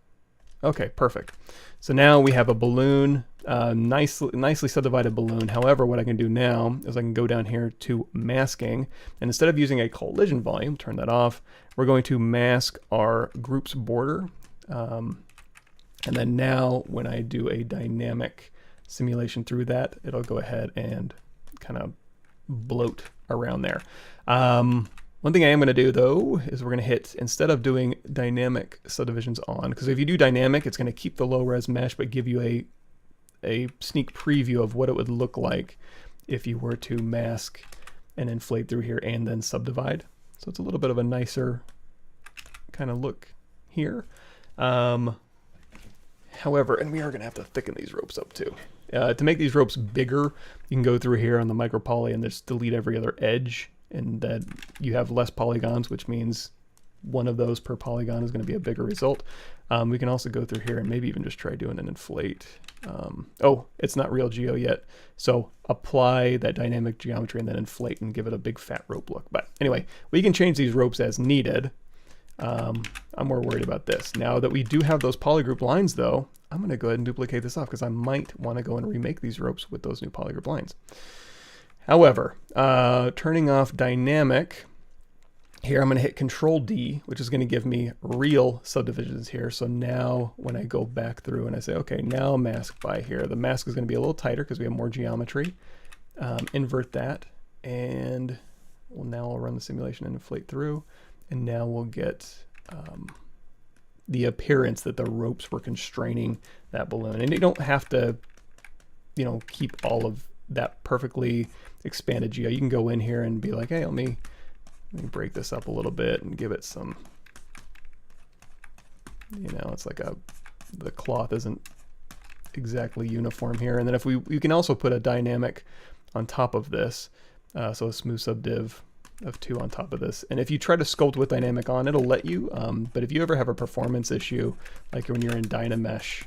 Okay, perfect. So now we have a balloon, nicely subdivided balloon. However, what I can do now is I can go down here to masking, and instead of using a collision volume, turn that off, we're going to mask our group's border. And then now when I do a dynamic simulation through that, it'll go ahead and kind of bloat around there. One thing I am going to do though is we're going to hit, instead of doing dynamic subdivisions on, because if you do dynamic, it's going to keep the low res mesh but give you a sneak preview of what it would look like if you were to mask and inflate through here and then subdivide. So it's a little bit of a nicer kind of look here. However, and we are going to have to thicken these ropes up too. To make these ropes bigger, you can go through here on the micro poly and just delete every other edge, and that you have less polygons, which means one of those per polygon is going to be a bigger result. We can also go through here and maybe even just try doing an inflate. Oh, it's not real geo yet. So apply that dynamic geometry and then inflate and give it a big fat rope look. But anyway, we can change these ropes as needed. I'm more worried about this. Now that we do have those polygroup lines though, I'm going to go ahead and duplicate this off because I might want to go and remake these ropes with those new polygroup lines. However, turning off dynamic, here I'm going to hit Control D, which is going to give me real subdivisions here. So now when I go back through and I say, okay, now mask by here, the mask is going to be a little tighter because we have more geometry. Invert that, and now I'll run the simulation and inflate through, and now we'll get the appearance that the ropes were constraining that balloon. And you don't have to, you know, keep all of that perfectly expanded geo. You can go in here and be like, hey, let me break this up a little bit and give it some, you know, it's like the cloth isn't exactly uniform here. And then if we can also put a dynamic on top of this, so a smooth subdiv of 2 on top of this. And if you try to sculpt with dynamic on, it'll let you, but if you ever have a performance issue, like when you're in Dynamesh,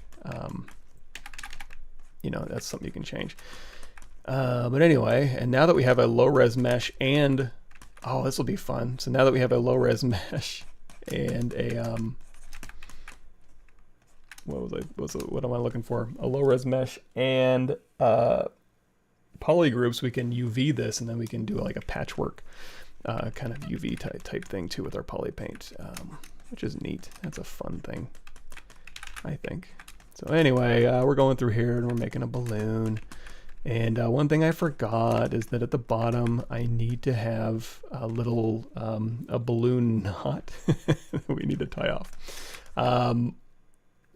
you know, that's something you can change. But anyway, and now that we have a low res mesh and, oh, this will be fun. So now that we have a low res mesh and a, what am I looking for? A low res mesh and polygroups, we can UV this, and then we can do like a patchwork kind of UV type thing too with our poly paint, which is neat. That's a fun thing, I think. So anyway, we're going through here and we're making a balloon. And one thing I forgot is that at the bottom, I need to have a little, a balloon knot that we need to tie off.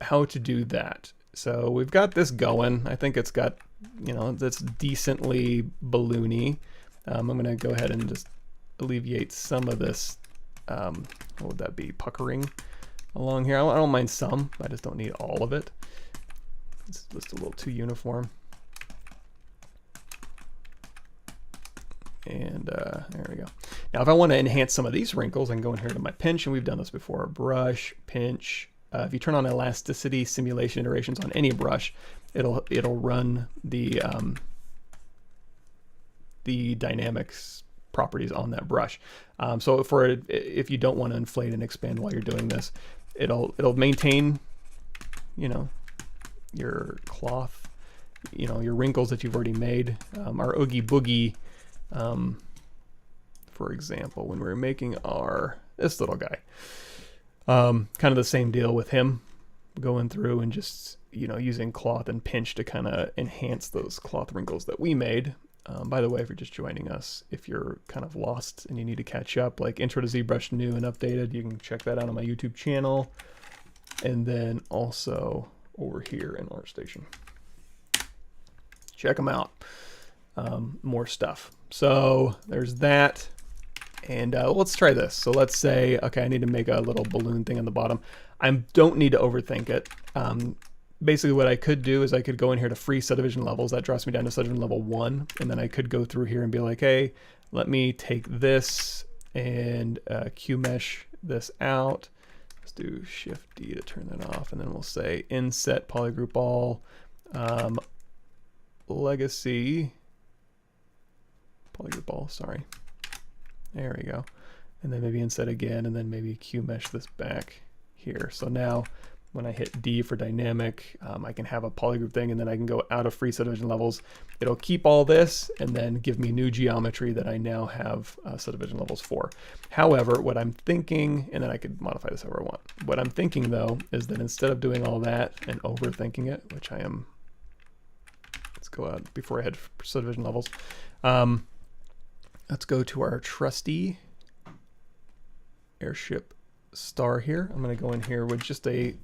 How to do that? So we've got this going. I think it's got, you know, that's decently balloony. I'm going to go ahead and just alleviate some of this, what would that be, puckering along here. I don't mind some, I just don't need all of it. It's just a little too uniform. And there we go. Now if I want to enhance some of these wrinkles, I can go in here to my pinch, and we've done this before. Brush, pinch. If you turn on elasticity simulation iterations on any brush, it'll run the dynamics properties on that brush. So if you don't want to inflate and expand while you're doing this, it'll maintain, you know, your cloth, you know, your wrinkles that you've already made. Our Oogie Boogie, for example, when we were making this little guy, kind of the same deal with him, going through and just, you know, using cloth and pinch to kind of enhance those cloth wrinkles that we made. By the way, if you're just joining us, if you're kind of lost and you need to catch up, like Intro to ZBrush new and updated, you can check that out on my YouTube channel. And then also over here in ArtStation. Check them out. More stuff. So there's that. And let's try this. So let's say, okay, I need to make a little balloon thing on the bottom. I don't need to overthink it. Basically what I could do is I could go in here to free subdivision levels. That drops me down to subdivision level 1. And then I could go through here and be like, hey, let me take this and Q-mesh this out. Let's do Shift D to turn that off. And then we'll say inset polygroup all, legacy, polygroup all, sorry. There we go. And then maybe inset again, and then maybe Q-mesh this back here. So now when I hit D for dynamic, I can have a polygroup thing, and then I can go out of free subdivision levels. It'll keep all this and then give me new geometry that I now have subdivision levels for. However, what I'm thinking, and then I could modify this however I want. What I'm thinking though, is that instead of doing all that and overthinking it, which I am, let's go out before I head for subdivision levels. Let's go to our trusty airship star here. I'm going to go in here with just a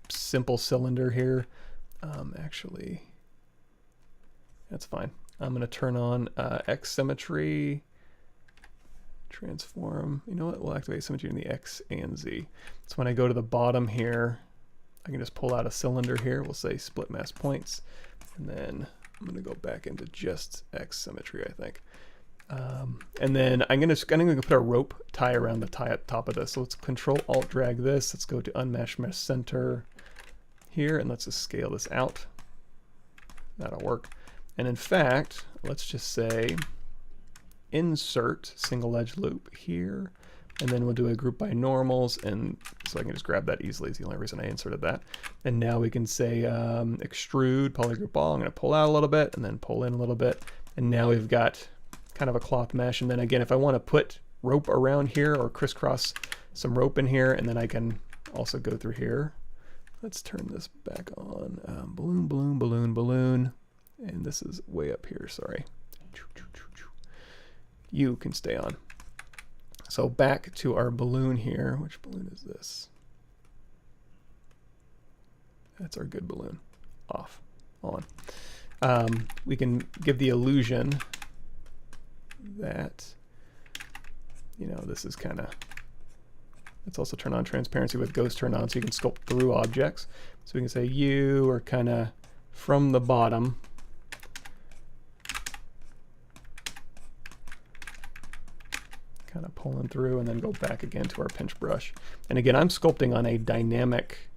simple cylinder here. Actually, that's fine. I'm going to turn on X symmetry, transform. You know what? We'll activate symmetry in the X and Z. So when I go to the bottom here, I can just pull out a cylinder here. We'll say split mask points, and then I'm going to go back into just X symmetry, I think. And then I'm going to put a rope tie around the tie at top of this. So let's Control Alt drag this. Let's go to Unmatched Mesh Center here, and let's just scale this out. That'll work. And in fact, let's just say insert single edge loop here, and then we'll do a group by normals, and so I can just grab that easily. Is the only reason I inserted that. And now we can say extrude polygroup all. I'm going to pull out a little bit and then pull in a little bit, and now we've got kind of a cloth mesh. And then again, if I want to put rope around here or crisscross some rope in here, and then I can also go through here. Let's turn this back on. Balloon, balloon, balloon, balloon, and this is way up here. Sorry. You can stay on. So back to our balloon here. Which balloon is this? That's our good balloon. Off, on. We can give the illusion that, you know, this is kind of, let's also turn on transparency with ghost turn on so you can sculpt through objects. So we can say you are kind of from the bottom. Kind of pulling through and then go back again to our pinch brush. And again, I'm sculpting on a dynamic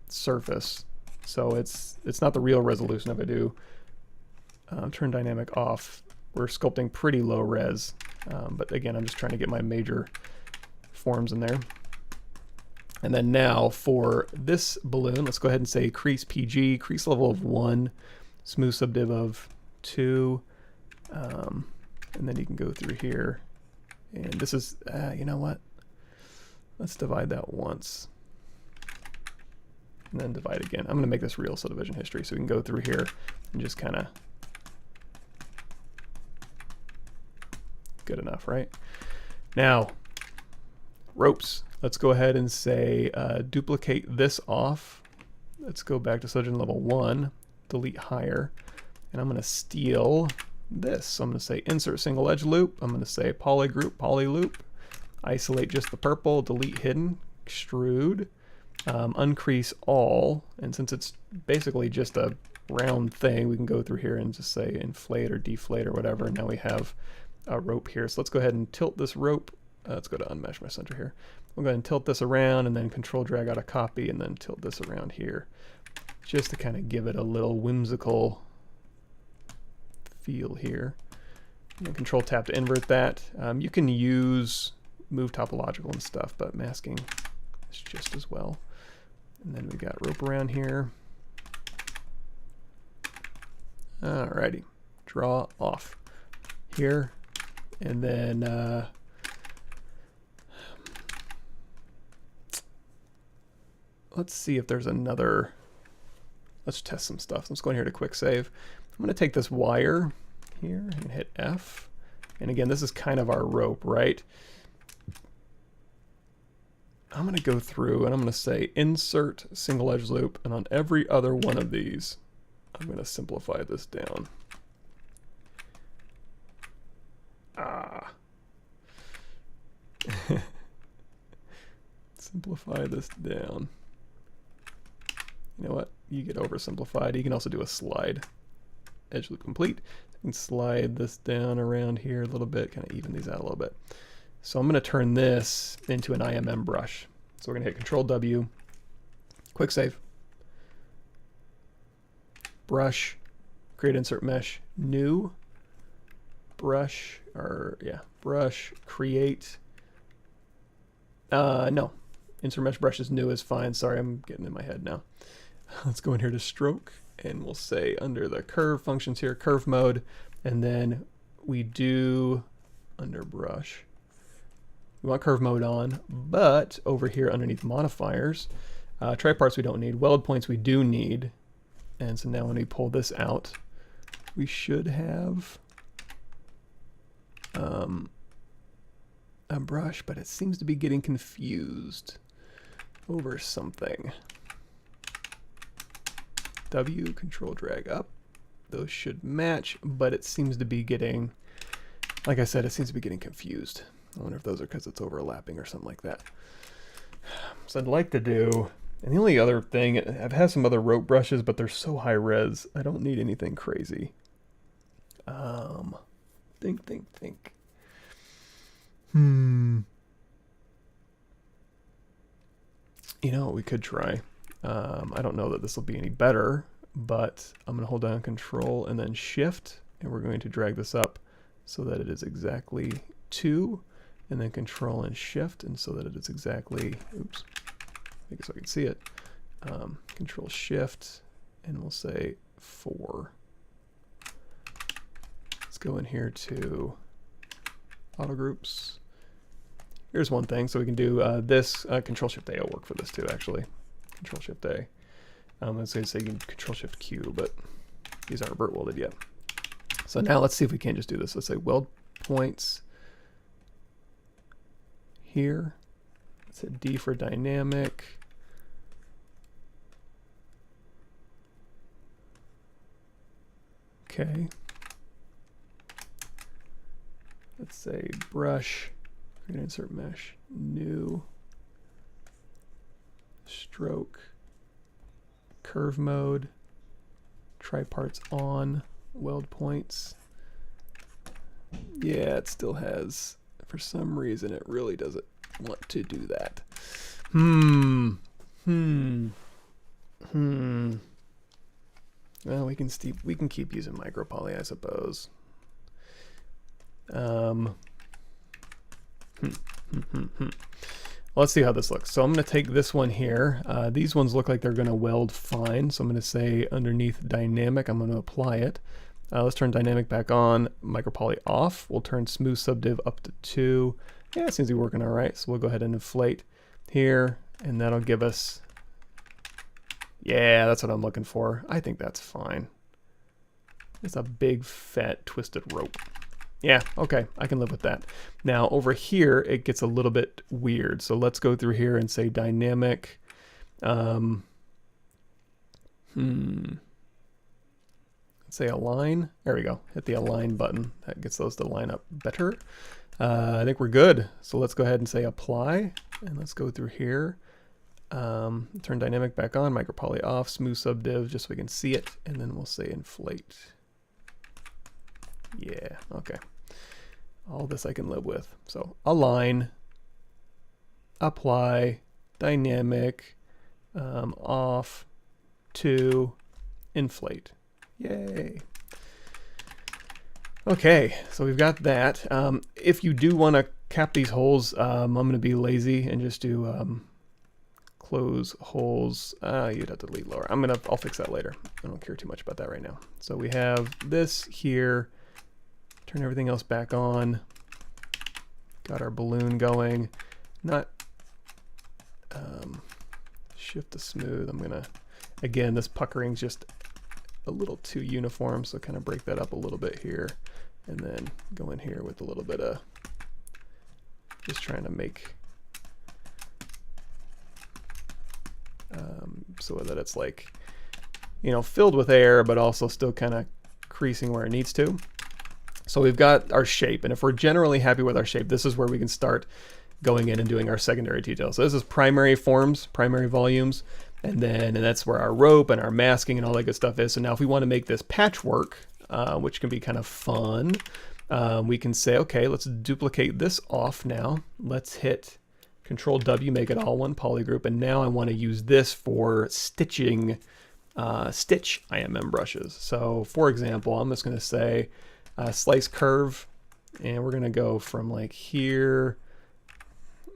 surface, so it's not the real resolution. If I do turn dynamic off, we're sculpting pretty low res, but again, I'm just trying to get my major forms in there. And then now for this balloon, let's go ahead and say crease PG, crease level of 1, smooth subdiv of 2. And then you can go through here, and this is, you know what? Let's divide that once, and then divide again. I'm going to make this real subdivision history, so we can go through here and just kind of, good enough, right? Now, ropes. Let's go ahead and say duplicate this off. Let's go back to subdivision level 1, delete higher, and I'm going to steal this. So I'm going to say insert single edge loop. I'm going to say polygroup, poly loop, isolate just the purple, delete hidden, extrude, uncrease all. And since it's basically just a round thing, we can go through here and just say inflate or deflate or whatever. And now we have a rope here. So let's go ahead and tilt this rope. Let's go to Unmesh Mesh Center here. We'll go ahead and tilt this around, and then Control drag out a copy, and then tilt this around here, just to kind of give it a little whimsical feel here. And then Control tap to invert that. You can use move topological and stuff, but masking is just as well. And then we got rope around here. Alrighty, draw off here, and then let's see if there's another. Let's test some stuff. Let's go in here to quick save. I'm going to take this wire here and hit F. And again, this is kind of our rope, right? I'm going to go through and I'm going to say insert single edge loop. And on every other one of these, I'm going to simplify this down. Simplify this down. You know what? You get oversimplified. You can also do a slide. Edge loop complete. You can slide this down around here a little bit, kind of even these out a little bit. So I'm going to turn this into an IMM brush. So we're going to hit Control W, quick save, brush, create insert mesh, new, brush, or yeah, brush, create, no, insert mesh brush is new is fine. Sorry, I'm getting in my head now. Let's go in here to stroke, and we'll say under the curve functions here, curve mode, and then we do under brush. We want curve mode on, but over here underneath modifiers, triparts we don't need, weld points we do need, and so now when we pull this out, we should have a brush, but it seems to be getting confused over something. W, control drag up. Those should match, but it seems to be getting Like I said, it seems to be getting confused. I wonder if those are because it's overlapping or something like that. So I'd like to do, and the only other thing, I've had some other rope brushes, but they're so high res, I don't need anything crazy. Think. You know what we could try? I don't know that this will be any better, but I'm going to hold down Control and then Shift, and we're going to drag this up so that it is exactly 2, and then Control and Shift, and so that it is exactly, oops, I guess I can see it. Control Shift, and we'll say 4. Let's go in here to Auto Groups. Here's one thing, so we can do this. Control Shift A will work for this too, actually. Control Shift A. I was going to say you can Control Shift Q, but these aren't vert welded yet. So now let's see if we can just do this. Let's say weld points here. Let's hit D for dynamic. Okay. Let's say brush. We're going to insert mesh, new, stroke, curve mode, try parts on, weld points. Yeah, it still has, for some reason, it really doesn't want to do that. Well, we can keep using micropoly, I suppose. Let's see how this looks. So I'm going to take this one here. These ones look like they're going to weld fine. So I'm going to say underneath dynamic, I'm going to apply it. Let's turn dynamic back on, micropoly off. We'll turn smooth subdiv up to 2. Yeah, it seems to be working all right. So we'll go ahead and inflate here, and that'll give us, yeah, that's what I'm looking for. I think that's fine. It's a big, fat, twisted rope. Yeah, okay, I can live with that. Now over here, it gets a little bit weird. So let's go through here and say dynamic. Let's say align. There we go. Hit the align button. That gets those to line up better. I think we're good. So let's go ahead and say apply. And let's go through here. Turn dynamic back on, micropoly off, smooth subdiv, just so we can see it. And then we'll say inflate. Yeah, okay. All this I can live with. So align, apply, dynamic, off, to, inflate. Yay. Okay, so we've got that. If you do want to cap these holes, I'm going to be lazy and just do close holes. You'd have to delete lower. I'll fix that later. I don't care too much about that right now. So we have this here. Turn everything else back on. Got our balloon going. Not shift to smooth. I'm gonna, again, this puckering's just a little too uniform, so kind of break that up a little bit here, and then go in here with a little bit of just trying to make so that it's like, you know, filled with air, but also still kind of creasing where it needs to. So we've got our shape, and if we're generally happy with our shape, this is where we can start going in and doing our secondary details. So this is primary forms, primary volumes, and that's where our rope and our masking and all that good stuff is. So now if we want to make this patchwork, which can be kind of fun, we can say, okay, let's duplicate this off now. Let's hit Control W, make it all one polygroup, and now I want to use this for stitching, stitch IMM brushes. So for example, I'm just going to say slice curve, and we're going to go from like here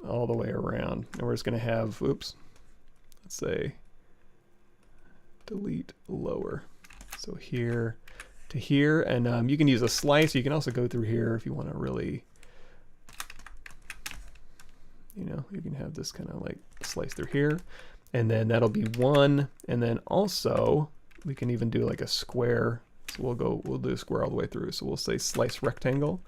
all the way around, and we're just going to have, oops, let's say delete lower. So here to here, and you can use a slice. You can also go through here if you want to really, you know, you can have this kind of like slice through here, and then that'll be 1. And then also we can even do like a square. So we'll do a square all the way through. So we'll say slice rectangle,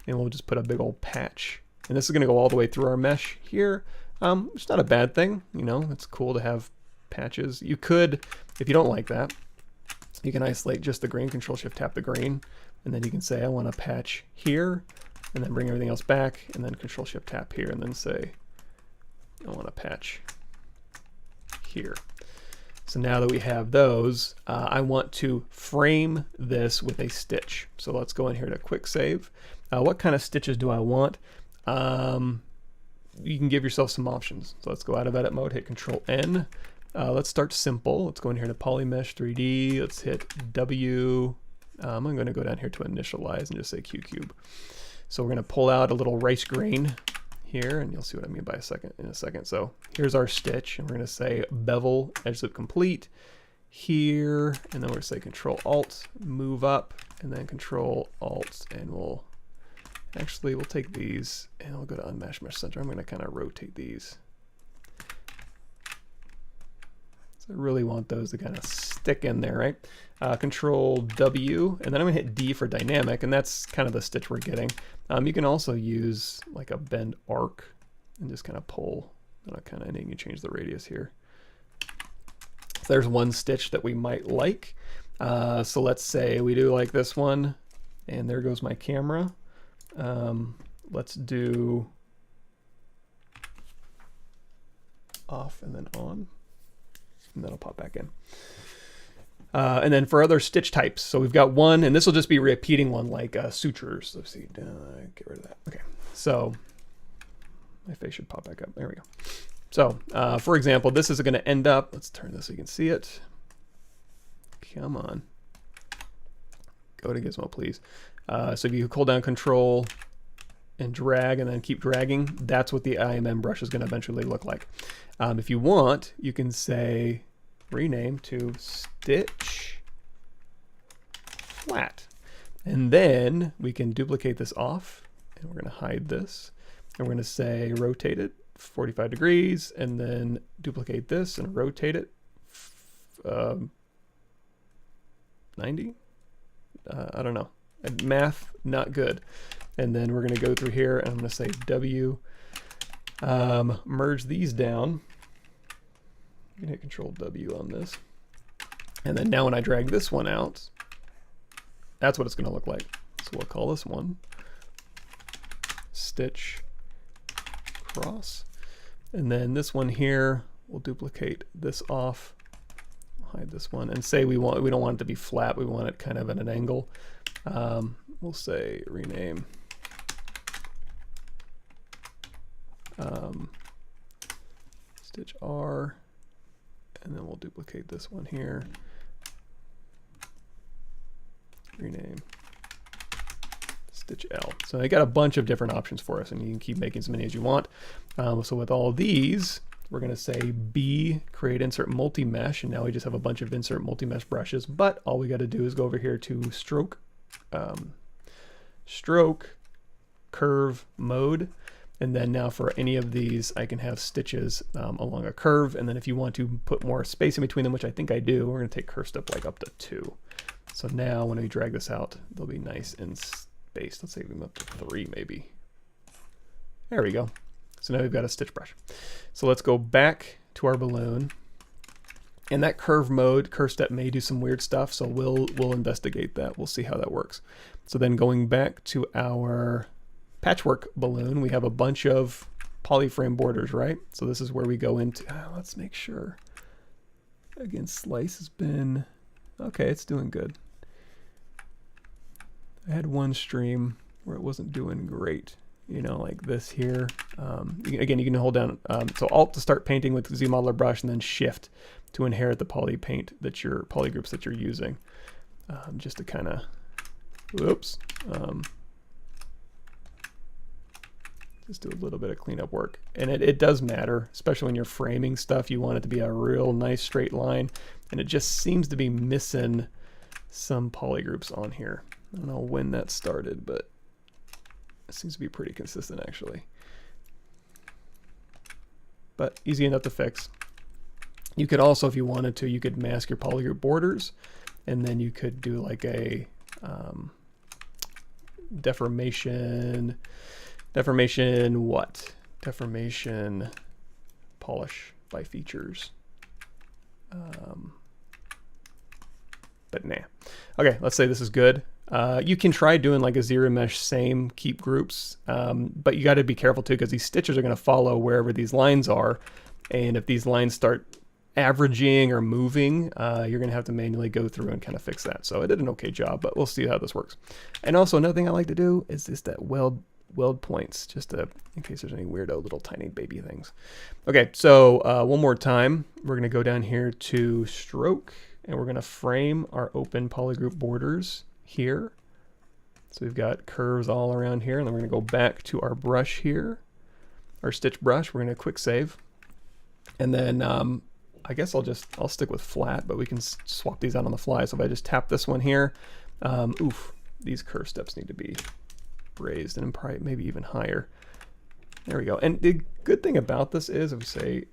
and we'll just put a big old patch. And this is going to go all the way through our mesh here. It's not a bad thing, you know. It's cool to have patches. You could, if you don't like that, you can isolate just the green. Control Shift tap the green, and then you can say I want a patch here, and then bring everything else back, and then Control-Shift-Tap here, and then say, I want to patch here. So now that we have those, I want to frame this with a stitch. So let's go in here to quick save. What kind of stitches do I want? You can give yourself some options. So let's go out of edit mode, hit Control N. Let's start simple. Let's go in here to Polymesh 3D. Let's hit W. I'm going to go down here to initialize and just say Q-Cube. So we're going to pull out a little rice grain here, and you'll see what I mean by in a second. So here's our stitch, and we're going to say bevel edge loop complete here, and then we're going to say Control Alt, move up, and then Control Alt, and we'll take these, and we'll go to Unmatched Mesh Center. I'm going to kind of rotate these. So I really want those to kind of stick in there, right? Control W, and then I'm going to hit D for dynamic, and that's kind of the stitch we're getting. You can also use like a bend arc and just kind of pull, and you can change the radius here. So there's one stitch that we might like. So let's say we do like this one, and there goes my camera. Let's do off and then on, and that'll pop back in. And then for other stitch types, so we've got one, and this will just be repeating one like sutures. Let's see, get rid of that. Okay, so my face should pop back up. There we go. So for example, this is going to end up, let's turn this so you can see it. Come on. Go to Gizmo, please. So if you hold down Control and drag and then keep dragging, that's what the IMM brush is going to eventually look like. If you want, you can say rename to stitch flat, and then we can duplicate this off, and we're going to hide this, and we're going to say rotate it 45 degrees, and then duplicate this and rotate it 90. I don't know, math not good. And then we're going to go through here, and I'm going to say W, merge these down. You can hit Control W on this. And then now when I drag this one out, that's what it's going to look like. So we'll call this one stitch cross. And then this one here, we'll duplicate this off, hide this one, and say we don't want it to be flat, we want it kind of at an angle. We'll say rename stitch R, and then we'll duplicate this one here, rename stitch L. So I got a bunch of different options for us, and you can keep making as many as you want. So with all of these, we're going to say B, create insert multi-mesh, and now we just have a bunch of insert multi-mesh brushes, but all we got to do is go over here to stroke curve mode, and then now for any of these I can have stitches along a curve, and then if you want to put more space in between them, which I think I do, we're going to take curve step like up to 2. So now when we drag this out, they'll be nice and spaced. Let's say them up to 3 maybe. There we go. So now we've got a stitch brush. So let's go back to our balloon. And that curve mode, curve step may do some weird stuff, so we'll investigate that. We'll see how that works. So then going back to our patchwork balloon, we have a bunch of polyframe borders, right? So this is where we go into, let's make sure. Again, slice has been, okay, it's doing good. I had one stream where it wasn't doing great, you know, like this here. Again, you can hold down, so Alt to start painting with ZModeler brush, and then Shift to inherit the poly paint that your polygroups that you're using, just to kind of, whoops, just do a little bit of cleanup work. And it does matter, especially when you're framing stuff. You want it to be a real nice straight line, and it just seems to be missing some polygroups on here. I don't know when that started, but it seems to be pretty consistent actually. But easy enough to fix. You could also, if you wanted to, you could mask your polygroup borders, and then you could do like a deformation polish by features. But nah. Okay, let's say this is good. You can try doing like a ZRemesh same keep groups, but you got to be careful too, because these stitches are going to follow wherever these lines are, and if these lines start averaging or moving, you're going to have to manually go through and kind of fix that. So I did an okay job, but we'll see how this works. And also another thing I like to do is just that weld points, just to, in case there's any weirdo little tiny baby things. Okay, so one more time, we're going to go down here to stroke, and we're going to frame our open polygroup borders here. So we've got curves all around here, and then we're going to go back to our brush here, our stitch brush. We're going to quick save, and then I guess I'll stick with flat, but we can swap these out on the fly. So if I just tap this one here, oof, these curve steps need to be raised and probably maybe even higher. There we go. And the good thing about this is if we say,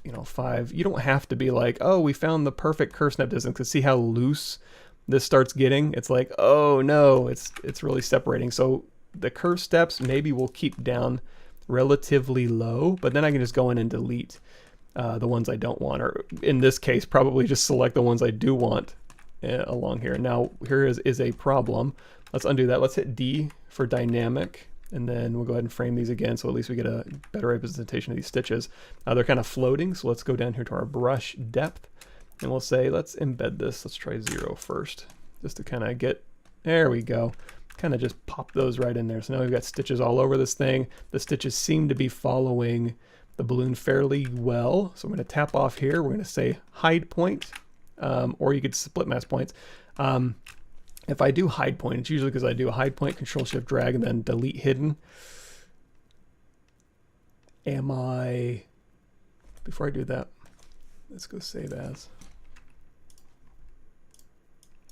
you know, 5, you don't have to be like, oh, we found the perfect curve step distance, because see how loose this starts getting? It's like, oh no, it's really separating. So the curve steps maybe we'll keep down relatively low, but then I can just go in and delete the ones I don't want, or in this case probably just select the ones I do want along here. Now here is a problem. Let's undo that. Let's hit D for dynamic, and then we'll go ahead and frame these again, so at least we get a better representation of these stitches. They're kind of floating, so let's go down here to our brush depth, and we'll say let's embed this. Let's try 0 first, just to kind of get, there we go, kind of just pop those right in there. So now we've got stitches all over this thing. The stitches seem to be following the balloon fairly well. So I'm going to tap off here. We're going to say hide point, or you could split mask points. If I do hide point, it's usually because I do a hide point, Control Shift drag, and then delete hidden. Before I do that, let's go save as.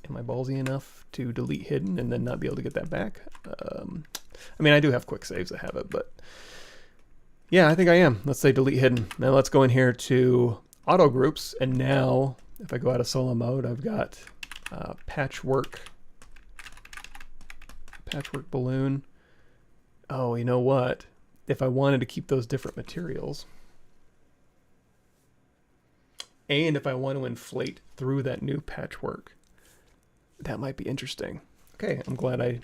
Am I ballsy enough to delete hidden and then not be able to get that back? I mean, I do have quick saves that have it, but yeah, I think I am. Let's say delete hidden. Now let's go in here to auto groups, and now if I go out of solo mode, I've got patchwork balloon. Oh, you know what? If I wanted to keep those different materials, and if I want to inflate through that new patchwork, that might be interesting. Okay, I'm glad I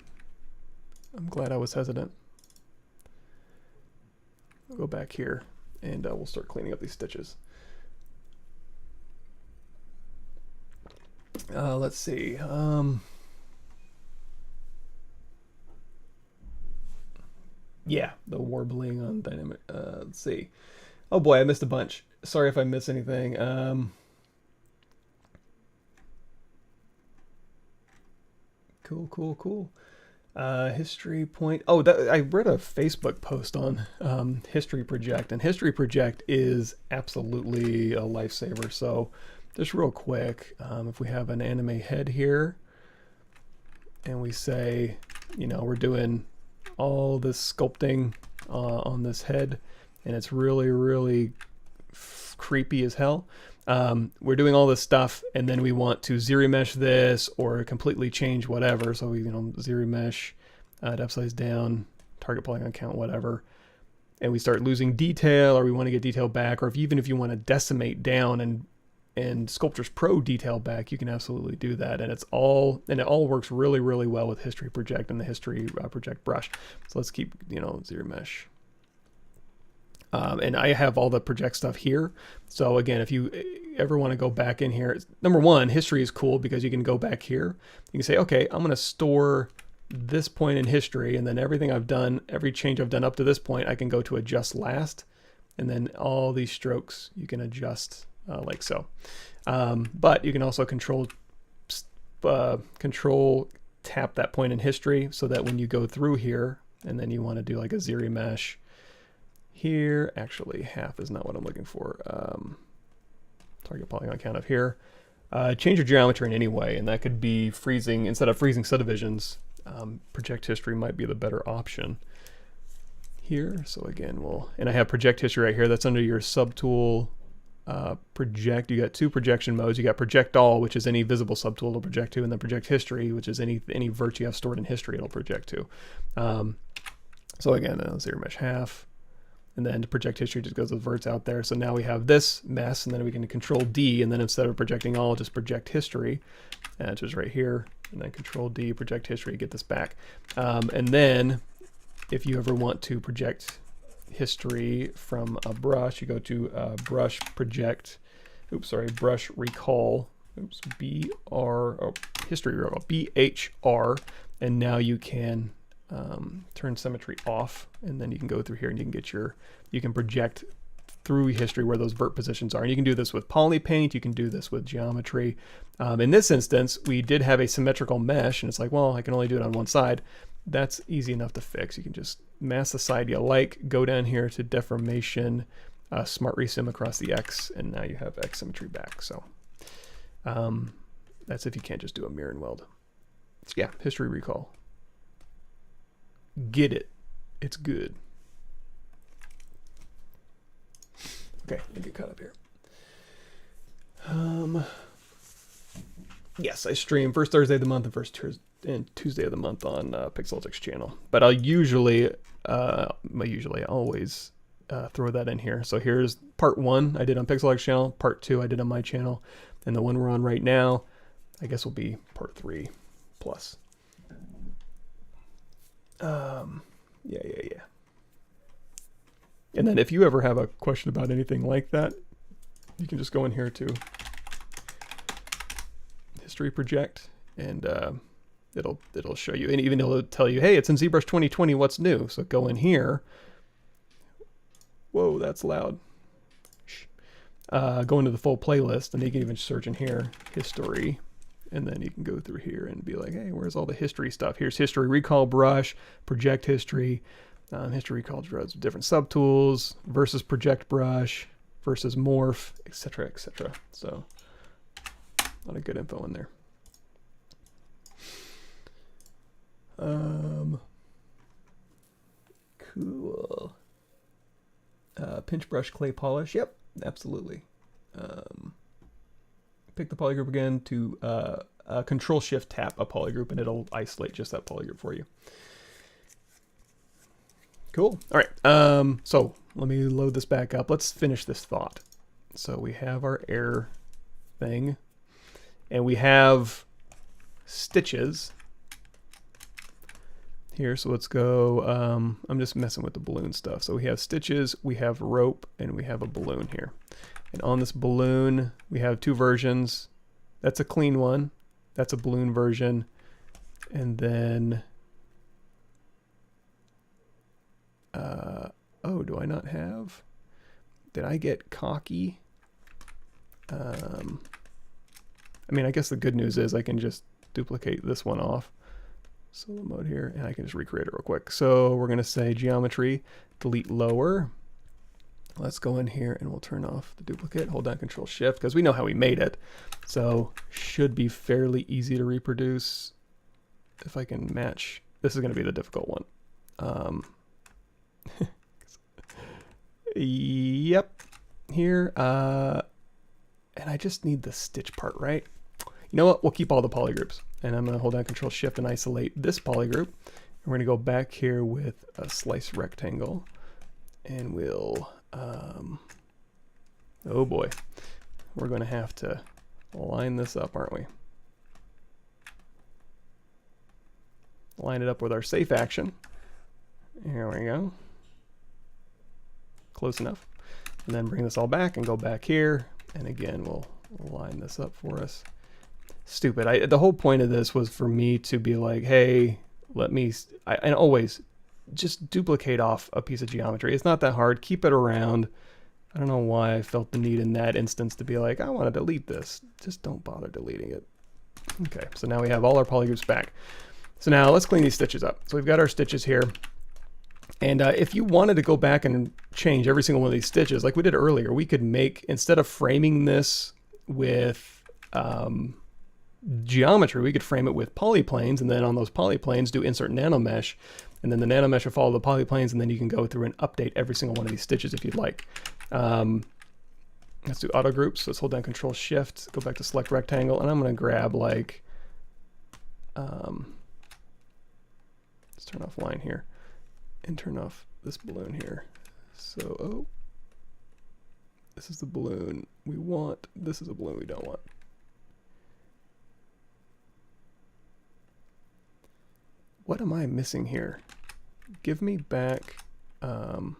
was hesitant. I'll go back here, and we'll start cleaning up these stitches. Let's see. Yeah, the warbling on dynamic. Let's see. Oh boy, I missed a bunch. Sorry if I miss anything. Cool. History point. Oh, I read a Facebook post on History Project, and History Project is absolutely a lifesaver. So just real quick, if we have an anime head here, and we say, you know, we're doing all this sculpting on this head, and it's really creepy as hell. We're doing all this stuff, and then we want to ZRemesh this or completely change whatever. So we, you know, ZRemesh, depth size down, target polygon count, whatever, and we start losing detail, or we want to get detail back, or even if you want to decimate down and Sculptris Pro detail back, you can absolutely do that, and it all works really well with History Project and the History Project brush. So let's keep, you know, ZRemesh. And I have all the project stuff here. So again, if you ever want to go back in here, number one, history is cool because you can go back here. You can say, okay, I'm going to store this point in history, and then everything I've done, every change I've done up to this point, I can go to adjust last. And then all these strokes you can adjust like so. But you can also control tap that point in history, so that when you go through here and then you want to do like a ZRemesh here, actually half is not what I'm looking for. Target polygon count of here. Change your geometry in any way, and that could be freezing. Instead of freezing subdivisions, project history might be the better option here. So again, and I have project history right here. That's under your subtool project. You got two projection modes. You got project all, which is any visible subtool to project to, and then project history, which is any vert you have stored in history it'll project to. So again, ZRemesh half. And then project history just goes with verts out there. So now we have this mess, and then we can control D, and then instead of projecting all, just project history, which is right here, and then control D, project history, get this back. And then if you ever want to project history from a brush, you go to brush project, brush recall, history recall, BHR, and now you can turn symmetry off, and then you can go through here and you can project through history where those vert positions are. And you can do this with polypaint, you can do this with geometry. In this instance, we did have a symmetrical mesh, and it's like, well, I can only do it on one side. That's easy enough to fix. You can just mask the side you like, go down here to deformation, smart resim across the X, and now you have X symmetry back. So that's if you can't just do a mirror and weld. So yeah, history recall. Get it. It's good. Okay, let me get caught up here. Yes, I stream first Thursday of the month and first Tuesday of the month on Pixeltic's channel. But I'll usually, always throw that in here. So here's part 1 I did on Pixeltic's channel, part 2 I did on my channel, and the one we're on right now, I guess will be part 3 plus. Yeah. And then if you ever have a question about anything like that, you can just go in here to history project, and it'll show you, and even it'll tell you, hey, it's in ZBrush 2020, what's new? So go in here. Whoa, that's loud. Go into the full playlist, and you can even search in here, history, and then you can go through here and be like, hey, where's all the history stuff? Here's history recall brush, project history, history recall drugs, different subtools, versus project brush, versus morph, etc., etc. So a lot of good info in there. Cool. Pinch brush clay polish. Yep, absolutely. Pick the polygroup again to control shift tap a polygroup, and it'll isolate just that polygroup for you. Cool. All right. So let me load this back up. Let's finish this thought. So we have our air thing, and we have stitches here. So let's go. I'm just messing with the balloon stuff. So we have stitches, we have rope, and we have a balloon here. And on this balloon, we have 2 versions. That's a clean one. That's a balloon version. And then, oh, do I not have? Did I get cocky? I mean, I guess the good news is I can just duplicate this one off. Solo mode here, and I can just recreate it real quick. So we're going to say geometry, delete lower. Let's go in here and we'll turn off the duplicate, hold down Control Shift, because we know how we made it. So should be fairly easy to reproduce. If I can match, this is going to be the difficult one. Yep, here. And I just need the stitch part, right? You know what? We'll keep all the polygroups. And I'm going to hold down Control Shift and isolate this polygroup. And we're going to go back here with a slice rectangle. And we'll, oh boy, we're going to have to line this up, aren't we? Line it up with our safe action. Here we go. Close enough. And then bring this all back and go back here. And again, we'll line this up for us. Stupid. The whole point of this was for me to be like, hey, let me, and always just duplicate off a piece of geometry. It's not that hard. Keep it around. I don't know why I felt the need in that instance to be like, I want to delete this. Just don't bother deleting it. Okay, so now we have all our polygroups back. So now let's clean these stitches up. So we've got our stitches here. And if you wanted to go back and change every single one of these stitches, like we did earlier, we could make, instead of framing this with geometry, we could frame it with polyplanes, and then on those polyplanes do insert nanomesh, and then the nanomesh will follow the polyplanes, and then you can go through and update every single one of these stitches if you'd like. Let's do auto groups. Let's hold down Control Shift, go back to select rectangle, and I'm going to grab like, let's turn off line here and turn off this balloon here. So, oh, this is the balloon we want. This is a balloon we don't want. What am I missing here? Give me back, okay,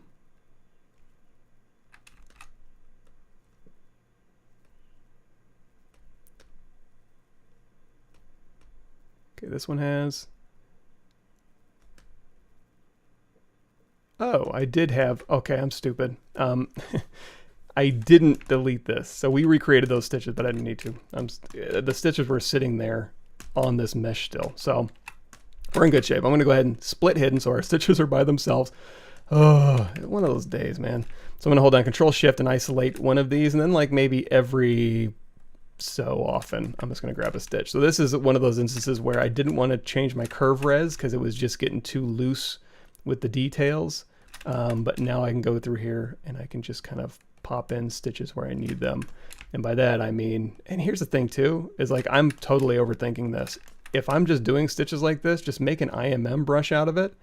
this one has, oh, I did have, okay, I'm stupid. I didn't delete this. So we recreated those stitches, but I didn't need to. The stitches were sitting there on this mesh still. So we're in good shape. I'm gonna go ahead and split hidden so our stitches are by themselves. Oh, one of those days, man. So I'm gonna hold down Control Shift and isolate one of these, and then like maybe every so often, I'm just gonna grab a stitch. So this is one of those instances where I didn't want to change my curve res because it was just getting too loose with the details. But now I can go through here and I can just kind of pop in stitches where I need them. And by that I mean, and here's the thing too, is like I'm totally overthinking this. If I'm just doing stitches like this, just make an IMM brush out of it,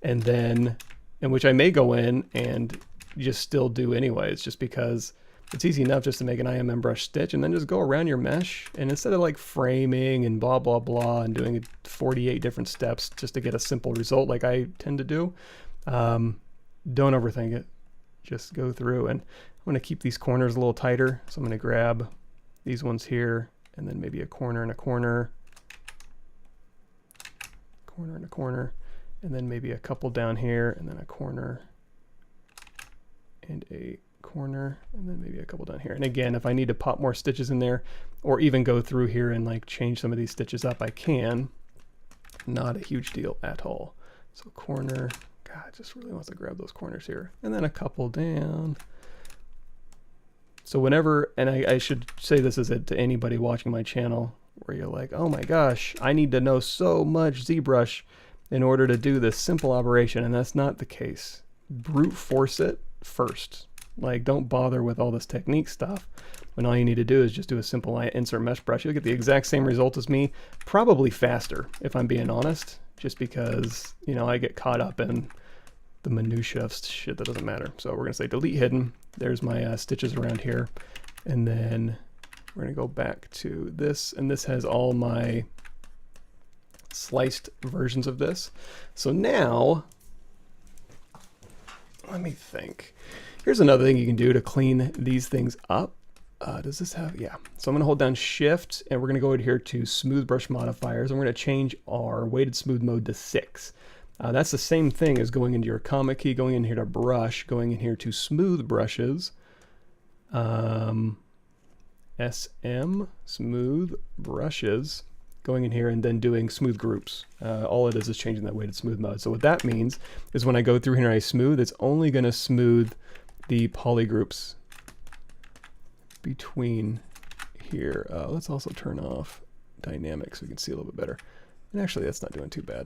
and then, in which I may go in and just still do anyways, just because it's easy enough just to make an IMM brush stitch and then just go around your mesh. And instead of like framing and blah, blah, blah, and doing 48 different steps just to get a simple result like I tend to do, don't overthink it. Just go through, and I'm going to keep these corners a little tighter. So I'm going to grab these ones here, and then maybe a corner and a corner, corner and a corner, and then maybe a couple down here, and then a corner and a corner, and then maybe a couple down here. And again, if I need to pop more stitches in there, or even go through here and like change some of these stitches up, I can. Not a huge deal at all. So corner, God, just really wants to grab those corners here, and then a couple down. So whenever, and I should say this as to anybody watching my channel, where you're like, oh my gosh, I need to know so much ZBrush in order to do this simple operation, and that's not the case. Brute force it first. Like, don't bother with all this technique stuff when all you need to do is just do a simple insert mesh brush. You'll get the exact same result as me, probably faster, if I'm being honest, just because, you know, I get caught up in the minutia of shit that doesn't matter. So we're gonna say delete hidden. There's my stitches around here, and then we're gonna go back to this, and this has all my sliced versions of this. So now, let me think. Here's another thing you can do to clean these things up. Does this have, yeah. So I'm gonna hold down Shift, and we're gonna go over here to Smooth Brush Modifiers, and we're gonna change our Weighted Smooth Mode to 6. That's the same thing as going into your Comic key, going in here to Brush, going in here to Smooth Brushes, SM, Smooth Brushes, going in here and then doing Smooth Groups. All it is changing that Weighted Smooth Mode. So what that means is when I go through here and I smooth, it's only gonna smooth the polygroups between here. Let's also turn off dynamic so we can see a little bit better. And actually that's not doing too bad.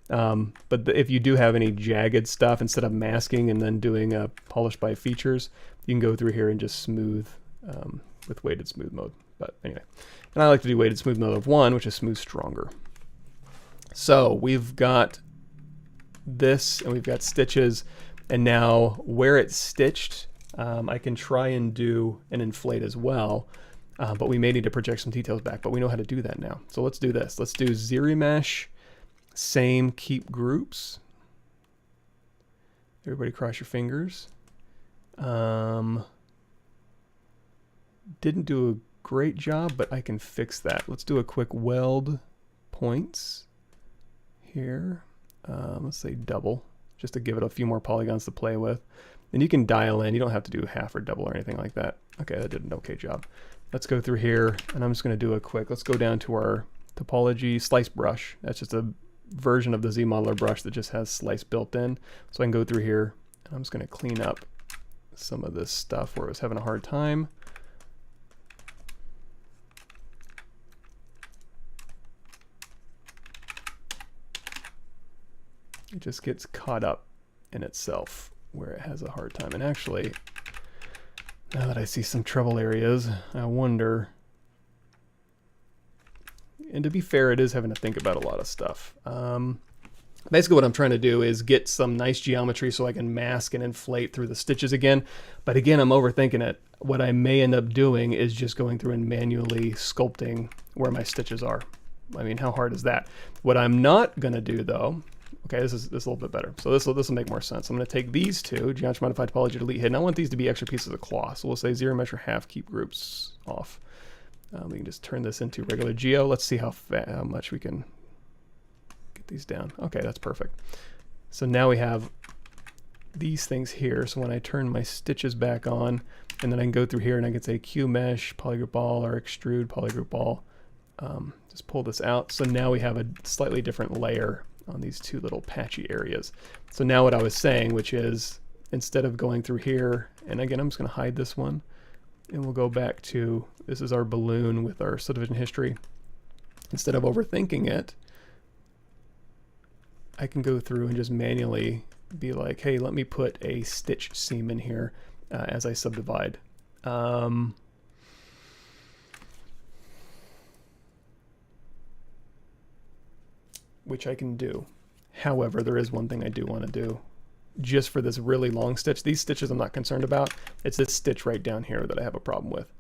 But if you do have any jagged stuff, instead of masking and then doing a polish by features, you can go through here and just smooth with Weighted Smooth Mode. But anyway, and I like to do Weighted Smooth Mode of 1, which is smooth stronger. So we've got this, and we've got stitches, and now where it's stitched, I can try and do an inflate as well, but we may need to project some details back, but we know how to do that now. So let's do this. Let's do ZRemesh, same, keep groups. Everybody cross your fingers. Didn't do a great job, but I can fix that. Let's do a quick weld points here. Let's say double, just to give it a few more polygons to play with. And you can dial in. You don't have to do half or double or anything like that. Okay, that did an okay job. Let's go through here, and I'm just going to do a quick, let's go down to our topology slice brush. That's just a version of the ZModeler brush that just has slice built in. So I can go through here, and I'm just going to clean up some of this stuff where it was having a hard time. It just gets caught up in itself where it has a hard time. And actually, now that I see some trouble areas, I wonder, and to be fair, it is having to think about a lot of stuff. Basically what I'm trying to do is get some nice geometry so I can mask and inflate through the stitches again. But again, I'm overthinking it. What I may end up doing is just going through and manually sculpting where my stitches are. I mean, how hard is that? What I'm not going to do though, okay, this is a little bit better. So this will make more sense. I'm going to take these two, geometry modify topology, delete hidden. I want these to be extra pieces of cloth. So we'll say ZRemesh or half, keep groups off. We can just turn this into regular geo. Let's see how much we can these down. Okay, that's perfect. So now we have these things here. So when I turn my stitches back on, and then I can go through here and I can say Q mesh, polygroup all, or extrude, polygroup all. Just pull this out. So now we have a slightly different layer on these two little patchy areas. So now what I was saying, which is instead of going through here, and again, I'm just going to hide this one, and we'll go back to, this is our balloon with our subdivision history. Instead of overthinking it, I can go through and just manually be like, hey, let me put a stitch seam in here as I subdivide. Which I can do. However, there is one thing I do want to do. Just for this really long stitch, these stitches I'm not concerned about. It's this stitch right down here that I have a problem with.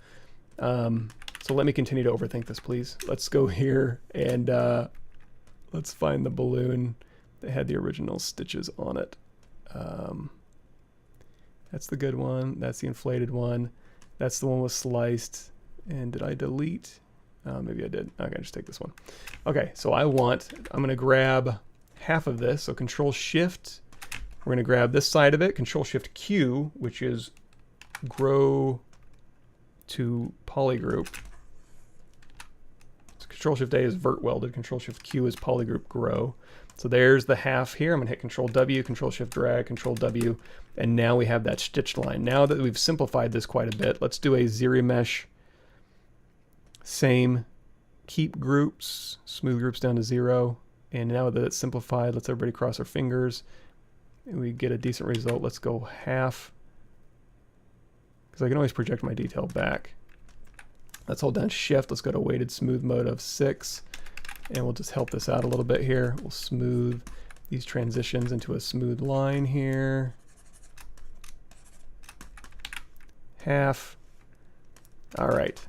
So let me continue to overthink this, please. Let's go here and let's find the balloon that had the original stitches on it. That's the good one. That's the inflated one. That's the one with sliced. And did I delete? Maybe I did. Okay, just take this one. Okay, so I'm going to grab half of this. So Control Shift. We're going to grab this side of it. Control Shift Q, which is grow to polygroup. So Control Shift A is vert welded. Control Shift Q is polygroup grow. So there's the half here. I'm going to hit Control W, Control Shift drag, Control W, and now we have that stitched line. Now that we've simplified this quite a bit, let's do a ZRemesh. Same, keep groups, smooth groups down to 0. And now that it's simplified, let's everybody cross our fingers. And we get a decent result. Let's go half, because I can always project my detail back. Let's hold down Shift. Let's go to weighted smooth mode of 6. And we'll just help this out a little bit here. We'll smooth these transitions into a smooth line here. Half. All right.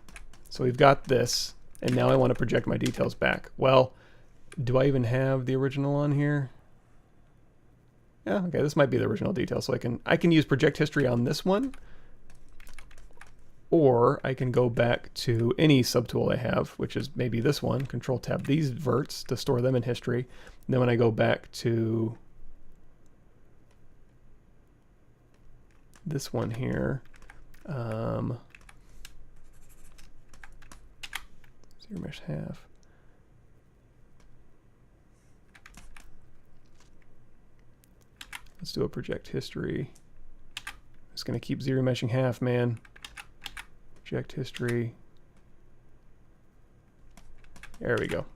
So we've got this, and now I want to project my details back. Well, do I even have the original on here? Yeah, okay, this might be the original detail. So I can use project history on this one, or I can go back to any subtool I have, which is maybe this one, Control Tab these verts to store them in history. And then when I go back to this one here, ZRemesh half. Let's do a project history. Just gonna keep ZRemeshing half, man. Project history. There we go.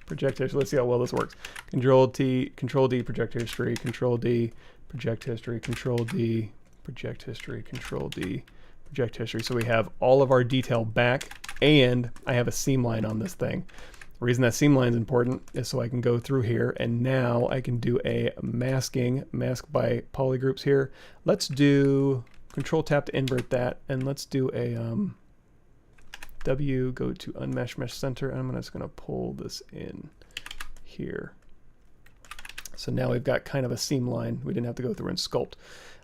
Project history. Let's see how well this works. Control T, Control D, project history, Control D, project history, Control D, project history, Control D, project history. So we have all of our detail back, and I have a seam line on this thing. The reason that seam line is important is so I can go through here, and now I can do a mask by polygroups here. Let's do Control Tap to invert that, and let's do a W, go to Unmesh Mesh Center, and I'm just going to pull this in here. So now we've got kind of a seam line. We didn't have to go through and sculpt.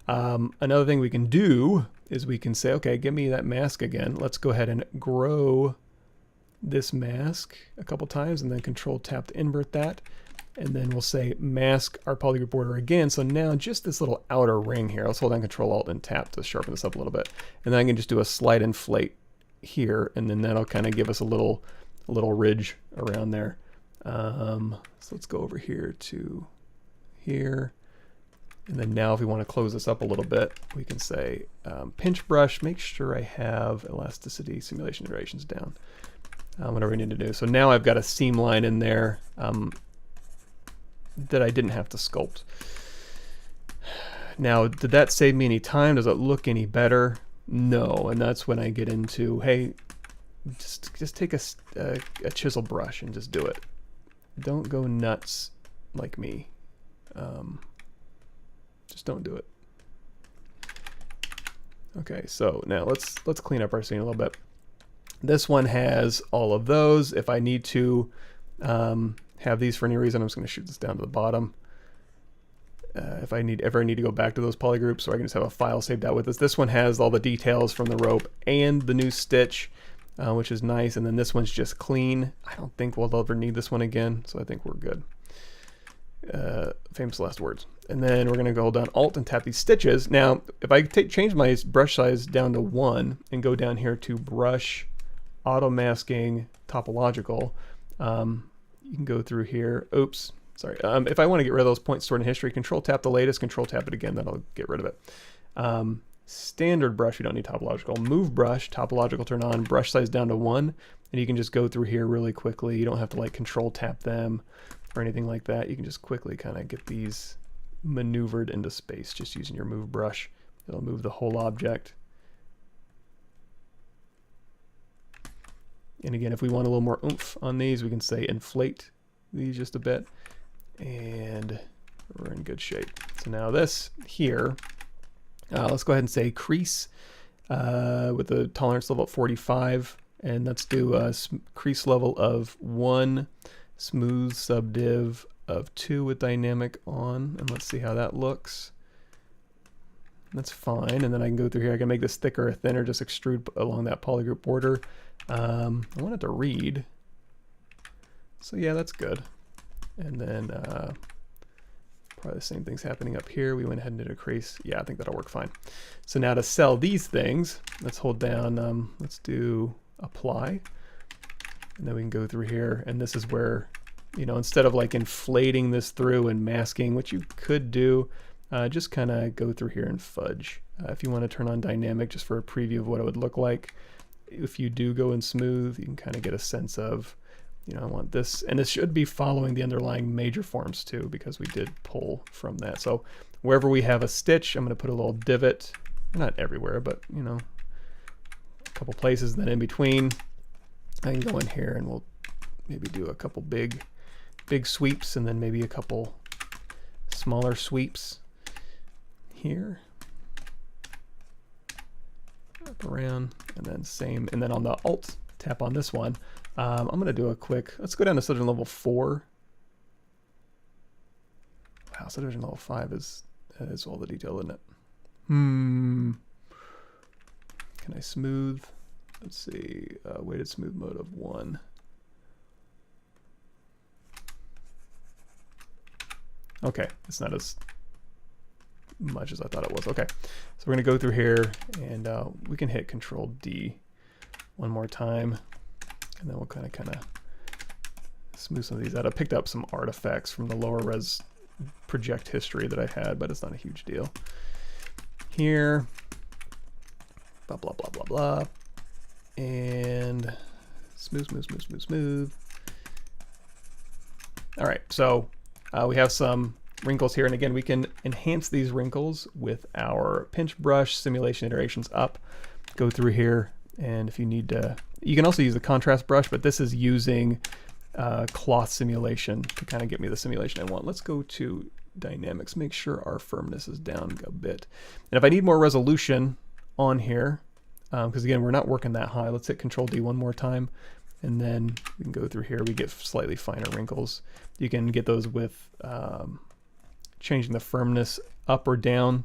Another thing we can do is we can say, okay, give me that mask again. Let's go ahead and grow this mask a couple times, and then Control Tap to invert that. And then we'll say mask our polygroup border again. So now just this little outer ring here. Let's hold down Control Alt and tap to sharpen this up a little bit. And then I can just do a slight inflate here, and then that'll kind of give us a little ridge around there. So let's go over here to here. And then now if we want to close this up a little bit, we can say pinch brush, make sure I have elasticity simulation iterations down. Whatever we need to do. So now I've got a seam line in there that I didn't have to sculpt. Now, did that save me any time? Does it look any better? No, and that's when I get into, hey, just take a chisel brush and just do it. Don't go nuts like me. Just don't do it. Okay, so now let's clean up our scene a little bit. This one has all of those. If I need to have these for any reason, I'm just going to shoot this down to the bottom. If I ever need to go back to those polygroups, so I can just have a file saved out with this. This one has all the details from the rope and the new stitch, which is nice. And then this one's just clean. I don't think we'll ever need this one again, so I think we're good. Famous last words. And then we're going to go hold down Alt and tap these stitches. Now, if I change my brush size down to 1 and go down here to Brush, Auto Masking, Topological, you can go through here. Oops, sorry. If I want to get rid of those points stored in history, Control tap the latest, Control tap it again, that'll get rid of it. Standard brush, we don't need topological. Move brush, topological turn on, brush size down to 1, and you can just go through here really quickly. You don't have to like Control tap them or anything like that. You can just quickly kind of get these maneuvered into space just using your move brush. It'll move the whole object. And again, if we want a little more oomph on these, we can say inflate these just a bit, and we're in good shape. So now this here, let's go ahead and say crease with the tolerance level at 45, and let's do a crease level of 1, smooth subdiv of 2 with dynamic on, and let's see how that looks. That's fine. And then I can go through here. I can make this thicker or thinner, just extrude along that polygroup border. I want it to read. So yeah, that's good. And then probably the same thing's happening up here. We went ahead and did a crease. Yeah, I think that'll work fine. So now to sell these things, let's hold down, let's do apply. And then we can go through here. And this is where, you know, instead of like inflating this through and masking, which you could do, just kind of go through here and fudge. If you want to turn on dynamic just for a preview of what it would look like, if you do go in smooth, you can kind of get a sense of, you know, I want this, and this should be following the underlying major forms too, because we did pull from that. So wherever we have a stitch, I'm going to put a little divot, not everywhere, but you know, a couple places. Then in between, I can go in here and we'll maybe do a couple big sweeps, and then maybe a couple smaller sweeps here, up around, and then same. And then on the Alt, tap on this one. I'm going to do a quick, let's go down to subdivision level 4. Wow, subdivision level 5 is all the detail, isn't it? Can I smooth? Let's see, weighted smooth mode of 1. Okay, it's not as much as I thought it was. Okay, so we're going to go through here, and we can hit Control D one more time, and then we'll kind of smooth some of these out. I picked up some artifacts from the lower res project history that I had, but it's not a huge deal. Here, blah, blah, blah, blah, blah, and smooth, smooth, smooth, smooth, smooth. All right, so we have some wrinkles here, and again, we can enhance these wrinkles with our pinch brush, simulation iterations up. Go through here, and if you need to, you can also use the contrast brush, but this is using cloth simulation to kind of get me the simulation I want. Let's go to dynamics, make sure our firmness is down a bit. And if I need more resolution on here, because again, we're not working that high, let's hit Control D one more time, and then we can go through here. We get slightly finer wrinkles. You can get those with changing the firmness up or down,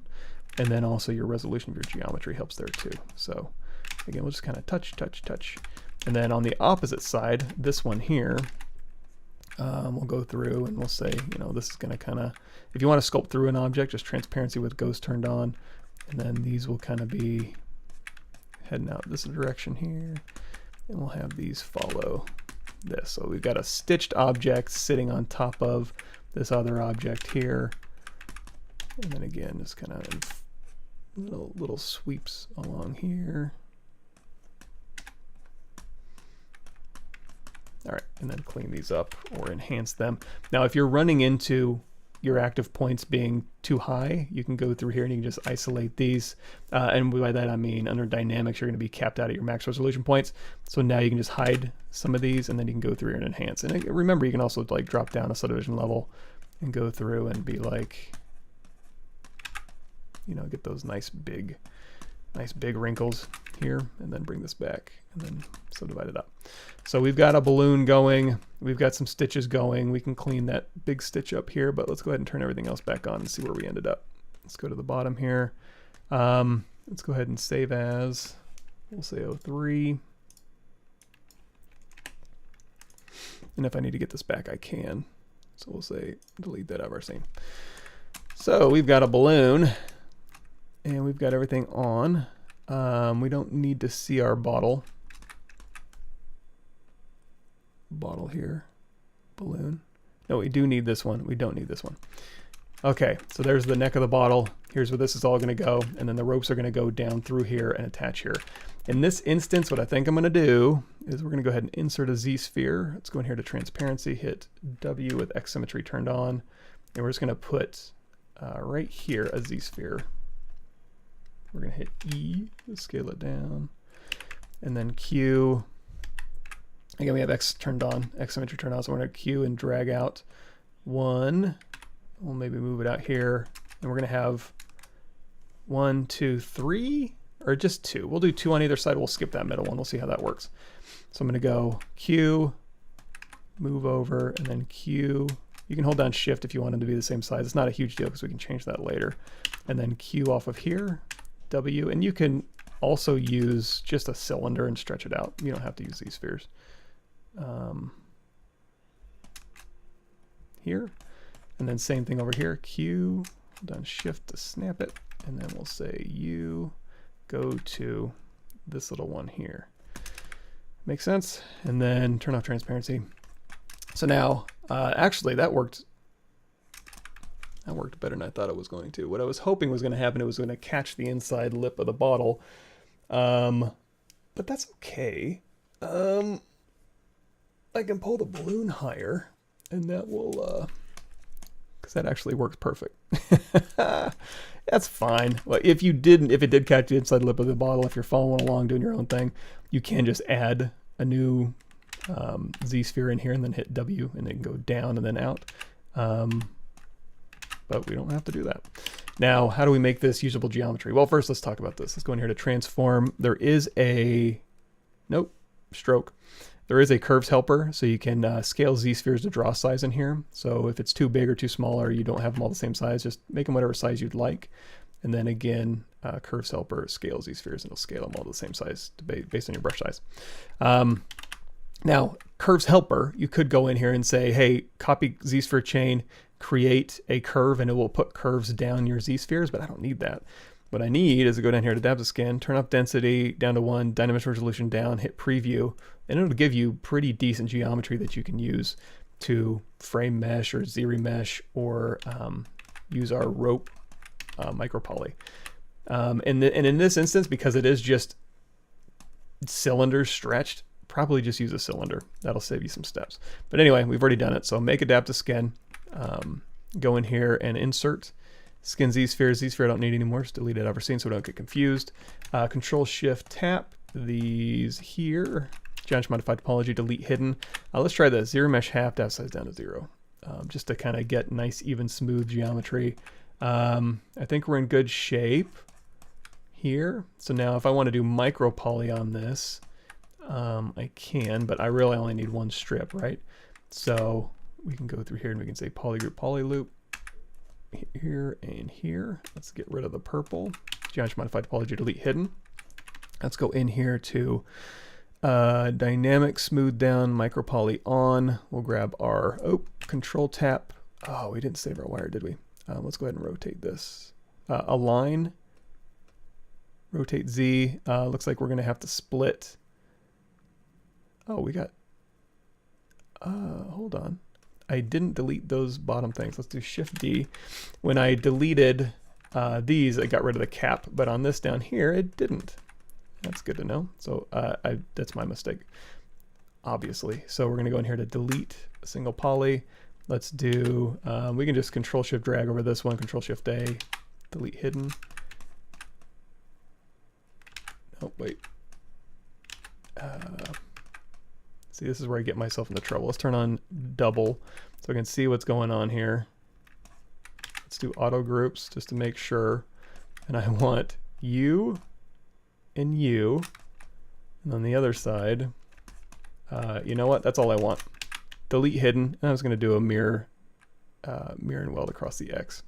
and then also your resolution of your geometry helps there too. So again, we'll just kind of touch, touch, touch. And then on the opposite side, this one here, we'll go through and we'll say, you know, this is going to kind of, if you want to sculpt through an object, just transparency with ghost turned on, and then these will kind of be heading out this direction here, and we'll have these follow this. So we've got a stitched object sitting on top of this other object here, and then again, just kind of little sweeps along here. All right, and then clean these up or enhance them. Now, if you're running into your active points being too high, you can go through here and you can just isolate these. And by that, I mean under dynamics, you're going to be capped out at your max resolution points. So now you can just hide some of these, and then you can go through here and enhance. And remember, you can also like drop down a subdivision level and go through and be like, you know, get those nice big wrinkles here, and then bring this back and then subdivide it up. So we've got a balloon going, we've got some stitches going. We can clean that big stitch up here, but let's go ahead and turn everything else back on and see where we ended up. Let's go to the bottom here. Let's go ahead and save as, we'll say 03. And if I need to get this back, I can. So we'll say delete that out of our scene. So we've got a balloon and we've got everything on. We don't need to see our bottle here. Balloon. No, we do need this one. We don't need this one. Okay, so there's the neck of the bottle. Here's where this is all going to go, and then the ropes are going to go down through here and attach here. In this instance, what I think I'm going to do is we're going to go ahead and insert a Z-sphere. Let's go in here to transparency, hit W with X symmetry turned on, and we're just going to put right here a Z-sphere. We're going to hit E, scale it down, and then Q. Again, we have X turned on, X symmetry turned on, so we're going to Q and drag out one. We'll maybe move it out here, and we're going to have 1, 2, 3, or just 2. We'll do 2 on either side. We'll skip that middle one. We'll see how that works. So I'm going to go Q, move over, and then Q. You can hold down Shift if you want them to be the same size. It's not a huge deal because we can change that later. And then Q off of here, W, and you can also use just a cylinder and stretch it out. You don't have to use these spheres. Here. And then same thing over here, Q, hold down Shift to snap it, and then we'll say U, go to this little one here. Makes sense? And then turn off transparency. So now, actually that worked better than I thought it was going to. What I was hoping was going to happen, it was going to catch the inside lip of the bottle, but that's okay. I can pull the balloon higher, and that will, because that actually works perfect. That's fine. Well, if it did catch the inside lip of the bottle, if you're following along doing your own thing, you can just add a new Z-sphere in here and then hit W, and it can go down and then out. But we don't have to do that. Now, how do we make this usable geometry? Well, first let's talk about this. Let's go in here to transform. There is a, stroke. There is a curves helper, so you can scale Z-spheres to draw size in here. So if it's too big or too small, or you don't have them all the same size, just make them whatever size you'd like. And then again, curves helper scales Z-spheres, and it'll scale them all to the same size based on your brush size. Now, curves helper, you could go in here and say, hey, copy Z-sphere chain, create a curve, and it will put curves down your Z-spheres, but I don't need that. What I need is to go down here to depth of skin, turn up density down to 1, dynamic resolution down, hit preview, and it'll give you pretty decent geometry that you can use to frame mesh or ZRemesh or use our rope micropoly. And in this instance, because it is just cylinders stretched, probably just use a cylinder. That'll save you some steps. But anyway, we've already done it. So make adapt to skin, go in here and insert skin Z-sphere. Z-sphere I don't need anymore, just delete it out of our scene so we don't get confused. Control Shift tap these here. Geometry modified topology, delete hidden. Let's try this. ZRemesh half, depth size down to 0. Just to kind of get nice, even, smooth geometry. I think we're in good shape here. So now if I want to do micropoly on this, I can, but I really only need one strip, right? So we can go through here and we can say polygroup, polyloop. Here and here. Let's get rid of the purple. Geometry modified topology, delete hidden. Let's go in here to dynamic smooth down, micropoly on. We'll grab our control tap. Oh, we didn't save our wire, did we? Let's go ahead and rotate this. Align, rotate Z. Looks like we're going to have to split. Oh, we got, hold on. I didn't delete those bottom things. Let's do Shift D. When I deleted these, I got rid of the cap, but on this down here, it didn't. That's good to know. So that's my mistake, obviously. So we're going to go in here to delete a single poly. Let's do, we can just Control Shift drag over this one, Control Shift A, delete hidden. Oh, wait. See, this is where I get myself into trouble. Let's turn on double so I can see what's going on here. Let's do auto groups just to make sure. And I want you and you. And on the other side, you know what? That's all I want. Delete hidden. And I was going to do a mirror and weld across the X.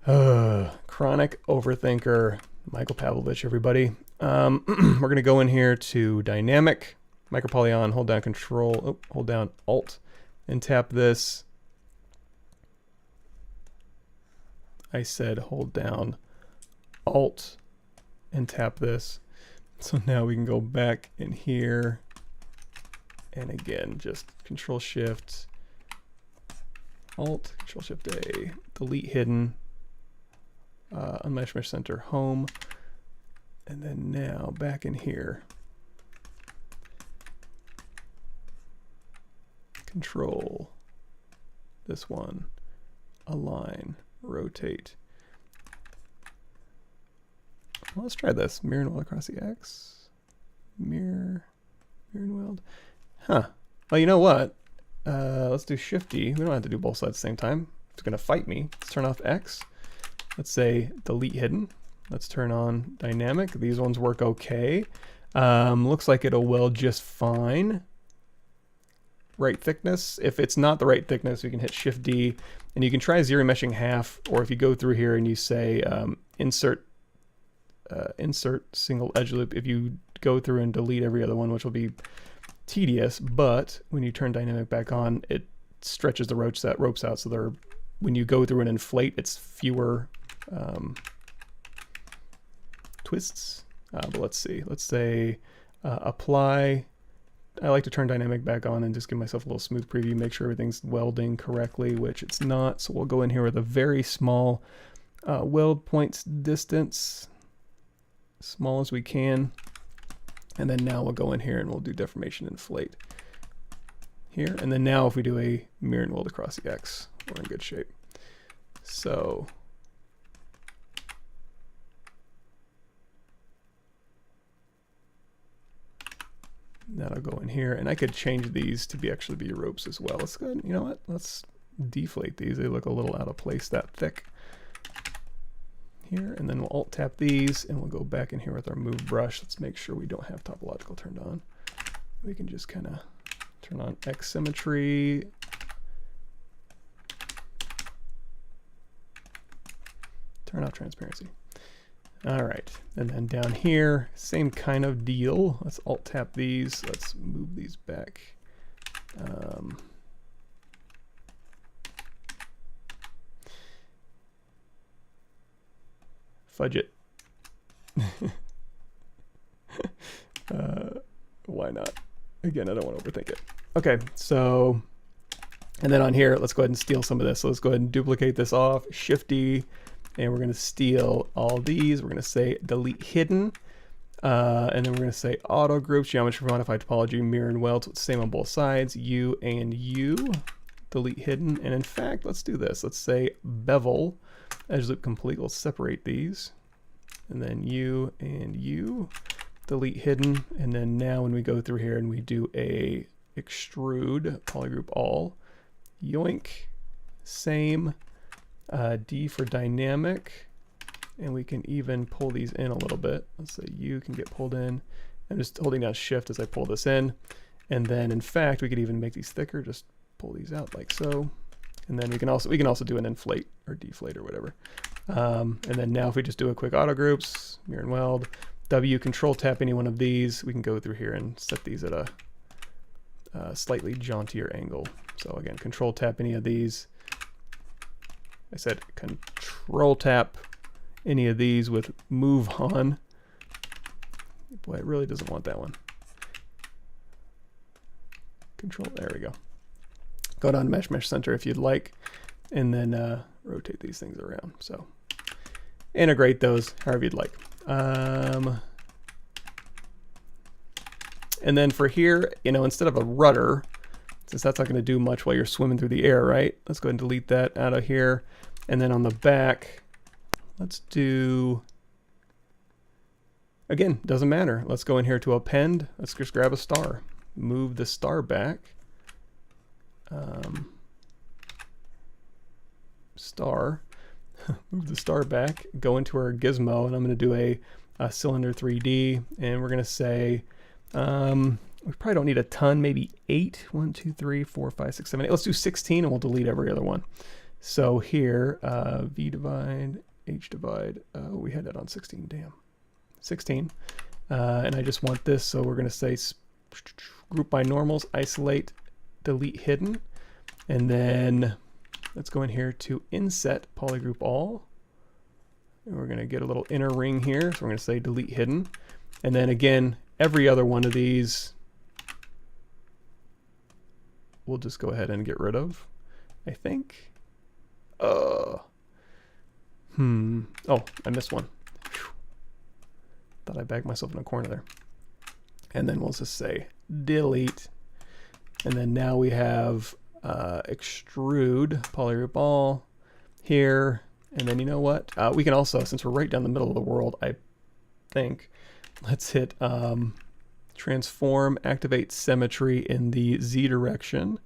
Chronic overthinker. Michael Pavlovich, everybody. We're going to go in here to dynamic, micropolygon, hold down control, hold down alt, and tap this. I said hold down alt and tap this. So now we can go back in here. And again, just Control Shift, Alt, Control Shift A, delete hidden, unmesh mesh center home, and then now back in here, Control this one, align, rotate. Well, let's try this. Mirror and weld across the X. Mirror and weld. Huh. Well, you know what? Let's do Shift-D. We don't have to do both sides at the same time. It's going to fight me. Let's turn off X. Let's say delete hidden. Let's turn on dynamic. These ones work okay. Looks like it'll weld just fine. Right thickness. If it's not the right thickness, we can hit Shift-D. And you can try ZRemeshing half, or if you go through here and you say insert single edge loop, if you go through and delete every other one, which will be tedious, but when you turn dynamic back on, it stretches the ropes out, so when you go through and inflate, it's fewer twists. But let's see. Let's say apply. I like to turn dynamic back on and just give myself a little smooth preview, make sure everything's welding correctly, which it's not. So we'll go in here with a very small weld points distance, small as we can. And then now we'll go in here and we'll do deformation inflate here. And then now if we do a mirror and weld across the X, we're in good shape. So that'll go in here. And I could change these to actually be ropes as well. Let's go ahead, you know what? Let's deflate these. They look a little out of place that thick. Here, and then we'll alt tap these and we'll go back in here with our move brush. Let's make sure we don't have topological turned on. We can just kind of turn on X symmetry. Turn off transparency. All right, and then down here, same kind of deal. Let's alt tap these. Let's move these back. Fudge it. Why not? Again, I don't want to overthink it. Okay, so, and then on here, let's go ahead and steal some of this. So let's go ahead and duplicate this off, Shift-D, and we're going to steal all these. We're going to say delete hidden, and then we're going to say auto groups, geometry modified topology, mirror and weld. So it's the same on both sides, U and U, delete hidden. And in fact, let's do this. Let's say bevel. Edge loop complete. We'll separate these, and then U and U, delete hidden, and then now when we go through here and we do a extrude, polygroup all, yoink, same, D for dynamic, and we can even pull these in a little bit. Let's say U can get pulled in. I'm just holding down Shift as I pull this in, and then in fact we could even make these thicker. Just pull these out like so. And then we can also do an inflate or deflate or whatever. And then now if we just do a quick auto groups, mirror and weld, W, control tap any one of these, we can go through here and set these at a slightly jauntier angle. So again, control tap any of these. I said control tap any of these with move on. Boy, it really doesn't want that one. Control, there we go. Go down to mesh center if you'd like, and then rotate these things around. So integrate those however you'd like. And then for here, you know, instead of a rudder, since that's not going to do much while you're swimming through the air, right? Let's go ahead and delete that out of here. And then on the back, let's do, again, doesn't matter. Let's go in here to append. Let's just grab a star, move the star back. star. Move the star back, go into our gizmo, and I'm going to do a cylinder 3D, and we're going to say, we probably don't need a ton, maybe 8. 1, 2, 3, 4, 5, 6, 7, 8. Let's do 16, and we'll delete every other one. So here, V divide, H divide, we had that on 16, damn. 16. And I just want this, so we're going to say group by normals, isolate, delete hidden, and then let's go in here to inset polygroup all. And we're going to get a little inner ring here, so we're going to say delete hidden. And then again, every other one of these we'll just go ahead and get rid of, I think. Oh, I missed one. Whew. Thought I backed myself in a corner there. And then we'll just say delete. And then now we have extrude polygroup all here. And then you know what? We can also, since we're right down the middle of the world, I think, let's hit transform, activate symmetry in the Z direction.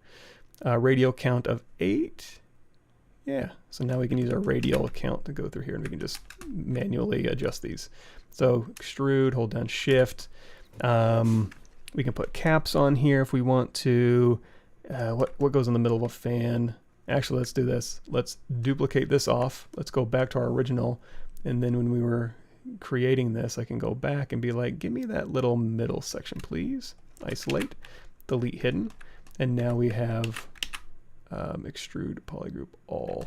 Radial count of 8. Yeah, so now we can use our radial count to go through here, and we can just manually adjust these. So extrude, hold down shift. We can put caps on here if we want to. What goes in the middle of a fan? Actually, let's do this. Let's duplicate this off. Let's go back to our original, and then when we were creating this, I can go back and be like, give me that little middle section, please. Isolate, delete hidden, and now we have extrude polygroup all.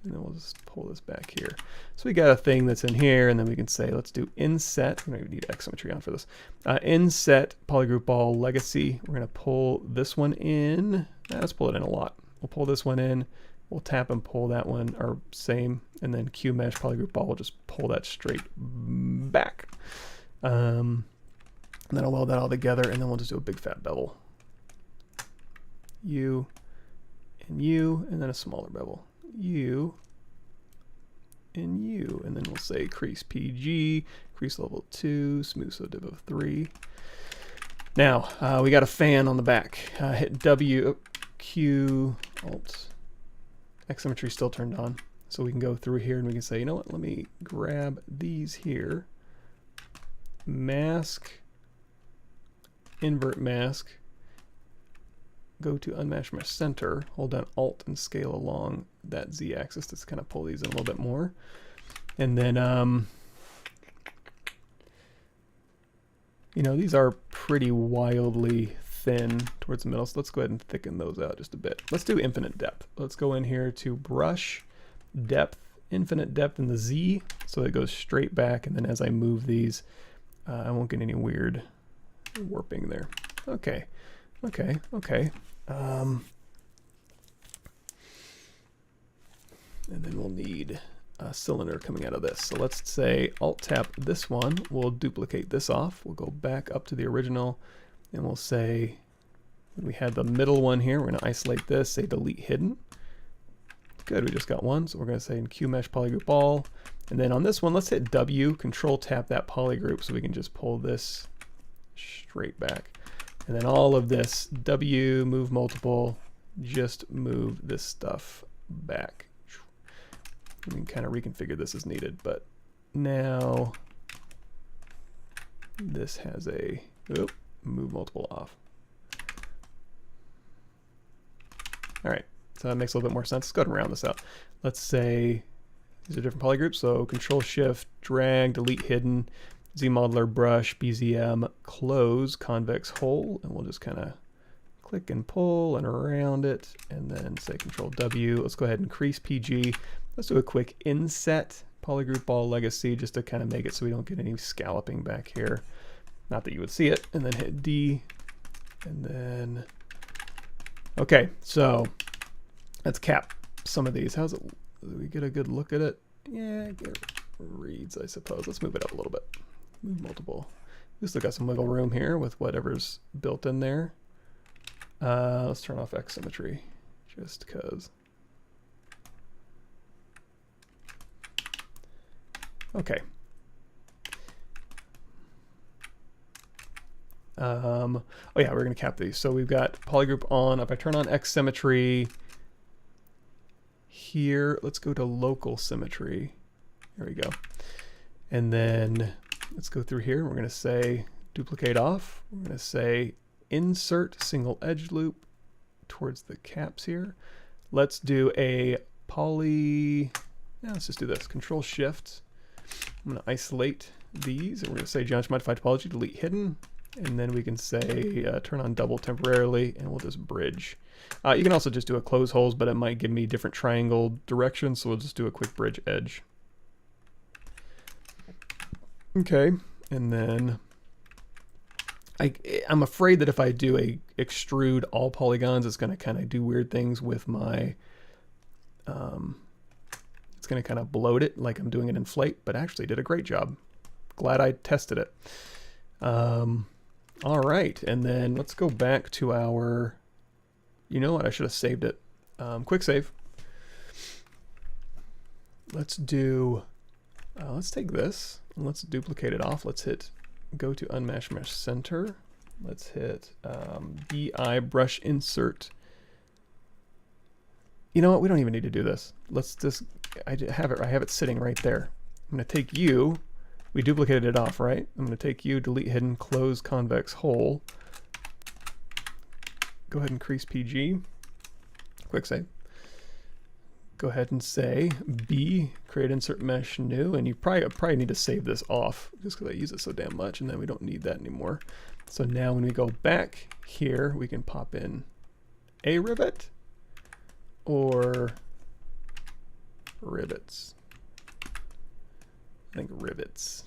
And then we'll just pull this back here. So we got a thing that's in here, and then we can say, let's do inset. We don't even need X symmetry on for this. Inset polygroup all legacy. We're going to pull this one in. Let's pull it in a lot. We'll pull this one in. We'll tap and pull that one, or same, and then Q mesh polygroup all. We'll just pull that straight back. And then I'll weld that all together, and then we'll just do a big fat bevel. U and U, and then a smaller bevel. U and U, and then we'll say crease PG, crease level 2, smooth so div of 3. Now we got a fan on the back. Hit W, Q, Alt. X symmetry still turned on, so we can go through here and we can say, you know what? Let me grab these here. Mask, invert mask. Go to unmask mesh center, hold down Alt and scale along that Z axis to kind of pull these in a little bit more. And then, you know, these are pretty wildly thin towards the middle, so let's go ahead and thicken those out just a bit. Let's do infinite depth. Let's go in here to brush, depth, infinite depth in the Z, so it goes straight back, and then as I move these, I won't get any weird warping there. Okay. And then we'll need a cylinder coming out of this. So let's say Alt tap this one. We'll duplicate this off. We'll go back up to the original, and we'll say we had the middle one here. We're going to isolate this. Say delete hidden. Good. We just got one. So we're going to say in Q mesh polygroup all. And then on this one, let's hit W. Control tap that polygroup so we can just pull this straight back. And then all of this, W, move multiple, just move this stuff back. We can kind of reconfigure this as needed, but now this has a, move multiple off. All right, so that makes a little bit more sense. Let's go ahead and round this out. Let's say these are different polygroups, so Control Shift, drag, delete hidden, ZModeler, brush, BZM, close, convex hole, and we'll just kind of click and pull and around it, and then say Control W. Let's go ahead and crease PG. Let's do a quick inset polygroup all legacy just to kind of make it so we don't get any scalloping back here. Not that you would see it, and then hit D, and then, okay, so let's cap some of these. How's it, do we get a good look at it? Yeah, it reads, I suppose. Let's move it up a little bit. Move multiple. We still got some wiggle room here with whatever's built in there. Let's turn off X symmetry just because. Okay. Oh yeah, we're gonna cap these. So we've got polygroup on. If I turn on X symmetry here, let's go to local symmetry. There we go. And then let's go through here. We're going to say duplicate off. We're going to say insert single edge loop towards the caps here. Let's do a let's just do this. Control Shift. I'm going to isolate these, and we're going to say geometry modified topology, delete hidden, and then we can say turn on double temporarily, and we'll just bridge. You can also just do a close holes, but it might give me different triangle directions, so we'll just do a quick bridge edge. Okay, and then I'm afraid that if I do a extrude all polygons, it's going to kind of do weird things with my, it's going to kind of bloat it like I'm doing an inflate, but actually did a great job. Glad I tested it. All right, and then let's go back to our, you know what, I should have saved it. Quick save. Let's do, let's take this and let's duplicate it off. Let's hit go to Unmatched Mesh Center. Let's hit BI brush insert. You know what? We don't even need to do this. Let's just, I have it sitting right there. I'm going to take you. We duplicated it off, right? I'm going to take you, delete hidden, close convex hole. Go ahead and increase PG. Quick save. Go ahead and say B, create insert mesh new, and you probably need to save this off just because I use it so damn much, and then we don't need that anymore. So now when we go back here, we can pop in a rivet or rivets. I think rivets.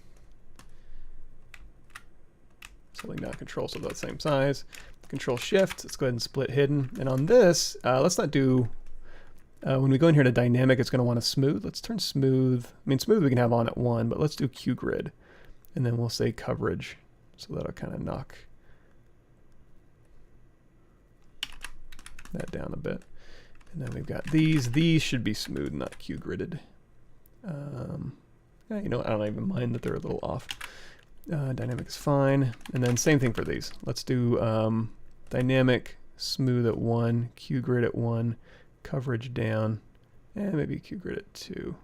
Something not control, so that's the same size. Control Shift. Let's go ahead and split hidden. And on this, let's not do. When we go in here to dynamic, it's going to want to smooth. Let's turn smooth. I mean, smooth we can have on at 1, but let's do Q grid. And then we'll say coverage. So that'll kind of knock that down a bit. And then we've got these. These should be smooth, not Q gridded. Yeah, you know, I don't even mind that they're a little off. Dynamic is fine. And then same thing for these. Let's do dynamic, smooth at 1, Q grid at 1. Coverage down, and maybe Q grid at 2.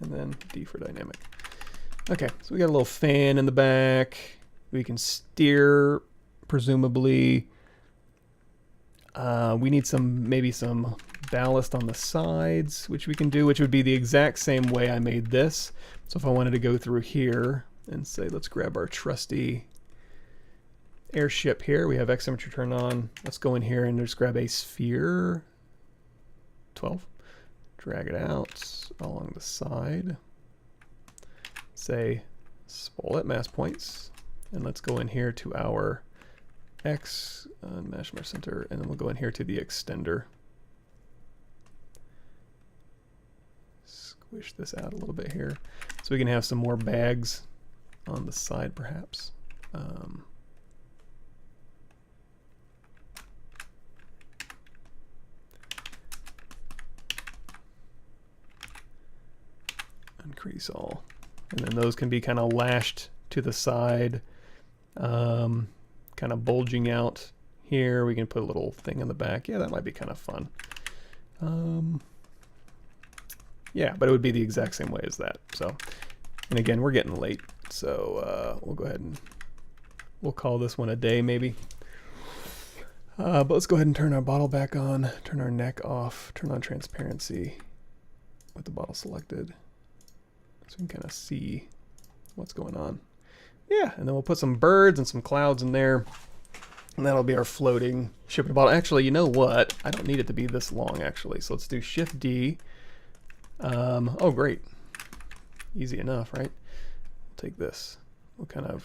And then D for dynamic. Okay, so we got a little fan in the back. We can steer, presumably. We need maybe some ballast on the sides, which we can do, which would be the exact same way I made this. So if I wanted to go through here and say, let's grab our trusty airship here. We have X symmetry turned on. Let's go in here and just grab a sphere 12. Drag it out along the side. Say spool at mass points. And let's go in here to our X Mesh Center, and then we'll go in here to the extender. Squish this out a little bit here so we can have some more bags on the side, perhaps. Increase all. And then those can be kind of lashed to the side, kind of bulging out here. We can put a little thing in the back. Yeah, that might be kind of fun. Yeah, but it would be the exact same way as that. So, and again, we're getting late. So we'll go ahead and we'll call this one a day maybe. But let's go ahead and turn our bottle back on, turn our neck off, turn on transparency with the bottle selected. So we can kind of see what's going on. Yeah, and then we'll put some birds and some clouds in there. And that'll be our floating shipping bottle. Actually, you know what? I don't need it to be this long actually. So let's do Shift D. Oh, great. Easy enough, right? Take this. We'll kind of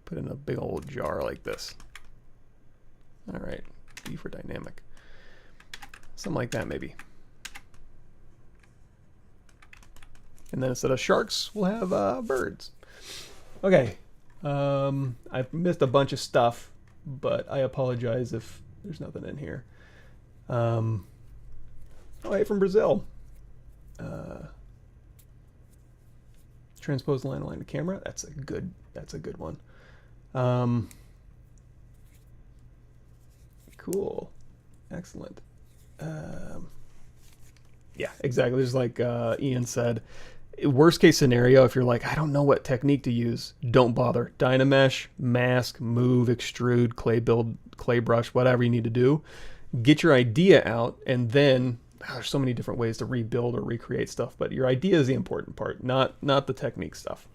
put in a big old jar like this. All right, D for dynamic. Something like that maybe. And then instead of sharks, we'll have birds. Okay, I've missed a bunch of stuff, but I apologize if there's nothing in here. Oh, hey, from Brazil. Transpose line to camera. That's a good one. Cool. Excellent. Yeah, exactly. Just like Ian said, worst case scenario, if you're like, I don't know what technique to use, don't bother. Dynamesh, mask, move, extrude, clay build, clay brush, whatever you need to do. Get your idea out, and then there's so many different ways to rebuild or recreate stuff, but your idea is the important part, not the technique stuff.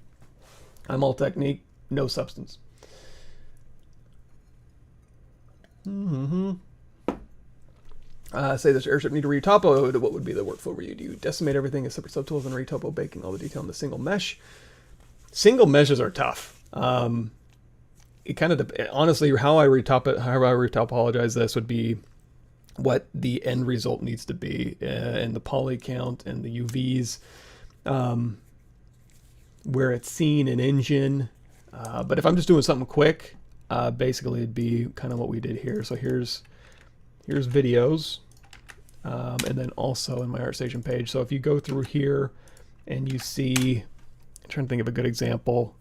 I'm all technique, no substance. Say this airship need to retopo. What would be the workflow for you? Do you decimate everything as separate subtools and retopo, baking all the detail in the single mesh? Single meshes are tough. It kind of honestly, how I retopologize this would be what the end result needs to be, and the poly count and the UVs, where it's seen in engine. But if I'm just doing something quick, basically it'd be kind of what we did here. So here's videos, and then also in my ArtStation page. So if you go through here and you see, I'm trying to think of a good example.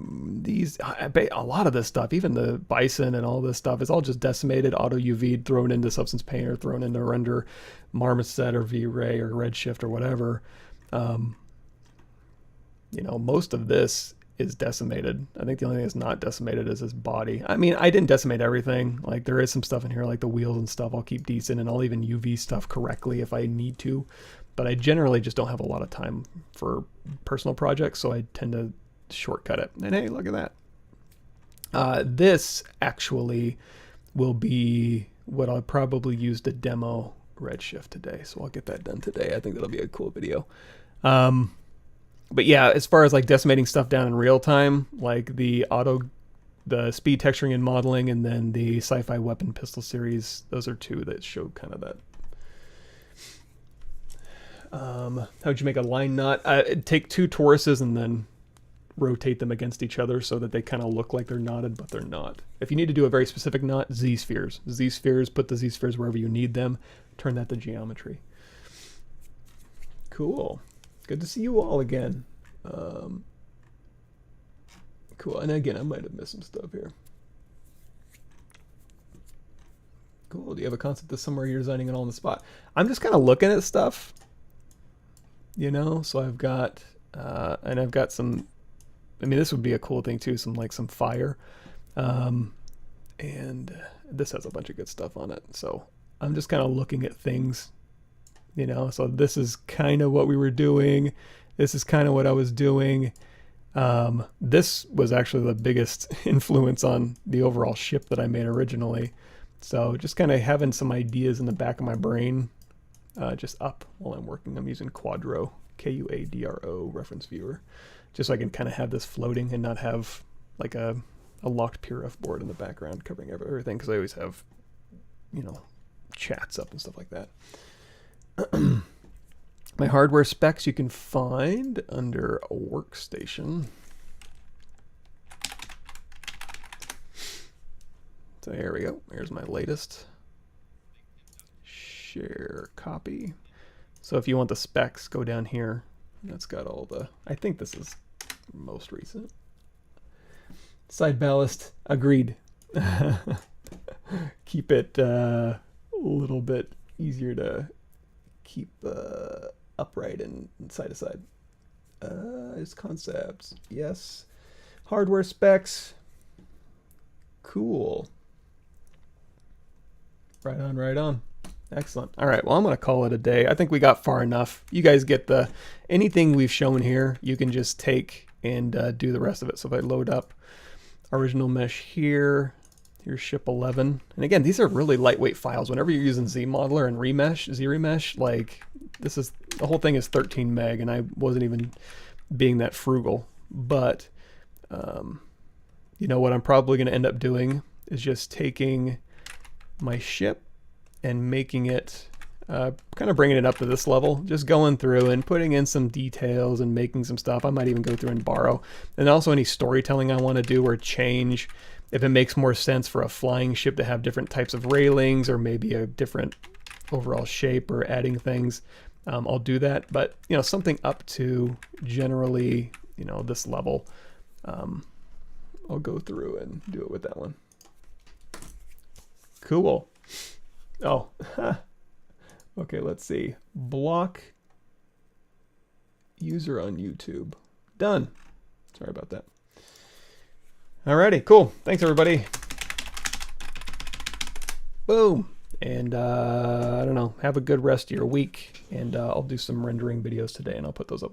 A lot of this stuff, even the bison and all this stuff, is all just decimated, auto UV'd, thrown into Substance Paint or thrown into Render, Marmoset or V-Ray or Redshift or whatever. You know, most of this is decimated. I think the only thing that's not decimated is his body. I mean, I didn't decimate everything. Like, there is some stuff in here, like the wheels and stuff, I'll keep decent, and I'll even UV stuff correctly if I need to. But I generally just don't have a lot of time for personal projects, so I tend to shortcut it. And hey, look at that. This actually will be what I'll probably use to demo Redshift today. So I'll get that done today. I think that'll be a cool video. But yeah, as far as like decimating stuff down in real time, like the speed texturing and modeling, and then the sci-fi weapon pistol series, those are two that show kind of that. How'd you make a line knot? Take two toruses and then rotate them against each other so that they kind of look like they're knotted, but they're not. If you need to do a very specific knot, ZSpheres. ZSpheres, put the ZSpheres wherever you need them. Turn that to geometry. Cool. Good to see you all again. Cool. And again, I might have missed some stuff here. Cool. Do you have a concept of somewhere you're designing it all on the spot? I'm just kind of looking at stuff, you know? So I've got, and I've got some, I mean, this would be a cool thing too, some fire. And this has a bunch of good stuff on it. So I'm just kind of looking at things, you know? So this is kind of what we were doing. This is kind of what I was doing. This was actually the biggest influence on the overall ship that I made originally. So just kind of having some ideas in the back of my brain, just up while I'm working. I'm using Quadro, Quadro reference viewer, just so I can kind of have this floating and not have like a locked PureF board in the background covering everything, because I always have, you know, chats up and stuff like that. My hardware specs you can find under a workstation. So here we go. Here's my latest. Share copy. So if you want the specs, go down here. That's got all the, I think this is most recent. Side ballast, agreed. Keep it a little bit easier to keep upright and side to side. It's concepts, yes. Hardware specs, cool. Right on, right on. Excellent. All right, well, I'm going to call it a day. I think we got far enough. You guys get anything we've shown here, you can just take and do the rest of it. So if I load up original mesh here, here's ship 11. And again, these are really lightweight files. Whenever you're using ZModeler and ZRemesh, like the whole thing is 13 meg, and I wasn't even being that frugal. But, you know, what I'm probably going to end up doing is just taking my ship and making it, kind of bringing it up to this level, just going through and putting in some details and making some stuff. I might even go through and borrow. And also any storytelling I want to do or change. If it makes more sense for a flying ship to have different types of railings or maybe a different overall shape or adding things, I'll do that. But, you know, something up to generally, you know, this level I'll go through and do it with that one. Cool. Oh, okay, let's see. Block user on YouTube. Done. Sorry about that. Alrighty, cool. Thanks, everybody. Boom. And I don't know, have a good rest of your week. And I'll do some rendering videos today, and I'll put those up.